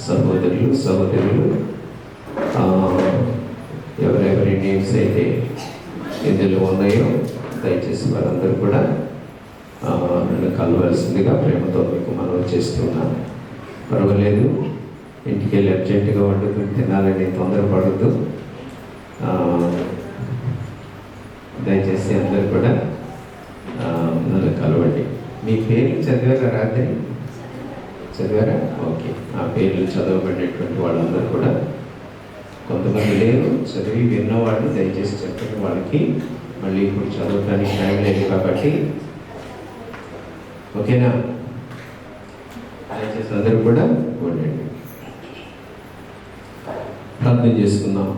సహోదరులు సహోదరులు ఎవరెవరి నేమ్స్ అయితే ఇందులో ఉన్నాయో దయచేసి వారందరూ కూడా నన్ను కలవలసిందిగా ప్రేమతో మీకు మనవి చేస్తున్నాను. పర్వాలేదు, ఇంటికి వెళ్ళి అర్జెంటుగా వండుకుని తినాలని తొందరపడద్దు. దయచేసి అందరూ కూడా నన్ను కలవండి. మీ పేర్లు చదివారా? రాత్రి చదివారా? ఓకే. ఆ పేర్లు చదవబడినటువంటి వాళ్ళందరూ కూడా, కొంతమంది లేరు చదివి విన్నవాళ్ళు, దయచేసి చెప్పండి. వాళ్ళకి మళ్ళీ ఇప్పుడు చదవడానికి టైం లేదు కాబట్టి ఓకేనా? దయచేసి అందరూ కూడా ఉండండి. ప్రార్థన చేసుకుందాం.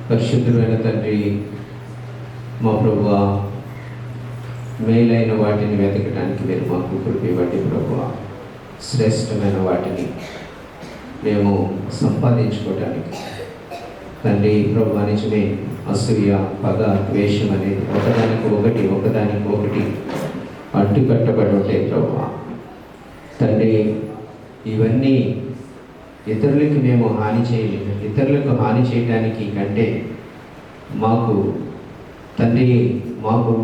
పరిశుద్ధమైన తండ్రి, మా ప్రభువా, మేలైన వాటిని వెతకడానికి మీరు మాకు కృప ఇవ్వండి ప్రభువా. శ్రేష్టమైన వాటిని మేము సంపాదించుకోవడానికి తండ్రి ప్రభువా, నిజమే అసూయ, పగ, ద్వేషం అనేది ఒకదానికి ఒకటి అడ్డుకట్టబడి ఉంటాయి ప్రభువా. తండ్రి, ఇవన్నీ ఇతరులకు మేము హాని చేయలేము. ఇతరులకు హాని చేయడానికి కంటే మాకు తండ్రి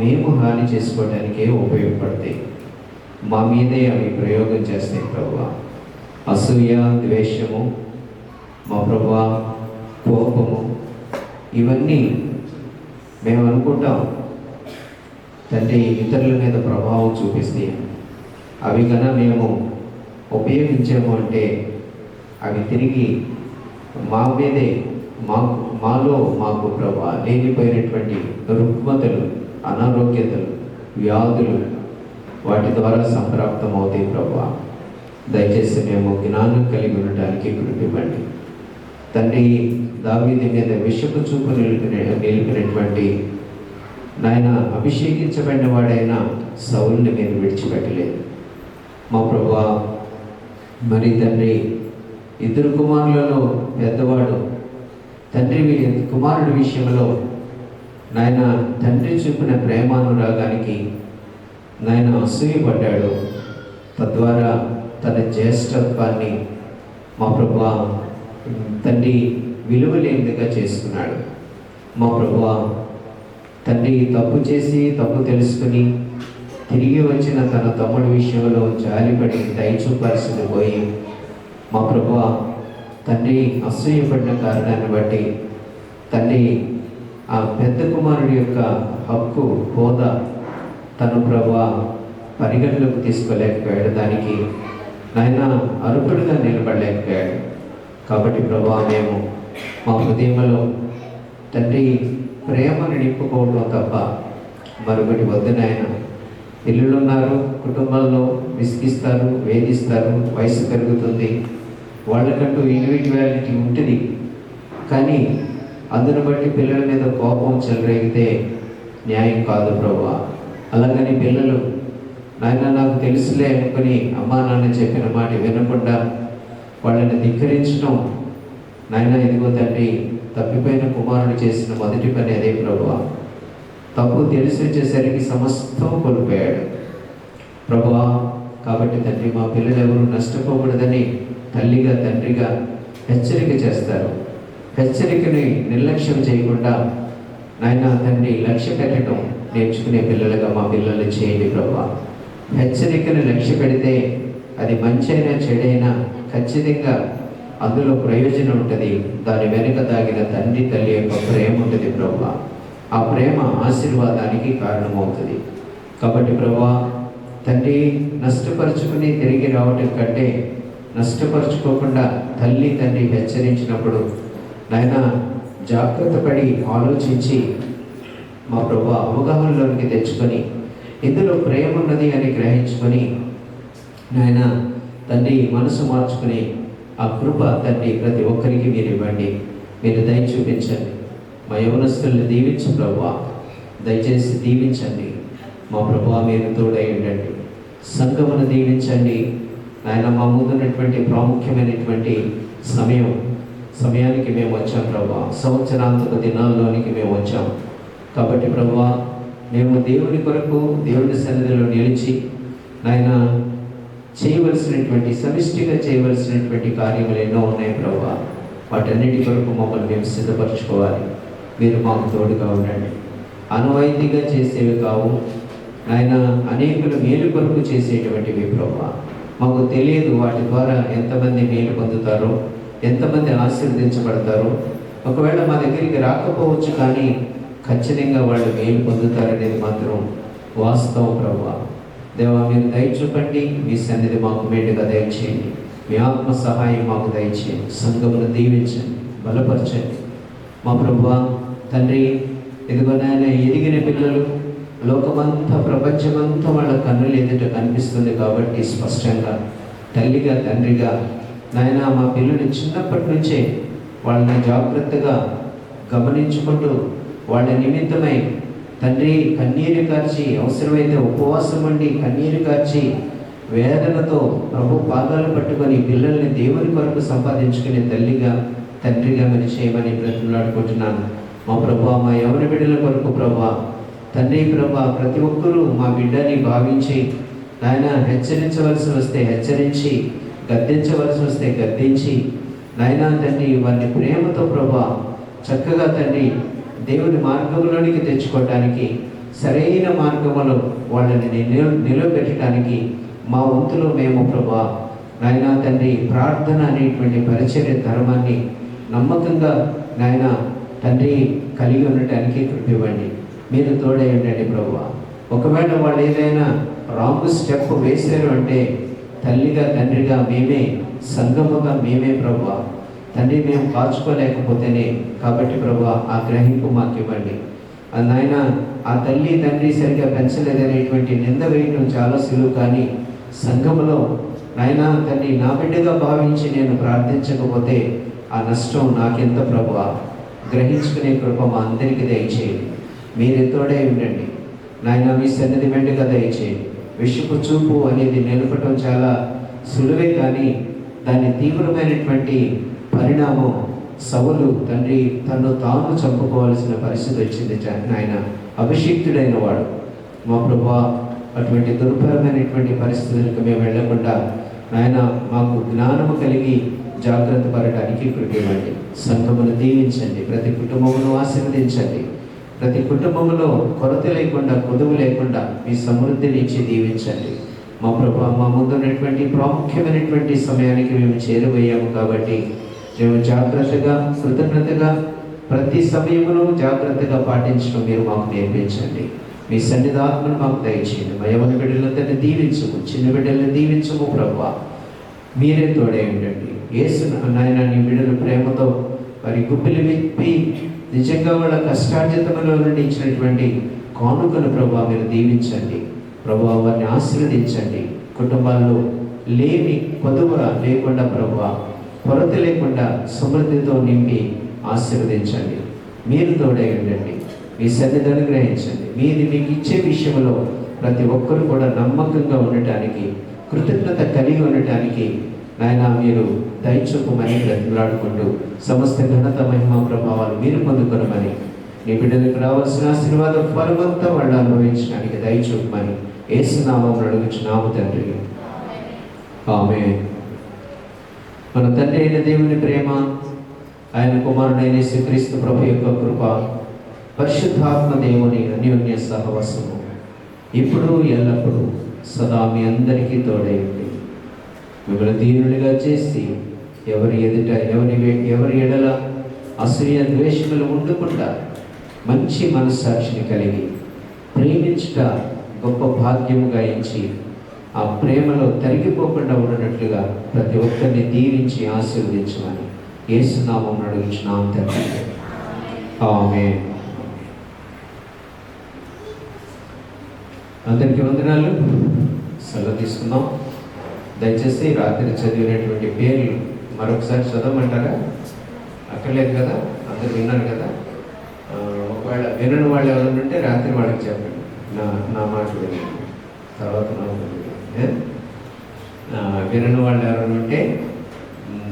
మేము హాని చేసుకోవడానికే ఉపయోగపడతాయి. మా మీదే అవి ప్రయోగం చేస్తాయి ప్రభువా. అసూయ, ద్వేషము, మా ప్రభువా, కోపము, ఇవన్నీ మేము అనుకుంటాం తండ్రి ఇతరుల మీద ప్రభావం చూపిస్తే, అవి కన్నా మేము ఉపయోగించాము అంటే అవి తిరిగి మా మీదే మాకు ప్రభా లేనిపోయినటువంటి రుగ్మతలు, అనారోగ్యతలు, వ్యాధులు వాటి ద్వారా సంప్రాప్తం అవుతాయి ప్రభా. దయచేసి మేము జ్ఞానం కలిగి ఉండటానికి కృప ఇవ్వండి తండ్రి. దావీదు మీద విషపు చూపు నిలిపినటువంటి నాయన అభిషేకించబడిన వాడైన సౌలుని మీరు విడిచిపెట్టలేదు మా ప్రభువా. మరి తండ్రి, ఇద్దరు కుమారులలో పెద్దవాడు తండ్రి కుమారుడి విషయంలో నాయన తండ్రి చూపిన ప్రేమానురాగానికి నాయన అసూయపడ్డాడు. తద్వారా తన జ్యేష్ఠత్వాన్ని మా ప్రభువా తండ్రి విలువలేనిదిగా చేసుకున్నాడు. మా ప్రభువా తండ్రి, తప్పు చేసి తప్పు తెలుసుకుని తిరిగి వచ్చిన తన తమ్ముడి విషయంలో జాలిపడి దయచూపాల్సింది పోయి మా ప్రభువా తండ్రి అసూయపడిన కారణాన్ని బట్టి తండ్రి ఆ పెద్ద కుమారుడి యొక్క హక్కు, హోదా తను ప్రభువా పరిగణలోకి తీసుకోలేకపోయాడు. దానికి నాయన అర్హుడుగా నిలబడలేకపోయాడు. కాబట్టి ప్రభువా మేము మా హృదయంలో తండ్రి ప్రేమను నింపుకోవడం తప్ప మరొకటి వద్దు నాయన. పిల్లలు ఉన్నారు, కుటుంబంలో విసిగిస్తారు, వేధిస్తారు, వయసు పెరుగుతుంది, వాళ్ళకంటూ ఇండివిజువాలిటీ ఉంటుంది. కానీ అందును బట్టి పిల్లల మీద కోపం చెలరేగితే న్యాయం కాదు ప్రభువా. అలాగని పిల్లలు నాయన నాకు తెలుసులే అనుకుని అమ్మా నాన్న చెప్పిన మాట వినకుండా వాళ్ళని ధిక్కరించడం నాయన, ఇదిగో తండ్రి తప్పిపోయిన కుమారుడు చేసిన మొదటి పని అదే ప్రభువా. తప్పు తెలిసి వచ్చేసరికి సమస్తం కోల్పోయాడు ప్రభువా. కాబట్టి తండ్రి మా పిల్లలు ఎవరు నష్టపోకూడదని తల్లిగా తండ్రిగా హెచ్చరిక చేస్తారు. హెచ్చరికని నిర్లక్ష్యం చేయకుండా నాయన తండ్రి లక్ష్య పెట్టడం నేర్చుకునే పిల్లలుగా మా పిల్లల్ని చేయండి ప్రభువా. హెచ్చరికను లక్ష్య పెడితే అది మంచైనా చెడైనా ఖచ్చితంగా అందులో ప్రయోజనం ఉంటుంది. దాని వెనుక దాగిన తండ్రి తల్లి యొక్క ప్రేమ ఉంటుంది ప్రభువా. ఆ ప్రేమ ఆశీర్వాదానికి కారణమవుతుంది. కాబట్టి ప్రభువా తండ్రి, నష్టపరుచుకుని తిరిగి రావటం కంటే నష్టపరుచుకోకుండా తల్లి తండ్రి హెచ్చరించినప్పుడు నాయన జాగ్రత్త పడి ఆలోచించి మా ప్రభువా అవగాహనలోనికి తెచ్చుకొని ఇందులో ప్రేమ ఉన్నది అని గ్రహించుకొని నాయన తండ్రి మనసు మార్చుకుని ఆ కృప తండ్రి ప్రతి ఒక్కరికి మీరు ఇవ్వండి. మీరు దయ చూపించండి. మా యవనస్తుల్ని దీవించు ప్రభువా, దయచేసి దీవించండి మా ప్రభువా. మీరు తోడై ఉండండి. సంఘమును దీవించండి నాయన. మా ముందున్నటువంటి ప్రాముఖ్యమైనటువంటి సమయానికి మేము వచ్చాం ప్రభువా. సంవత్సరాంతక దినాల్లోనికి మేము వచ్చాం. కాబట్టి ప్రభువా మేము దేవుని కొరకు దేవుని సన్నిధిలో నిలిచి నాయన చేయవలసినటువంటి సమిష్టిగా చేయవలసినటువంటి కార్యములు ఎన్నో ఉన్నాయి ప్రభువా. వాటన్నిటి కొరకు మమ్మల్ని మేము సిద్ధపరచుకోవాలి. మీరు మాకు తోడుగా ఉండండి. అనువైతిగా చేసేవి కావు ఆయన, అనేకులు మేలు కొరకు చేసేటువంటివి ప్రభువా. మాకు తెలియదు వాటి ద్వారా ఎంతమంది మేలు పొందుతారో, ఎంతమంది ఆశీర్వదించబడతారో. ఒకవేళ మా దగ్గరికి రాకపోవచ్చు, కానీ ఖచ్చితంగా వాళ్ళు మేలు పొందుతారనేది మాత్రం వాస్తవం ప్రభువా. దేవా, మీరు దయ చూపండి. మీ సన్నిధి మాకు మేలుగా దయచేయండి. మీ ఆత్మ సహాయం మాకు దయచేయండి. సంఘమును దీవించండి, బలపరచండి మా ప్రభువా. తండ్రి, ఇదిగో నాయన, ఎదిగిన పిల్లలు లోకమంతా, ప్రపంచమంతా వాళ్ళ కన్నులు ఎదుట కనిపిస్తుంది కాబట్టి స్పష్టంగా తల్లిగా, తండ్రిగా నాయన, మా పిల్లలు చిన్నప్పటి నుంచే వాళ్ళని జాగ్రత్తగా గమనించుకుంటూ వాళ్ళ నిమిత్తమై తండ్రి కన్నీరు కార్చి, అవసరమైతే ఉపవాసం ఉండి కన్నీరు కార్చి వేదనతో ప్రభు పాదాలు పట్టుకొని పిల్లల్ని దేవుని కొరకు సంపాదించుకునే తల్లిగా, తండ్రిగా మరి చేయమని బ్రతిమలాడుకుంటున్నాను. మా ప్రభా, మా యవన బిడ్డల కొరకు ప్రభా, తండ్రి ప్రభా, ప్రతి ఒక్కరూ మా బిడ్డని భావించి నాయన, హెచ్చరించవలసి వస్తే హెచ్చరించి, గద్దించవలసి వస్తే గద్దించి నాయన తండ్రి, వారిని ప్రేమతో ప్రభా చక్కగా తండ్రి దేవుని మార్గంలోనికి తెచ్చుకోవటానికి, సరైన మార్గంలో వాళ్ళని నిలబెట్టడానికి మా వంతులో మేము ప్రభా నాయన తండ్రి ప్రార్థన అనేటువంటి పరిచర్య ధర్మాన్ని నమ్మకంగా నాయన తండ్రి కలిగి ఉండటానికి కృప ఇవ్వండి. మీరు తోడై ఉండండి ప్రభువా. ఒకవేళ వాళ్ళు ఏదైనా రాంగ్ స్టెప్ వేశారు అంటే తల్లిగా, తండ్రిగా మేమే, సంఘముగా మేమే ప్రభువా తండ్రి, మేము కాచుకోలేకపోతేనే. కాబట్టి ప్రభువా, ఆ గ్రహింపు మాకు ఇవ్వండి. నాయన, ఆ తల్లి తండ్రి సరిగ్గా పెంచలేదనేటువంటి నింద వేయటం చాలా సులువు, కానీ సంఘములో నాయన తండ్రి నా బిడ్డగా భావించి నేను ప్రార్థించకపోతే ఆ నష్టం నాకెంత ప్రభువా. గ్రహించుకునే కృప మా అందరికీ దయచేయండి. మీరే తోడై ఉండండి నాయన. మీ సన్నిధి మెండుగా దయచేయండి. విషపు చూపు అనేది నిలపటం చాలా సులువే, కానీ దాని తీవ్రమైనటువంటి పరిణామం సౌలు తండ్రి తను తాను చంపుకోవాల్సిన పరిస్థితి వచ్చింది. నాయన, అభిషిక్తుడైన వాడు మా ప్రభువా, అటువంటి దుర్భరమైనటువంటి పరిస్థితులకు మేము వెళ్లకుండా నాయన మాకు జ్ఞానము కలిగి జాగ్రత్త పడటానికి కృప ఇవ్వండి. సంఘమును దీవించండి, ప్రతి కుటుంబమును ఆశీర్వదించండి. ప్రతి కుటుంబంలో కొరత లేకుండా, కొదువు లేకుండా మీ సమృద్ధిని ఇచ్చి దీవించండి. మా ప్రభువా, మా ముందు ఉన్నటువంటి ప్రాముఖ్యమైనటువంటి సమయానికి మేము చేరువయ్యాము కాబట్టి మేము జాగ్రత్తగా, కృతజ్ఞతగా ప్రతి సమయమును జాగ్రత్తగా పాటించడం మీరు మాకు నేర్పించండి. మీ సన్నిధాత్మను మాకు దయచేయండి. మా యవన బిడ్డలతో దీవించము, చిన్న బిడ్డలను దీవించము ప్రభువా. మీరే తోడే ఉండండి. యేసు నాయన, నీ బిడ్డలు ప్రేమతో వారి గుప్పిలు విప్పి నిజంగా వాళ్ళ కష్టార్జితంలో నుండి ఇచ్చినటువంటి కానుకను ప్రభువా మీరు దీవించండి. ప్రభువా, వారిని ఆశీర్వదించండి. కుటుంబాల్లో లేని కొదువ లేకుండా ప్రభువా, కొరత లేకుండా సమృద్ధితో నింపి ఆశీర్వదించండి. మీరు తోడై ఉండండి. మీ సన్నిధిని అనుగ్రహించండి. మీది మీకు ఇచ్చే విషయంలో ప్రతి ఒక్కరు కూడా నమ్మకంగా ఉండటానికి, కృతజ్ఞత కలిగి ఉండటానికి నాయన మీరు దయచూపమని బ్రతిమలాడుకుంటూ సమస్త ఘనత, మహిమ, ప్రభావాలు మీరు పొందుకొనమని, నీ బిడ్డలకు రావాల్సిన ఆశీర్వాద ఫలమంతా వాళ్ళు అనుభవించడానికి దయచూపమని యేసు నామములో అడుగుచున్నాము తండ్రి. ఆమేన్. మన తండ్రి అయిన దేవుని ప్రేమ, ఆయన కుమారుడైన యేసుక్రీస్తు ప్రభు యొక్క కృప, పరిశుద్ధాత్మ దేవుని అన్యోన్య సహవాసము ఇప్పుడు ఎల్లప్పుడూ సదా మీ అందరికీ తోడైంది. మిమ్మల్ని దీనులుగా చేసి ఎవరి ఎదుట ఎవరి ఎడల అసూయ ద్వేషములు ఉండకుండా మంచి మనస్సాక్షిని కలిగి ప్రేమించుట గొప్ప భాగ్యముగా ఎంచి ఆ ప్రేమలో తరిగిపోకుండా ఉన్నట్లుగా ప్రతి ఒక్కరిని దీవించి ఆశీర్వదించమని యేసు నామమున అడుగుచున్నాం తండ్రి. ఆమేన్. అందరికీ వందనాలు. సెలవు తీసుకుందాం. దయచేసి రాత్రి చదివినటువంటి పేర్లు మరొకసారి చదవమంటారా? అక్కర్లేదు కదా, అందరు విన్నారు కదా. ఒకవేళ వినని వాళ్ళు ఎవరైనా ఉంటే రాత్రి వాళ్ళకి చెప్పండి, నా మాట వినండి. తర్వాత వినని వాళ్ళు ఎవరైనా ఉంటే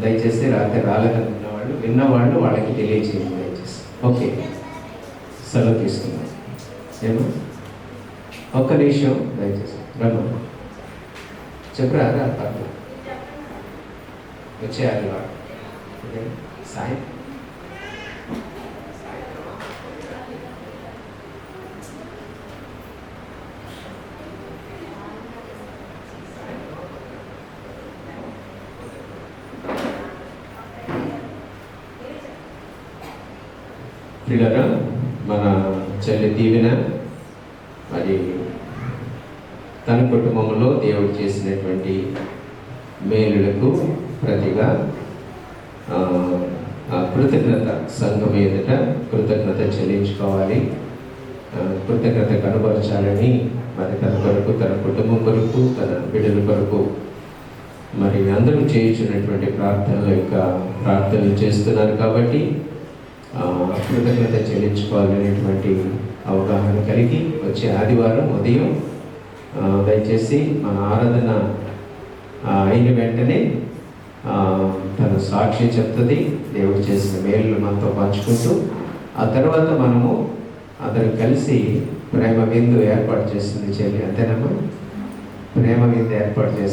దయచేసి రాత్రి రాలేదనుకున్న వాళ్ళు, విన్నవాళ్ళు వాళ్ళకి తెలియజేయండి దయచేసి. ఓకే, సెలవు తీసుకుందాం. ఏమో ఒక్క నిమిషం దయచేసి రమ్మ. చెప్పరా పర్లేదు వచ్చే ఆదివారం ఓకే సాయం పిల్లరా మన చెల్లి దీవెన మరి తన కుటుంబంలో దేవుడు చేసినటువంటి మేలులకు ప్రతిగా కృతజ్ఞత సంఘం ఎదుట కృతజ్ఞత చెల్లించుకోవాలి, కృతజ్ఞత కనబరచాలని మరి తన కొరకు, తన కుటుంబం కొరకు, తన బిడ్డల కొరకు మరి అందరూ చేయించినటువంటి ప్రార్థనలు చేస్తున్నారు కాబట్టి కృతజ్ఞత చెల్లించుకోవాలనేటువంటి అవగాహన కలిగి వచ్చే ఆదివారం ఉదయం దయచేసి మన ఆరాధన అయిన వెంటనే తన సాక్షి చెప్తుంది, దేవుడు చేసిన మేలు మనతో పంచుకుంటూ ఆ తర్వాత మనము అందరం కలిసి ప్రేమ విందు ఏర్పాటు చేస్తుంది చెల్లి, అంతేనమ్మా? ప్రేమ విందు ఏర్పాటు చేస్తుంది.